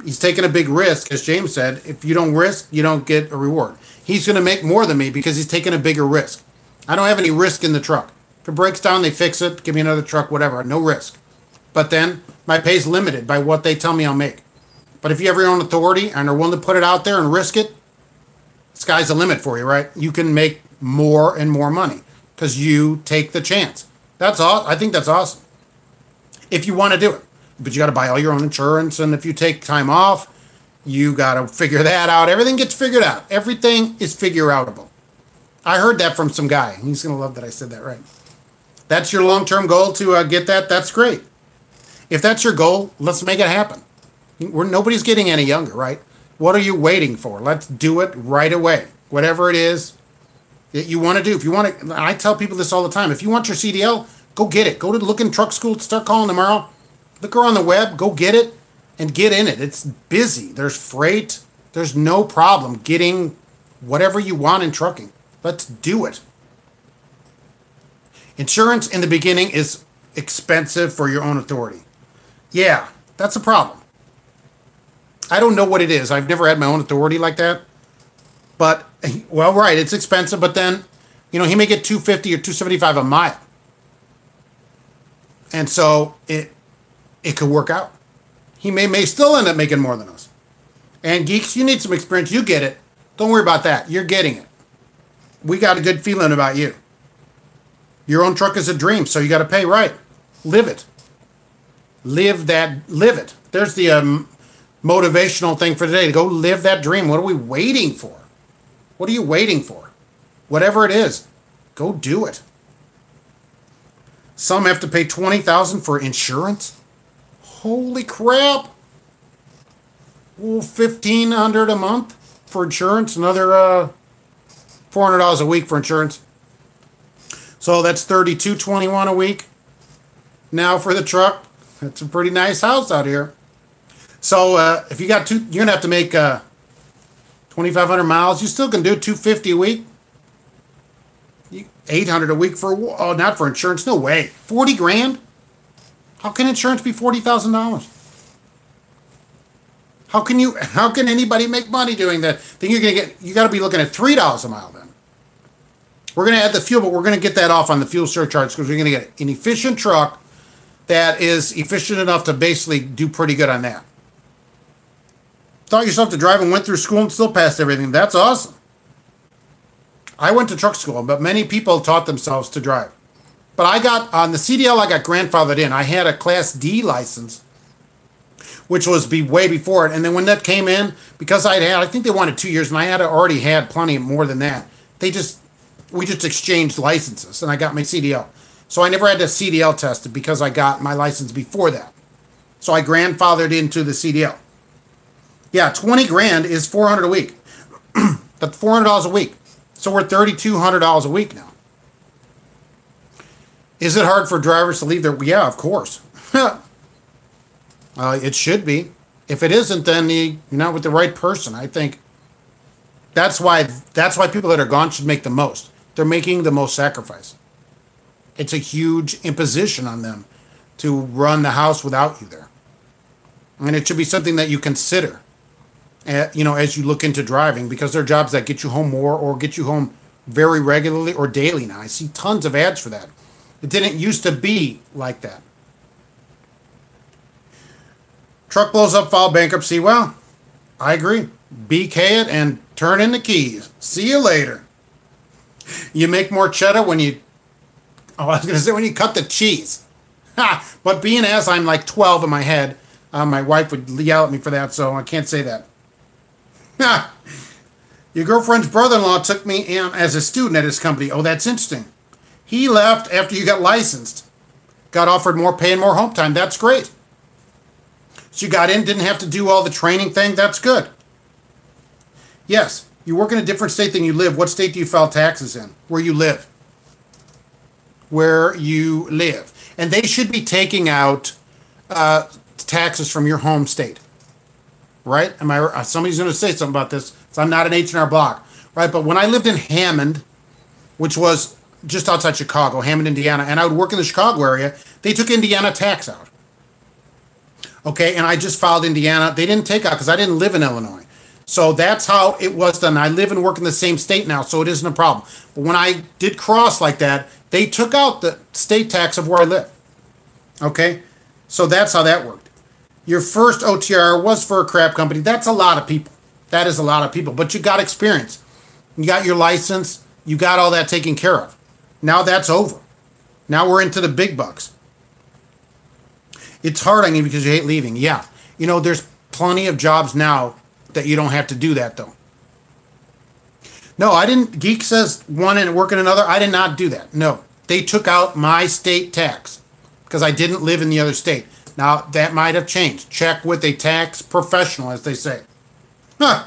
he's taking a big risk, as James said. If you don't risk, you don't get a reward. He's going to make more than me because he's taking a bigger risk. I don't have any risk in the truck. If it breaks down, they fix it, give me another truck, whatever. No risk. But then my pay's limited by what they tell me I'll make. But if you have your own authority and are willing to put it out there and risk it, sky's the limit for you, right? You can make more and more money because you take the chance. That's all. I think that's awesome. If you want to do it. But you got to buy all your own insurance. And if you take time off, you got to figure that out. Everything gets figured out. Everything is figure-outable. I heard that from some guy. He's going to love that I said that right. That's your long-term goal to get that. That's great. If that's your goal, let's make it happen. Nobody's getting any younger, right? What are you waiting for? Let's do it right away. Whatever it is that you want to do. If you want to, I tell people this all the time. If you want your CDL, go get it. Go to Looking Truck School. Start calling tomorrow. Look her on the web. Go get it and get in it. It's busy. There's freight. There's no problem getting whatever you want in trucking. Let's do it. Insurance in the beginning is expensive for your own authority. Yeah, that's a problem. I don't know what it is. I've never had my own authority like that. But, well, right, it's expensive, but then, he may get $250 or $275 a mile. And so it could work out. He may still end up making more than us. And geeks, you need some experience. You get it. Don't worry about that. You're getting it. We got a good feeling about you. Your own truck is a dream, so you got to pay right. Live it. Live it. There's the motivational thing for today, to go live that dream. What are we waiting for? What are you waiting for? Whatever it is, go do it. Some have to pay $20,000 for insurance. Holy crap. Well, $1,500 a month for insurance, another $400 a week for insurance. So that's $32.21 a week. Now for the truck, that's a pretty nice house out here. So if you got you're gonna have to make 2,500 miles. You still can do $250 a week. $800 a week for not for insurance. No way. 40 grand. How can insurance be $40,000? How can anybody make money doing that? Then you got to be looking at $3 a mile then. We're going to add the fuel, but we're going to get that off on the fuel surcharge because we're going to get an efficient truck that is efficient enough to basically do pretty good on that. Taught yourself to drive and went through school and still passed everything. That's awesome. I went to truck school, but many people taught themselves to drive. But I got, on the CDL, I got grandfathered in. I had a Class D license, which was way before it. And then when that came in, because I think they wanted 2 years, and I had already had plenty more than that. We just exchanged licenses, and I got my CDL. So I never had the CDL tested because I got my license before that. So I grandfathered into the CDL. Yeah, 20 grand is $400 a week. That's $400 a week. So we're $3,200 a week now. Is it hard for drivers to leave their... Yeah, of course. It should be. If it isn't, then you're not with the right person. I think that's why people that are gone should make the most. They're making the most sacrifice. It's a huge imposition on them to run the house without you there. And it should be something that you consider, as you look into driving, because there are jobs that get you home more or get you home very regularly or daily now. I see tons of ads for that. It didn't used to be like that. Truck blows up, file bankruptcy. Well, I agree. BK it and turn in the keys. See you later. You make more cheddar when you... Oh, I was going to say when you cut the cheese. Ha! But being as I'm like 12 in my head, my wife would yell at me for that, so I can't say that. Ha! Your girlfriend's brother-in-law took me in as a student at his company. Oh, that's interesting. He left after you got licensed. Got offered more pay and more home time. That's great. So you got in, didn't have to do all the training thing. That's good. Yes, you work in a different state than you live. What state do you file taxes in? Where you live. Where you live. And they should be taking out taxes from your home state. Right? Somebody's going to say something about this. So I'm not an H&R Block. Right? But when I lived in Hammond, which was just outside Chicago, Hammond, Indiana, and I would work in the Chicago area, they took Indiana tax out. Okay, and I just filed Indiana. They didn't take out because I didn't live in Illinois. So that's how it was done. I live and work in the same state now, so it isn't a problem. But when I did cross like that, they took out the state tax of where I live. Okay, so that's how that worked. Your first OTR was for a crap company. That's a lot of people. That is a lot of people. But you got experience. You got your license. You got all that taken care of. Now that's over. Now we're into the big bucks. It's hard on you because you hate leaving. Yeah. There's plenty of jobs now that you don't have to do that, though. No, I didn't. Geek says one and work in another. I did not do that. No. They took out my state tax because I didn't live in the other state. Now, that might have changed. Check with a tax professional, as they say. Huh.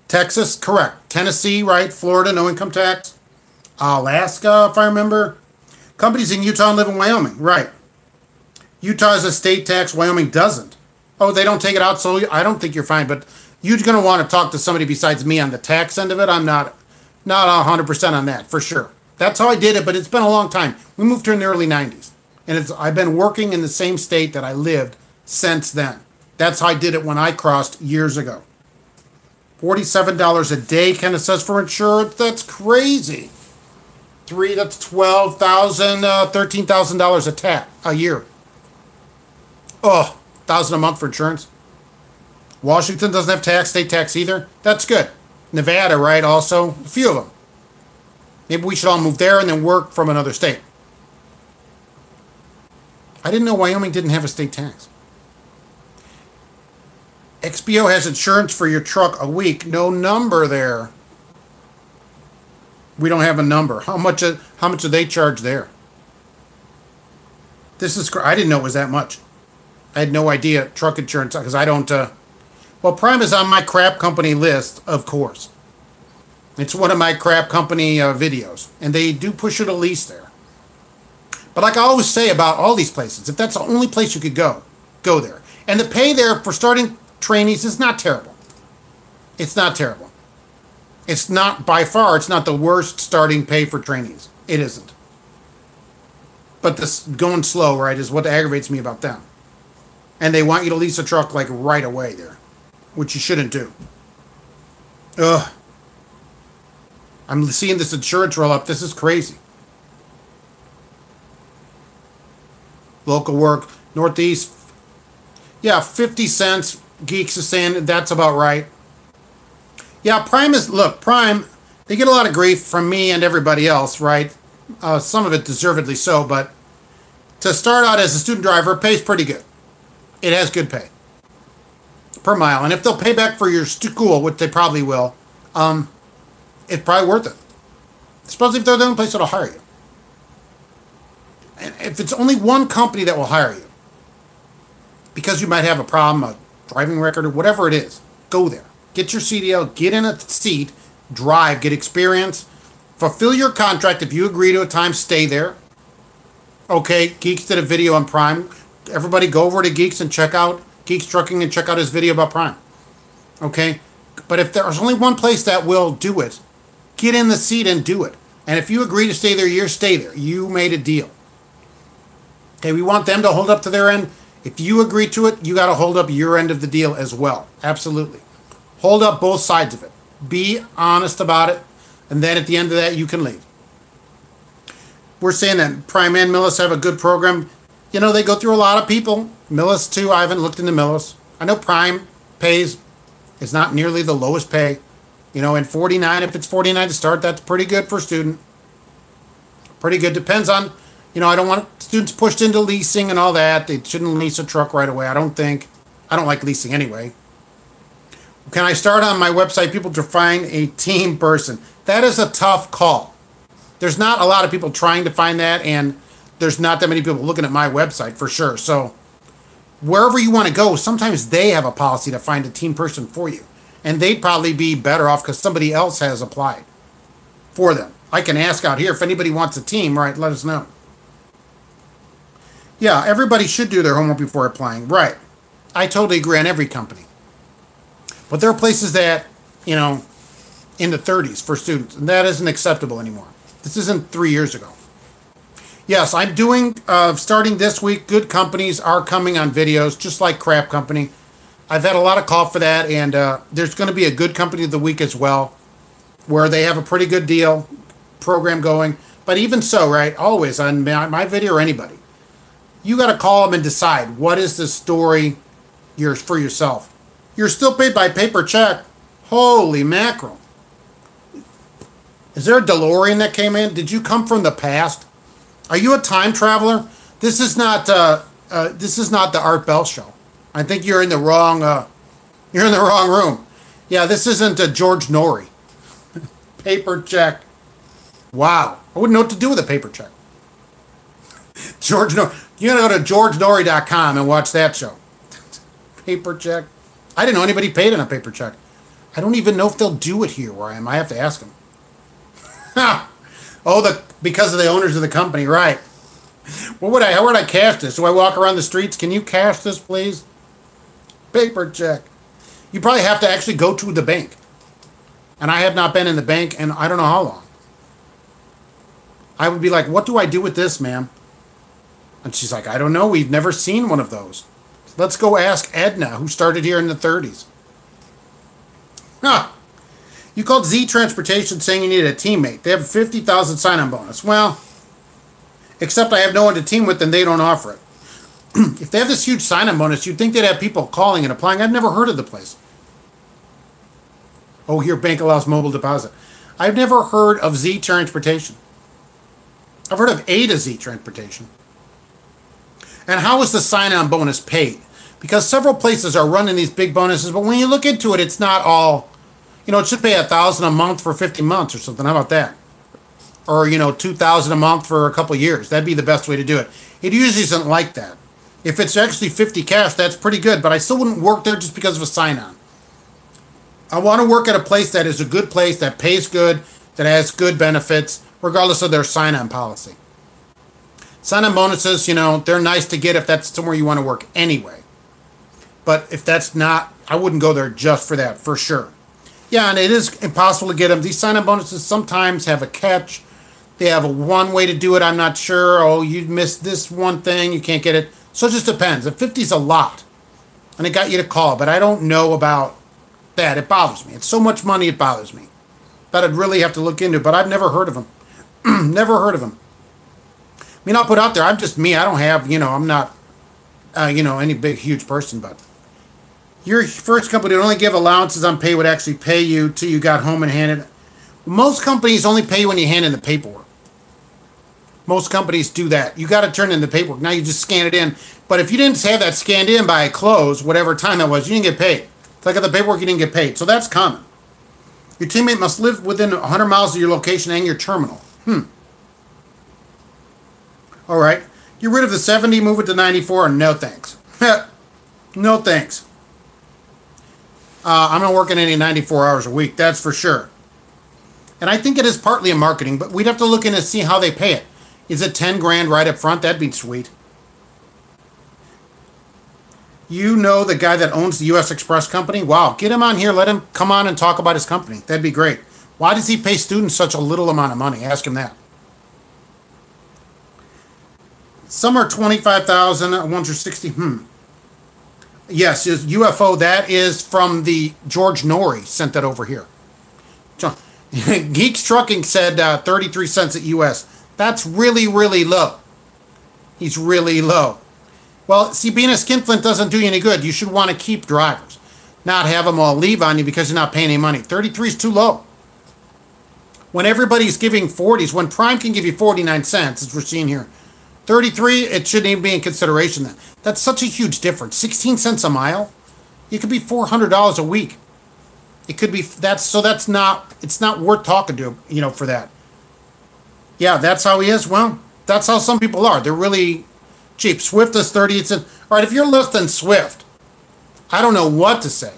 Texas, correct. Tennessee, right. Florida, no income tax. Alaska, if I remember. Companies in Utah live in Wyoming, right. Utah has a state tax. Wyoming doesn't. Oh, they don't take it out, so I don't think you're fine. But You're going to want to talk to somebody besides me on the tax end of it. I'm not 100% on that, for sure. That's how I did it, but it's been a long time. We moved here in the early 90s. And I've been working in the same state that I lived since then. That's how I did it when I crossed years ago. $47 a day, Ken says, for insurance. That's crazy. That's $12,000, $13,000 a year. Oh, $1,000 a month for insurance. Washington doesn't have tax, state tax either. That's good. Nevada, right, also. A few of them. Maybe we should all move there and then work from another state. I didn't know Wyoming didn't have a state tax. XPO has insurance for your truck a week. No number there. We don't have a number. How much do they charge there? I didn't know it was that much. I had no idea truck insurance, because I don't... well, Prime is on my crap company list, of course. It's one of my crap company videos, and they do push it a lease there. But like I always say about all these places, if that's the only place you could go there. And the pay there for starting trainees is not terrible. It's not terrible. It's not, by far, it's not the worst starting pay for trainees. It isn't. But this going slow, right, is what aggravates me about them. And they want you to lease a truck like right away there, which you shouldn't do. Ugh. I'm seeing this insurance roll up. This is crazy. Local work, Northeast. Yeah, 50 cents. Geeks is saying that's about right. Yeah, Prime is, look, Prime, they get a lot of grief from me and everybody else, right? Some of it deservedly so, but to start out as a student driver, it pays pretty good. It has good pay per mile. And if they'll pay back for your school, which they probably will, it's probably worth it. Especially if they're the only place that'll hire you. And if it's only one company that will hire you, because you might have a problem, a driving record, or whatever it is, go there. Get your CDL, get in a seat, drive, get experience, fulfill your contract. If you agree to a time, stay there. Okay, Geeks did a video on Prime. Everybody go over to Geeks and check out Geeks Trucking and check out his video about Prime. Okay? But if there's only one place that will do it, get in the seat and do it. And if you agree to stay there a year, stay there. You made a deal. Okay, we want them to hold up to their end. If you agree to it, you got to hold up your end of the deal as well. Absolutely. Hold up both sides of it. Be honest about it. And then at the end of that, you can leave. We're saying that Prime and Millis have a good program. You know, they go through a lot of people. Millis, too. I haven't looked into Millis. I know Prime pays. It's not nearly the lowest pay. You know, and 49, if it's 49 to start, that's pretty good for a student. Pretty good. Depends on, you know, I don't want students pushed into leasing and all that. They shouldn't lease a truck right away, I don't think. I don't like leasing anyway. Can I start on my website, people to find a team person? That is a tough call. There's not a lot of people trying to find that, and there's not that many people looking at my website for sure. So wherever you want to go, sometimes they have a policy to find a team person for you. And they'd probably be better off because somebody else has applied for them. I can ask out here if anybody wants a team, right? Let us know. Yeah, everybody should do their homework before applying. Right. I totally agree on every company. But there are places that, you know, in the 30s for students, and that isn't acceptable anymore. This isn't 3 years ago. Yes, I'm doing, starting this week, good companies are coming on videos, just like Crap Company. I've had a lot of call for that, and there's going to be a good company of the week as well, where they have a pretty good deal program going. But even so, right, always on my video or anybody, you got to call them and decide what is the story for yourself. You're still paid by paper check. Holy mackerel. Is there a DeLorean that came in? Did you come from the past? Are you a time traveler? This is not the Art Bell show. I think you're in the wrong room. Yeah, this isn't a George Norrie. Paper check. Wow. I wouldn't know what to do with a paper check. George Norrie. You gotta go to georgenorrie.com and watch that show. Paper check. I didn't know anybody paid on a paper check. I don't even know if they'll do it here where I am. I have to ask them. Oh, because of the owners of the company, right? How would I cash this? Do I walk around the streets? Can you cash this, please? Paper check. You probably have to actually go to the bank. And I have not been in the bank in I don't know how long. I would be like, what do I do with this, ma'am? And she's like, I don't know. We've never seen one of those. Let's go ask Edna, who started here in the 30s. Huh. You called Z Transportation saying you needed a teammate. They have a 50,000 sign-on bonus. Well, except I have no one to team with and they don't offer it. If they have this huge sign-on bonus, you'd think they'd have people calling and applying. I've never heard of the place. Oh, your bank allows mobile deposit. I've never heard of Z Transportation. I've heard of A to Z Transportation. And how is the sign-on bonus paid? Because several places are running these big bonuses, but when you look into it, it's not all, it should pay $1,000 a month for 50 months or something. How about that? Or, $2,000 a month for a couple of years. That'd be the best way to do it. It usually isn't like that. If it's actually 50 cash, that's pretty good, but I still wouldn't work there just because of a sign-on. I want to work at a place that is a good place, that pays good, that has good benefits, regardless of their sign-on policy. Sign-on bonuses, they're nice to get if that's somewhere you want to work anyway. But if that's not, I wouldn't go there just for that, for sure. Yeah, and it is impossible to get them. These sign-on bonuses sometimes have a catch. They have a one way to do it, I'm not sure. Oh, you missed this one thing, you can't get it. So it just depends. If 50 is a lot, and it got you to call, but I don't know about that. It bothers me. It's so much money, it bothers me. That I'd really have to look into, but I've never heard of them. Never heard of them. I mean, I'll put out there, I'm just me. I don't have, I'm not, any big, huge person, but your first company would only give allowances on pay would actually pay you till you got home and handed. Most companies only pay you when you hand in the paperwork. Most companies do that. You got to turn in the paperwork. Now you just scan it in. But if you didn't have that scanned in by close, whatever time that was, you didn't get paid. If I got the paperwork, you didn't get paid. So that's common. Your teammate must live within 100 miles of your location and your terminal. All right. Get rid of the 70, move it to 94, and no thanks. No thanks. I'm not working any 94 hours a week, that's for sure. And I think it is partly a marketing, but we'd have to look in and see how they pay it. Is it 10 grand right up front? That'd be sweet. You know the guy that owns the U.S. Express company? Wow, get him on here. Let him come on and talk about his company. That'd be great. Why does he pay students such a little amount of money? Ask him that. Some are 25,000, ones are 60. Yes, is UFO. That is from the George Norrie. Sent that over here. Geeks Trucking said 33 cents at US. That's really, really low. He's really low. Well, see, being a skinflint doesn't do you any good. You should want to keep drivers, not have them all leave on you because you're not paying any money. 33 is too low. When everybody's giving 40s, when Prime can give you 49 cents, as we're seeing here, 33, it shouldn't even be in consideration then. That's such a huge difference. 16 cents a mile? It could be $400 a week. It could be, it's not worth talking to, for that. Yeah, that's how he is. Well, that's how some people are. They're really cheap. Swift is 38 cents. All right, if you're less than Swift, I don't know what to say.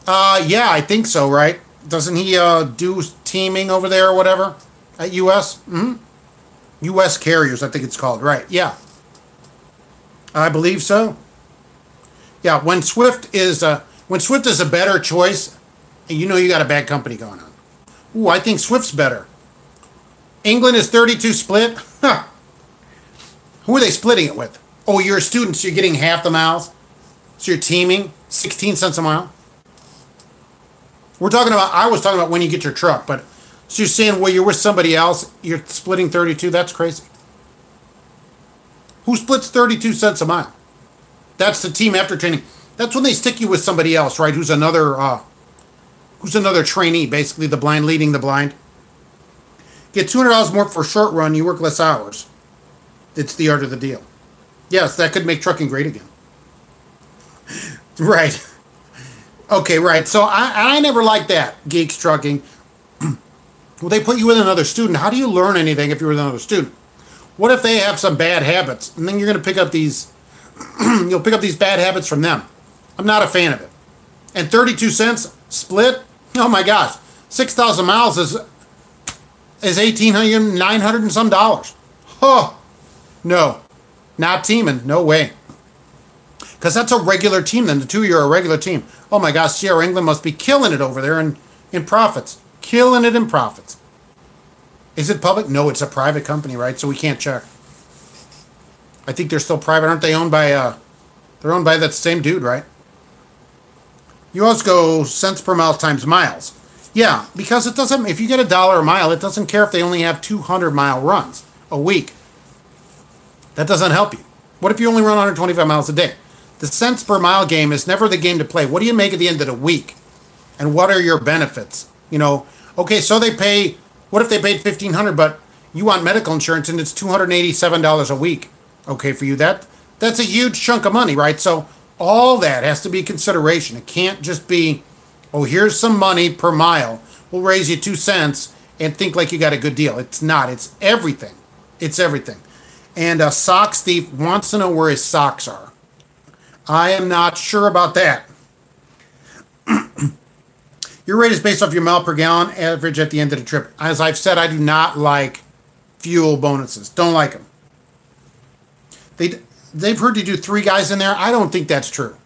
Yeah, I think so, right? Doesn't he do teaming over there or whatever at US? US Carriers, I think it's called. Right, yeah. I believe so. Yeah, when Swift is a better choice, you know you got a bad company going on. Ooh, I think Swift's better. England is 32 split? Huh. Who are they splitting it with? Oh, you're a student, so you're getting half the miles. So you're teaming, 16 cents a mile. I was talking about when you get your truck, but so you're saying, well, you're with somebody else, you're splitting 32? That's crazy. Who splits 32 cents a mile? That's the team after training. That's when they stick you with somebody else, right? Who's another trainee, basically the blind leading the blind. Get $200 more for a short run, you work less hours. It's the art of the deal. Yes, that could make trucking great again. Right. Okay, right. So I never liked that, Geeks Trucking. Well, they put you with another student. How do you learn anything if you're with another student? What if they have some bad habits? And then you're going to pick up these, you'll pick up these bad habits from them. I'm not a fan of it. And 32 cents split? Oh my gosh. 6,000 miles is $1,800, $900 and some dollars. Oh, no. Not teaming. No way. Because that's a regular team then. The two of you are a regular team. Oh my gosh, Sierra England must be killing it over there in profits. Killing it in profits. Is it public? No, it's a private company, right? So we can't check. I think they're still private. Aren't they owned by, they're owned by that same dude, right? You always go cents per mile times miles. Yeah, because it doesn't, if you get $1 a mile, it doesn't care if they only have 200-mile runs a week. That doesn't help you. What if you only run 125 miles a day? The cents per mile game is never the game to play. What do you make at the end of the week? And what are your benefits? You know, okay, so they pay, what if they paid $1,500, but you want medical insurance and it's $287 a week? Okay, for you, that's a huge chunk of money, right? So all that has to be consideration. It can't just be, oh, here's some money per mile. We'll raise you 2 cents and think like you got a good deal. It's not. It's everything. It's everything. And a socks thief wants to know where his socks are. I am not sure about that. Your rate is based off your mile per gallon average at the end of the trip. As I've said, I do not like fuel bonuses. Don't like them. They've heard you do 3 guys in there. I don't think that's true.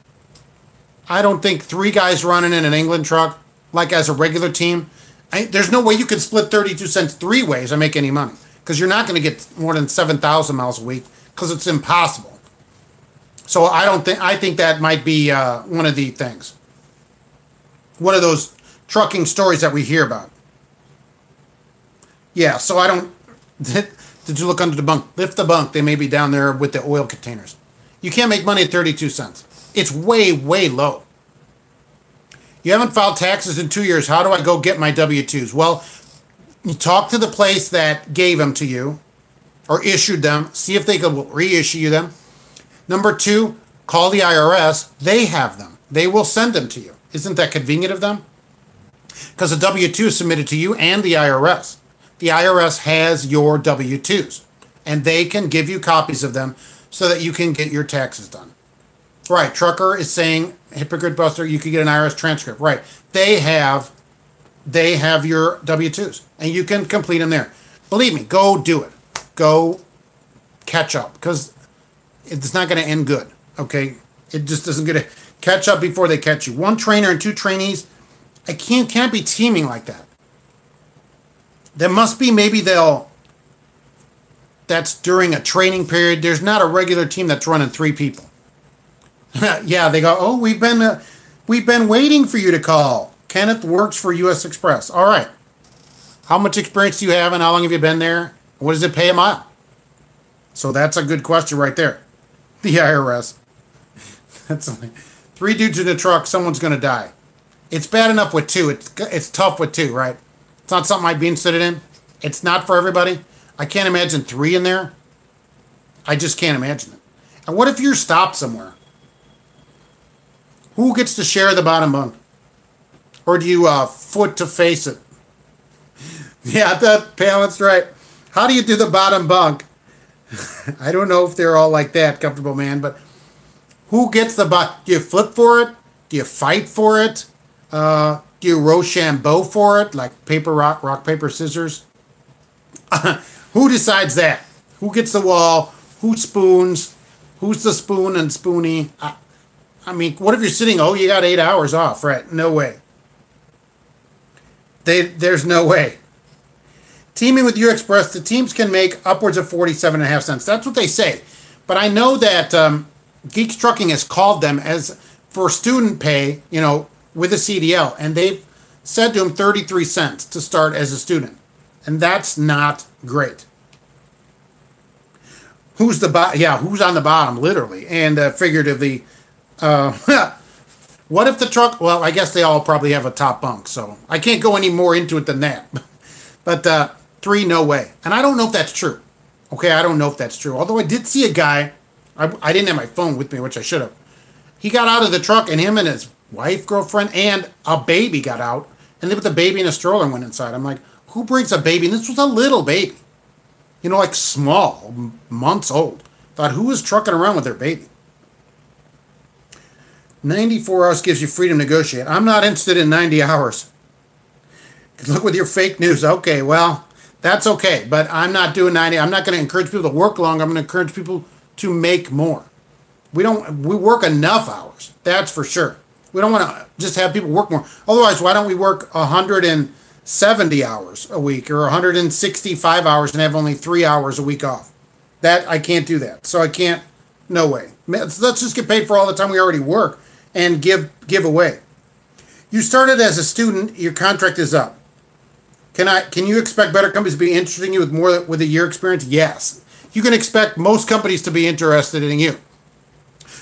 I don't think 3 guys running in an England truck, like as a regular team, there's no way you could split 32 cents 3 ways and make any money. Because you're not going to get more than 7,000 miles a week, because it's impossible. So I think that might be one of the things. One of those trucking stories that we hear about. Yeah, so I don't, did you look under the bunk? Lift the bunk, they may be down there with the oil containers. You can't make money at 32 cents. It's way, way low. You haven't filed taxes in 2 years. How do I go get my W-2s? Well, you talk to the place that gave them to you or issued them. See if they could reissue you them. Number 2, call the IRS. They have them. They will send them to you. Isn't that convenient of them? Because a W-2 is submitted to you and the IRS. The IRS has your W-2s. And they can give you copies of them so that you can get your taxes done. Right, Trucker is saying, Hypocrite Buster, you could get an IRS transcript. Right, they have your W-2s, and you can complete them there. Believe me, go do it. Go catch up, because it's not going to end good, okay? It just doesn't get to catch up before they catch you. 1 trainer and 2 trainees, I can't be teaming like that. There must be, maybe that's during a training period. There's not a regular team that's running 3 people. Yeah, they go, oh, we've been waiting for you to call. Kenneth works for U.S. Express. All right. How much experience do you have and how long have you been there? What does it pay a mile? So that's a good question right there. The IRS. That's only 3 dudes in a truck, someone's going to die. It's bad enough with 2. It's tough with 2, right? It's not something I'd be interested in. It's not for everybody. I can't imagine 3 in there. I just can't imagine it. And what if you're stopped somewhere? Who gets to share the bottom bunk? Or do you foot to face it? Yeah, that Palance, right. How do you do the bottom bunk? I don't know if they're all like that, Comfortable Man, but who gets the bottom? Do you flip for it? Do you fight for it? Do you Rochambeau for it? Like paper, rock, paper, scissors? Who decides that? Who gets the wall? Who spoons? Who's the spoon and spoony? I mean, what if you're sitting, oh, you got 8 hours off, right? No way. There's no way. Teaming with U Express, the teams can make upwards of 47.5 cents. That's what they say. But I know that Geeks Trucking has called them as for student pay, you know, with a CDL. And they've said to them 33 cents to start as a student. And that's not great. Who's on the bottom, literally, and figuratively. What if the truck, well, I guess they all probably have a top bunk, so I can't go any more into it than that. But 3, no way. And I don't know if that's true. Okay, I don't know if that's true. Although I did see a guy, I didn't have my phone with me, which I should have. He got out of the truck, and him and his wife, girlfriend, and a baby got out, and they put the baby in a stroller and went inside. I'm like, who brings a baby? And this was a little baby. You know, like small, months old. Thought, who was trucking around with their baby? 94 hours gives you freedom to negotiate. I'm not interested in 90 hours. Good luck with your fake news. Okay, well, that's okay. But I'm not doing 90. I'm not going to encourage people to work longer. I'm going to encourage people to make more. We work enough hours. That's for sure. We don't want to just have people work more. Otherwise, why don't we work 170 hours a week or 165 hours and have only 3 hours a week off? That I can't do that. So I can't. No way. Let's just get paid for all the time we already work and give away. You started as a student. Your contract is up. Can you expect better companies to be interested in you with a year experience? Yes. You can expect most companies to be interested in you.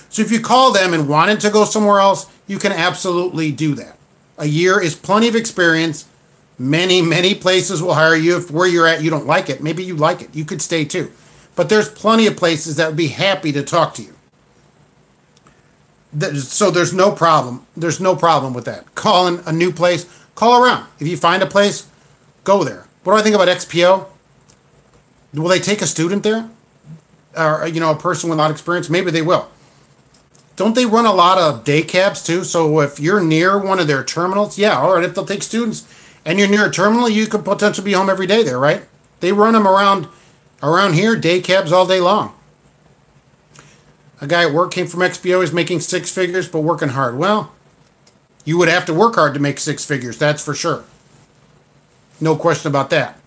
So if you call them and wanted to go somewhere else, you can absolutely do that. A year is plenty of experience. Many places will hire you. If where you're at you don't like it, maybe you like it. You could stay too. But there's plenty of places that would be happy to talk to you. So there's no problem. There's no problem with that. Calling a new place, call around. If you find a place, go there. What do I think about XPO? Will they take a student there? Or, a person without experience? Maybe they will. Don't they run a lot of day cabs too? So if you're near one of their terminals, yeah, all right, if they'll take students and you're near a terminal, you could potentially be home every day there, right? They run them around here, day cabs all day long. A guy at work came from XPO, he's making 6 figures, but working hard. Well, you would have to work hard to make 6 figures, that's for sure. No question about that.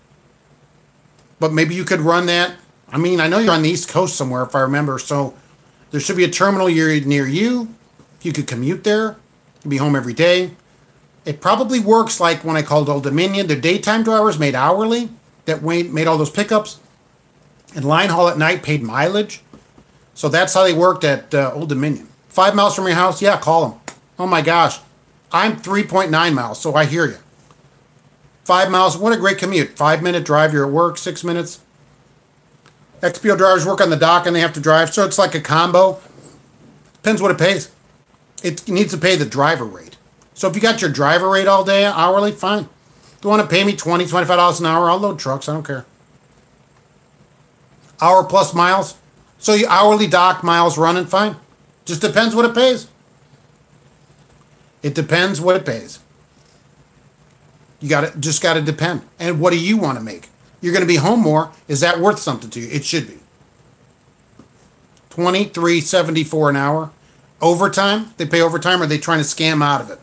But maybe you could run that. I mean, I know you're on the East Coast somewhere, if I remember, so there should be a terminal near you. You could commute there. You'd be home every day. It probably works like when I called Old Dominion. The daytime drivers made hourly that made all those pickups. And line haul at night paid mileage. So that's how they worked at Old Dominion. 5 miles from your house? Yeah, call them. Oh my gosh. I'm 3.9 miles, so I hear you. 5 miles, what a great commute. 5-minute drive, you're at work, 6 minutes. XPO drivers work on the dock and they have to drive, so it's like a combo. Depends what it pays. It needs to pay the driver rate. So if you got your driver rate all day, hourly, fine. If you want to pay me $20, $25 an hour, I'll load trucks, I don't care. Hour plus miles. So you hourly dock miles running, fine. Just depends what it pays. It depends what it pays. Just got to depend. And what do you want to make? You're going to be home more. Is that worth something to you? It should be. $23.74 an hour. Overtime? They pay overtime, or are they trying to scam out of it?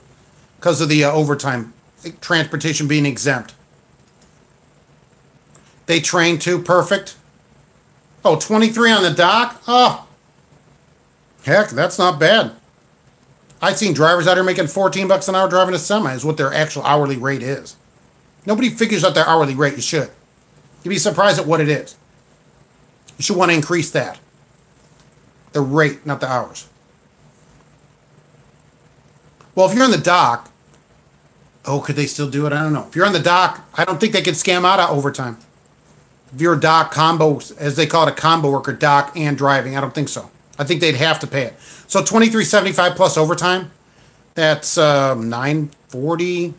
Because of the overtime, transportation being exempt. They train too, perfect. Oh, 23 on the dock? Oh, heck, that's not bad. I've seen drivers out here making $14 an hour driving a semi is what their actual hourly rate is. Nobody figures out their hourly rate. You should. You'd be surprised at what it is. You should want to increase that. The rate, not the hours. Well, if you're on the dock, could they still do it? I don't know. If you're on the dock, I don't think they could scam out of overtime. If you're a dock combo, as they call it, a combo worker, dock and driving, I don't think so. I think they'd have to pay it. So $23.75 plus overtime, that's $9.40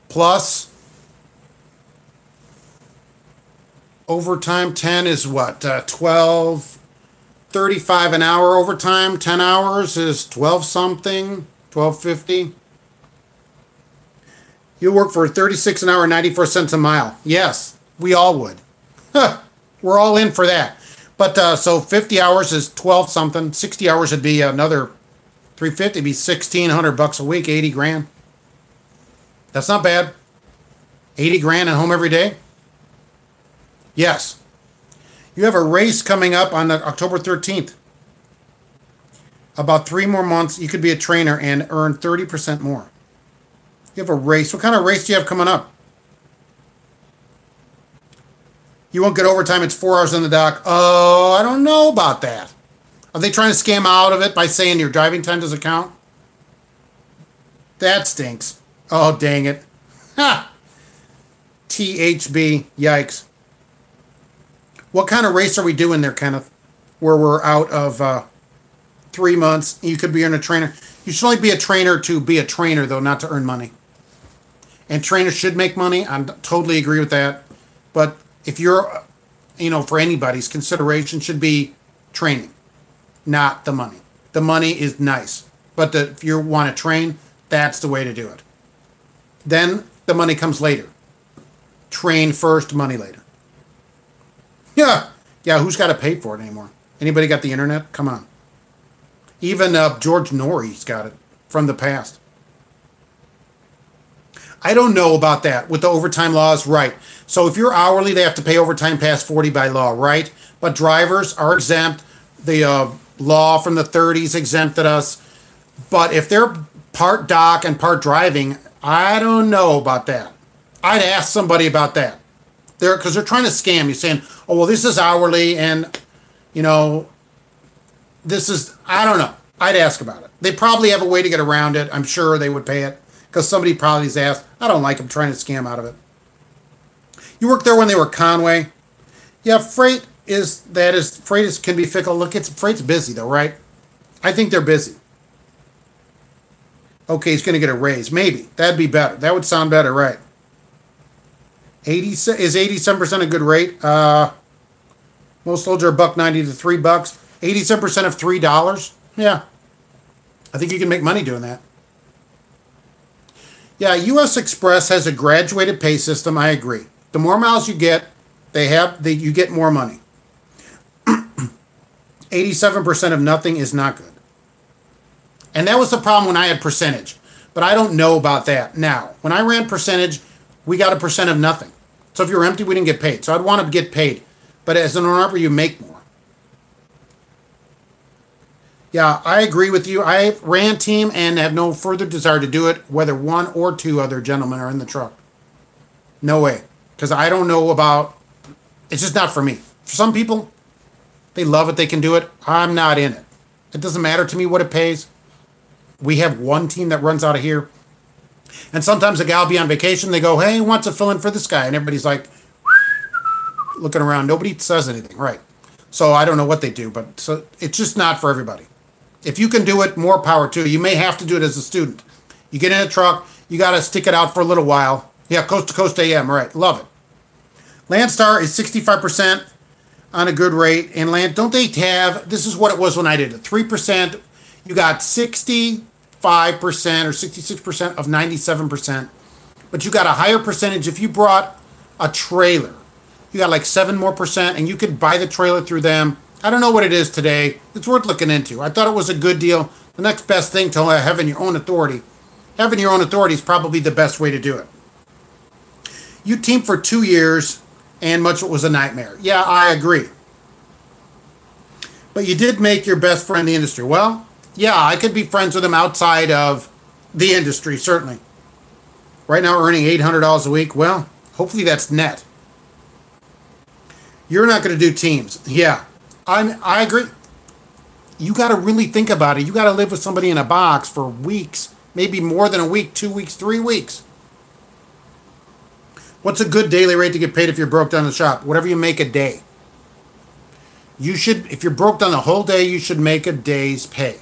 plus overtime. 10 is what? $12.35 an hour overtime. 10 hours is 12 something, $12.50. You'll work for 36 an hour, 94 cents a mile. Yes. We all would. We're all in for that. But so 50 hours is 12 something. 60 hours would be another 350. Be $1,600 a week. 80 grand. That's not bad. 80 grand and home every day. Yes. You have a race coming up on October 13th. About 3 more months, you could be a trainer and earn 30% more. You have a race. What kind of race do you have coming up? You won't get overtime. It's 4 hours on the dock. Oh, I don't know about that. Are they trying to scam out of it by saying your driving time doesn't count? That stinks. Oh, dang it. Ha! THB. Yikes. What kind of race are we doing there, Kenneth? Where we're out of 3 months. You could be in a trainer. You should only be a trainer to be a trainer, though, not to earn money. And trainers should make money. I totally agree with that. But if you're, for anybody's consideration should be training, not the money. The money is nice. But if you want to train, that's the way to do it. Then the money comes later. Train first, money later. Yeah. Yeah, who's got to pay for it anymore? Anybody got the internet? Come on. Even George Norrie's got it from the past. I don't know about that with the overtime laws, right? So if you're hourly, they have to pay overtime past 40 by law, right? But drivers are exempt. The law from the 30s exempted us. But if they're part dock and part driving, I don't know about that. I'd ask somebody about that. Because they're trying to scam you, saying, "Oh, well, this is hourly, and you know, this is." I don't know. I'd ask about it. They probably have a way to get around it. I'm sure they would pay it because somebody probably has asked. I don't like them trying to scam out of it. You worked there when they were Conway. Yeah, freight can be fickle. Look, freight's busy though, right? I think they're busy. Okay, he's going to get a raise. Maybe that'd be better. That would sound better, right? 87% a good rate? Most loads are $1.90 to $3. 87% of $3. Yeah, I think you can make money doing that. Yeah, U.S. Express has a graduated pay system. I agree. The more miles you get, you get more money. 87% of nothing is not good. And that was the problem when I had percentage. But I don't know about that now. When I ran percentage, we got a percent of nothing. So if you're empty, we didn't get paid. So I'd want to get paid. But as an owner, you make more. Yeah, I agree with you. I ran team and have no further desire to do it, whether one or two other gentlemen are in the truck. No way. Because I don't know about... It's just not for me. For some people, they love it. They can do it. I'm not in it. It doesn't matter to me what it pays. We have one team that runs out of here. And sometimes a gal will be on vacation. They go, "Hey, who wants to fill in for this guy?" And everybody's like, looking around. Nobody says anything, right? So I don't know what they do, but so it's just not for everybody. If you can do it, more power to you. You may have to do it as a student. You get in a truck, you got to stick it out for a little while. Yeah, coast to coast AM, right? Love it. Landstar is 65% on a good rate. And don't they have, this is what it was when I did it, 3%. You got 65% or 66% of 97%. But you got a higher percentage if you brought a trailer. You got like 7% more, and you could buy the trailer through them. I don't know what it is today. It's worth looking into. I thought it was a good deal. The next best thing to having your own authority. Having your own authority is probably the best way to do it. You teamed for 2 years, and much of it was a nightmare. Yeah, I agree. But you did make your best friend in the industry. Well, yeah, I could be friends with him outside of the industry, certainly. Right now, earning $800 a week. Well, hopefully that's net. You're not going to do teams. Yeah, I agree. You got to really think about it. You got to live with somebody in a box for weeks, maybe more than a week, 2 weeks, 3 weeks. What's a good daily rate to get paid if you're broke down in the shop? Whatever you make a day. You should, if you're broke down the whole day, you should make a day's pay.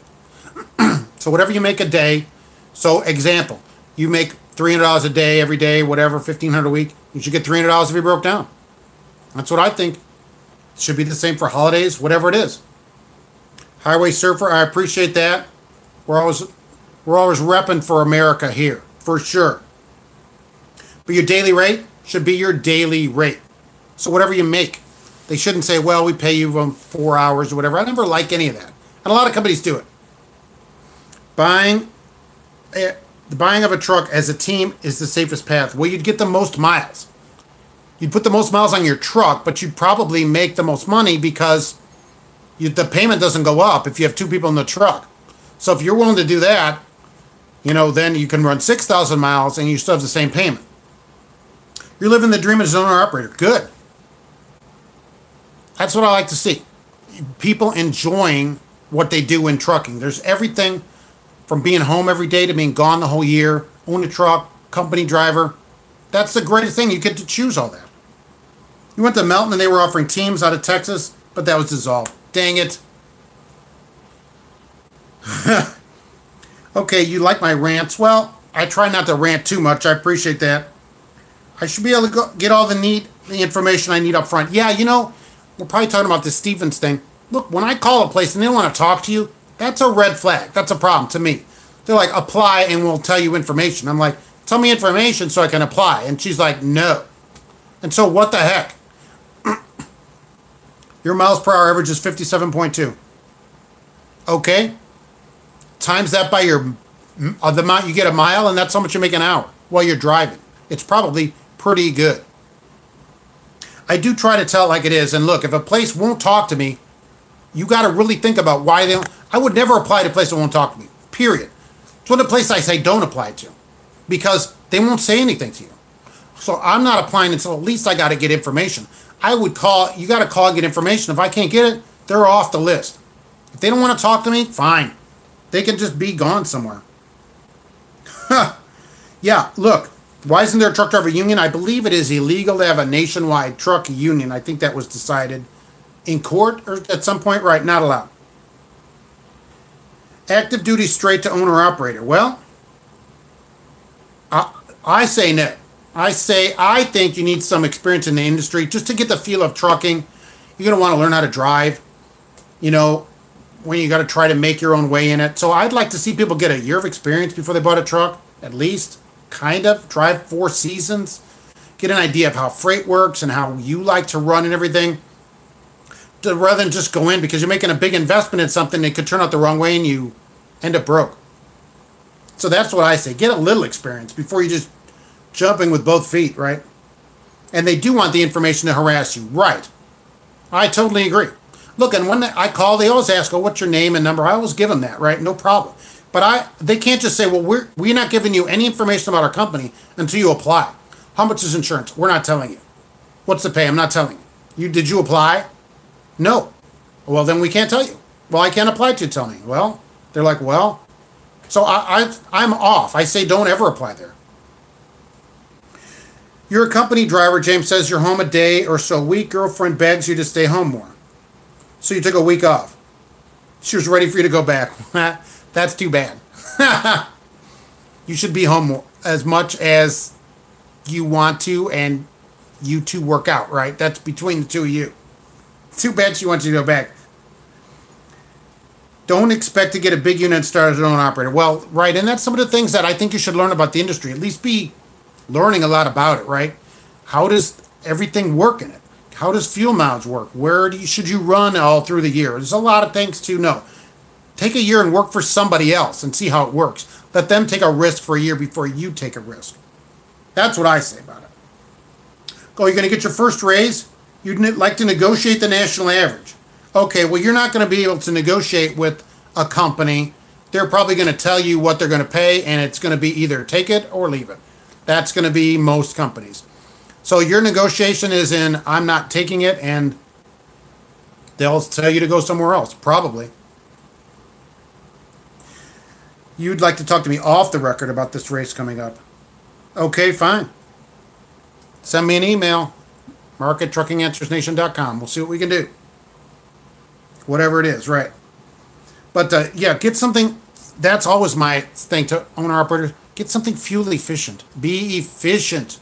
So whatever you make a day. So example, you make $300 a day every day, whatever, $1,500 a week. You should get $300 if you broke down. That's what I think. It should be the same for holidays, whatever it is. Highway surfer, I appreciate that. We're always repping for America here, for sure. But your daily rate should be your daily rate. So whatever you make. They shouldn't say, well, we pay you 4 hours or whatever. I never like any of that. And a lot of companies do it. The buying of a truck as a team is the safest path. Well, you'd get the most miles. You'd put the most miles on your truck, but you'd probably make the most money because the payment doesn't go up if you have two people in the truck. So if you're willing to do that, then you can run 6,000 miles and you still have the same payment. You're living the dream as an owner-operator. Good. That's what I like to see. People enjoying what they do in trucking. There's everything from being home every day to being gone the whole year, own a truck, company driver. That's the greatest thing. You get to choose all that. You went to Melton and they were offering teams out of Texas, but that was dissolved. Dang it. Okay, you like my rants. Well, I try not to rant too much. I appreciate that. I should be able to get all the information I need up front. Yeah, we're probably talking about this Stevens thing. Look, when I call a place and they don't want to talk to you, that's a red flag. That's a problem to me. They're like, apply and we'll tell you information. I'm like, tell me information so I can apply. And she's like, no. And so what the heck? Your miles per hour average is 57.2. Okay. times that by the amount you get a mile, and that's how much you make an hour while you're driving. It's probably pretty good. I do try to tell it like it is. And look, if a place won't talk to me, you got to really think about why they don't. I would never apply to a place that won't talk to me, period. It's one of the places I say don't apply to because they won't say anything to you. So I'm not applying until at least I got to get information. I would call, you got to call and get information. If I can't get it, they're off the list. If they don't want to talk to me, fine. They can just be gone somewhere. Yeah, look, why isn't there a truck driver union? I believe it is illegal to have a nationwide truck union. I think that was decided in court or at some point, right? Not allowed. Active duty straight to owner operator. Well, I say no. I think you need some experience in the industry just to get the feel of trucking. You're going to want to learn how to drive, you know, when you got to try to make your own way in it. So I'd like to see people get a year of experience before they bought a truck, at least, kind of, drive 4 seasons, get an idea of how freight works and how you like to run and everything, rather than just go in because you're making a big investment in something that could turn out the wrong way and you end up broke. So that's what I say. Get a little experience before you just jumping with both feet, right? And they do want the information to harass you, right? I totally agree. Look, and when I call, they always ask, oh, what's your name and number? I always give them that, right? No problem. But they can't just say, well, we're not giving you any information about our company until you apply. How much is insurance? We're not telling you. What's the pay? I'm not telling you. Did you apply? No. Well, then we can't tell you. Well, I can't apply to tell me. Well, they're like, well, so I'm off. I say don't ever apply there. You're a company driver, James says you're home a day or so a week. Girlfriend begs you to stay home more. So you took a week off. She was ready for you to go back. That's too bad. You should be home more, as much as you want to, and you two work out, right? That's between the two of you. Too bad she wants you to go back. Don't expect to get a big unit and start as your own operator. Well, right, and that's some of the things that I think you should learn about the industry. At least be learning a lot about it, right? How does everything work in it? How does fuel mileage work? Where should you run all through the year? There's a lot of things to know. Take a year and work for somebody else and see how it works. Let them take a risk for a year before you take a risk. That's what I say about it. Oh, you're going to get your first raise? You'd like to negotiate the national average. Okay, well, you're not going to be able to negotiate with a company. They're probably going to tell you what they're going to pay, and it's going to be either take it or leave it. That's going to be most companies. So your negotiation is in, I'm not taking it, and they'll tell you to go somewhere else, probably. You'd like to talk to me off the record about this race coming up. Okay, fine. Send me an email, mark@truckinganswersnation.com. We'll see what we can do. Whatever it is, right. But, yeah, get something. That's always my thing to owner-operators. Get something fuel efficient. Be efficient.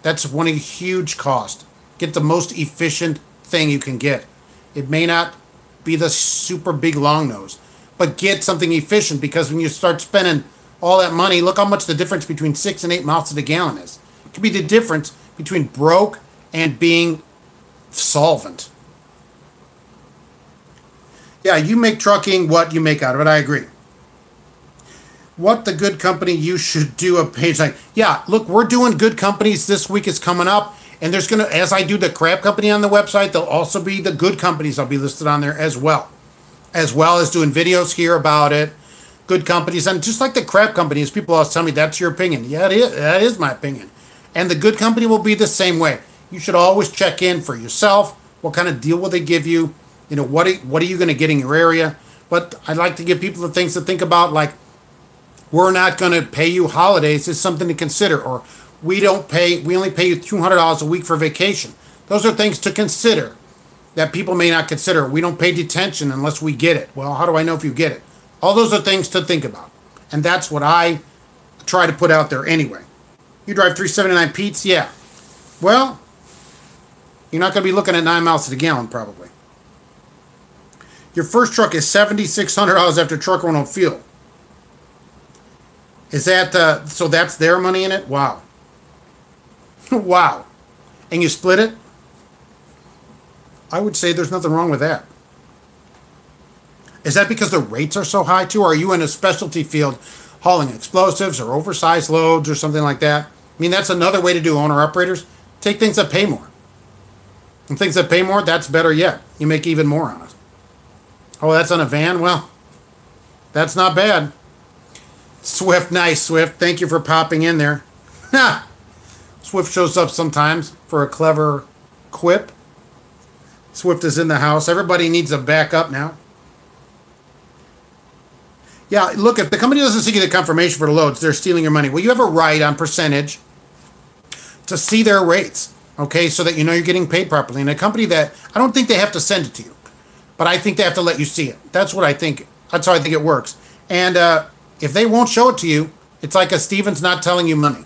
That's one huge cost. Get the most efficient thing you can get. It may not be the super big long nose, but get something efficient, because when you start spending all that money, look how much the difference between 6 and 8 miles to the gallon is. It could be the difference between broke and being solvent. Yeah, you make trucking what you make out of it. I agree. What the good company you should do a page like. Yeah, look, we're doing good companies. This week is coming up, and there's going to, as I do the crap company on the website, there'll also be the good companies. I'll be listed on there as well as doing videos here about it. Good companies, and just like the crap companies, people always tell me that's your opinion. Yeah, it is. That is my opinion. And the good company will be the same way. You should always check in for yourself. What kind of deal will they give you? You know, what are you going to get in your area? But I'd like to give people the things to think about, like, we're not going to pay you holidays is something to consider, or we only pay you $200 a week for vacation. Those are things to consider that people may not consider. We don't pay detention unless we get it. Well, how do I know if you get it? All those are things to think about. And that's what I try to put out there anyway. You drive 379 Pete's? Yeah. Well, you're not going to be looking at 9 miles to the gallon probably. Your first truck is $7,600 after truck run on fuel. Is that, so that's their money in it? Wow. Wow. And you split it? I would say there's nothing wrong with that. Is that because the rates are so high too? Or are you in a specialty field hauling explosives or oversized loads or something like that? I mean, that's another way to do owner-operators. Take things that pay more. And things that pay more, that's better yet. You make even more on it. Oh, that's on a van? Well, that's not bad. Swift, nice, Swift. Thank you for popping in there. Swift shows up sometimes for a clever quip. Swift is in the house. Everybody needs a backup now. Yeah, look, if the company doesn't send you the confirmation for the loads, they're stealing your money. Well, you have a right on percentage to see their rates, okay, so that you know you're getting paid properly. And a company that, I don't think they have to send it to you, but I think they have to let you see it. That's what I think. That's how I think it works. And if they won't show it to you, it's like a Steven's not telling you money.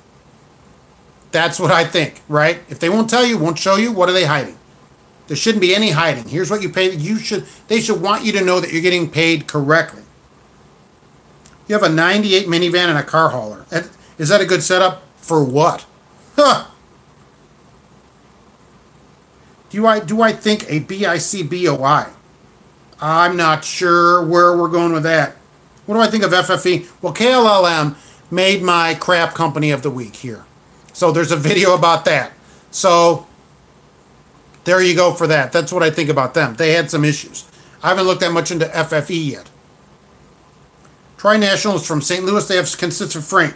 That's what I think, right? If they won't tell you, won't show you, what are they hiding? There shouldn't be any hiding. Here's what you pay. They should want you to know that you're getting paid correctly. You have a 98 minivan and a car hauler. Is that a good setup? For what? Huh. Do I think a BICBOI? I'm not sure where we're going with that. What do I think of FFE? Well, KLLM made my crap company of the week here. So there's a video about that. So there you go for that. That's what I think about them. They had some issues. I haven't looked that much into FFE yet. Tri-National is from St. Louis. They have consistent freight.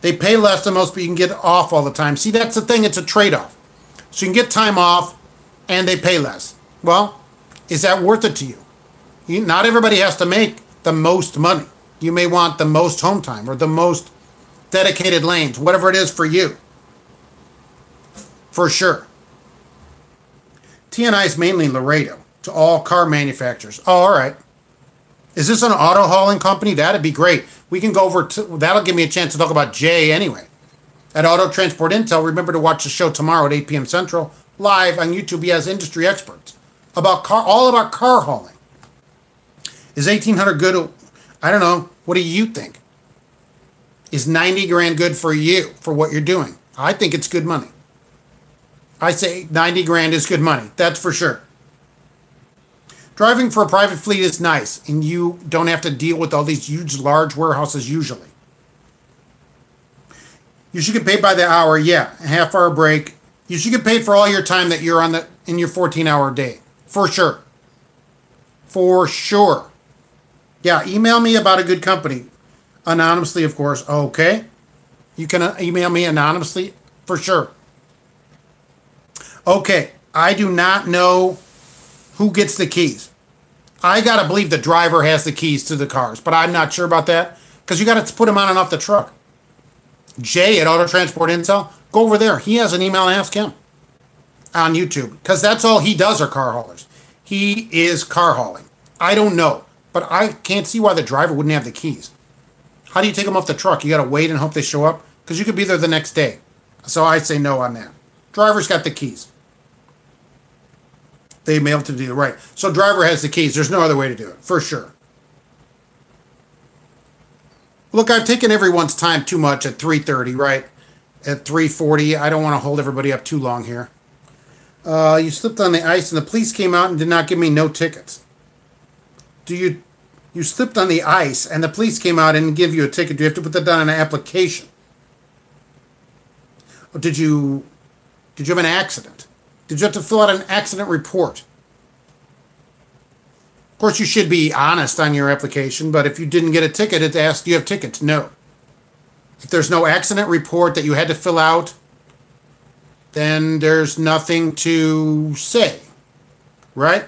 They pay less than most, but you can get off all the time. See, that's the thing. It's a trade-off. So you can get time off, and they pay less. Well, is that worth it to you? Not everybody has to make the most money. You may want the most home time or the most dedicated lanes, whatever it is for you. For sure. TNI is mainly Laredo to all car manufacturers. Oh, all right. Is this an auto hauling company? That'd be great. We can go over to, that'll give me a chance to talk about Jay anyway. At Auto Transport Intel, remember to watch the show tomorrow at 8 p.m. Central, live on YouTube. He has industry experts about all about car hauling. Is 1,800 good? I don't know. What do you think? Is 90 grand good for you, for what you're doing? I think it's good money. I say 90 grand is good money. That's for sure. Driving for a private fleet is nice, and you don't have to deal with all these huge, large warehouses usually. You should get paid by the hour, yeah. A half-hour break. You should get paid for all your time that you're on in your 14-hour day. For sure. For sure. Yeah, email me about a good company. Anonymously, of course. Okay. You can email me anonymously, for sure. Okay, I do not know who gets the keys. I got to believe the driver has the keys to the cars, but I'm not sure about that because you got to put them on and off the truck. Jay at Auto Transport Intel, go over there. He has an email, ask him on YouTube because that's all he does are car haulers. He is car hauling. I don't know, but I can't see why the driver wouldn't have the keys. How do you take them off the truck? You got to wait and hope they show up because you could be there the next day. So I say no on that. Driver's got the keys. They mailed to the dealer, right. So driver has the keys. There's no other way to do it, for sure. Look, I've taken everyone's time too much at 3:30, right? At 3:40, I don't want to hold everybody up too long here. You slipped on the ice and the police came out and did not give me no tickets. You slipped on the ice and the police came out and didn't give you a ticket. Do you have to put that down on an application? Or did you have an accident? Did you have to fill out an accident report? Of course, you should be honest on your application, but if you didn't get a ticket, it asks, do you have tickets? No. If there's no accident report that you had to fill out, then there's nothing to say, right?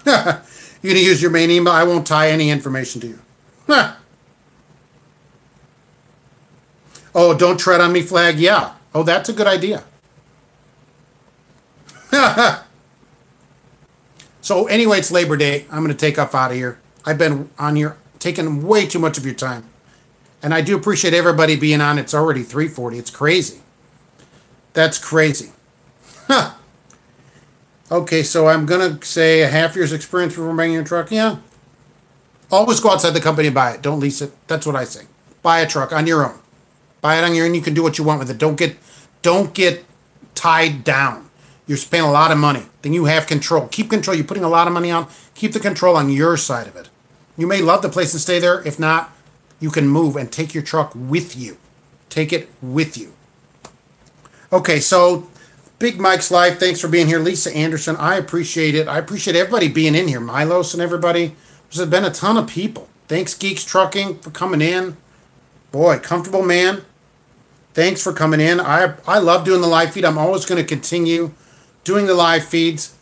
You're going to use your main email? I won't tie any information to you. Oh, don't tread on me flag? Yeah. Oh, that's a good idea. So anyway, it's Labor Day. I'm going to take off out of here. I've been on here taking way too much of your time. And I do appreciate everybody being on. It's already 3:40. It's crazy. That's crazy. Okay, so I'm going to say a half year's experience before buying your truck. Yeah. Always go outside the company and buy it. Don't lease it. That's what I say. Buy a truck on your own. Buy it on your own. You can do what you want with it. Don't get tied down. You're spending a lot of money. Then you have control. Keep control. You're putting a lot of money on. Keep the control on your side of it. You may love the place and stay there. If not, you can move and take your truck with you. Take it with you. Okay, so Big Mike's Life, thanks for being here. Lisa Anderson, I appreciate it. I appreciate everybody being in here. Milos and everybody. There's been a ton of people. Thanks, Geeks Trucking, for coming in. Boy, Comfortable Man, thanks for coming in. I love doing the live feed. I'm always going to continue doing the live feeds.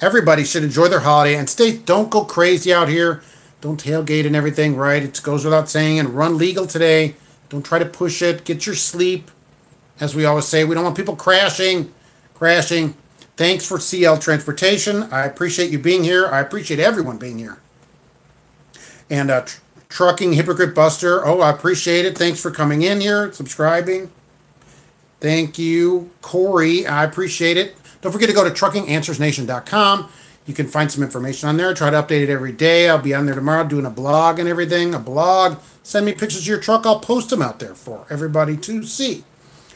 Everybody should enjoy their holiday and don't go crazy out here. Don't tailgate and everything, right? It goes without saying. And run legal today. Don't try to push it. Get your sleep. As we always say, we don't want people crashing. Thanks for CL Transportation. I appreciate you being here. I appreciate everyone being here. And Trucking Hypocrite Buster. Oh, I appreciate it. Thanks for coming in here, subscribing. Thank you, Corey. I appreciate it. Don't forget to go to truckinganswersnation.com. You can find some information on there. I try to update it every day. I'll be on there tomorrow doing a blog and everything. A blog. Send me pictures of your truck. I'll post them out there for everybody to see.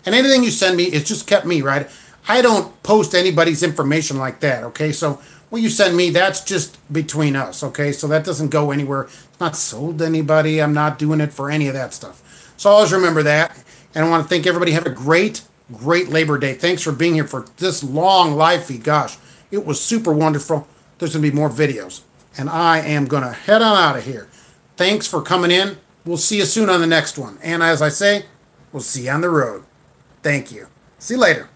And anything you send me, it's just kept me, right? I don't post anybody's information like that, okay? So what you send me, that's just between us, okay? So that doesn't go anywhere. It's not sold to anybody. I'm not doing it for any of that stuff. So always remember that. And I want to thank everybody. Have a great Labor Day. Thanks for being here for this long live feed. Gosh, it was super wonderful. There's going to be more videos. And I am going to head on out of here. Thanks for coming in. We'll see you soon on the next one. And as I say, we'll see you on the road. Thank you. See you later.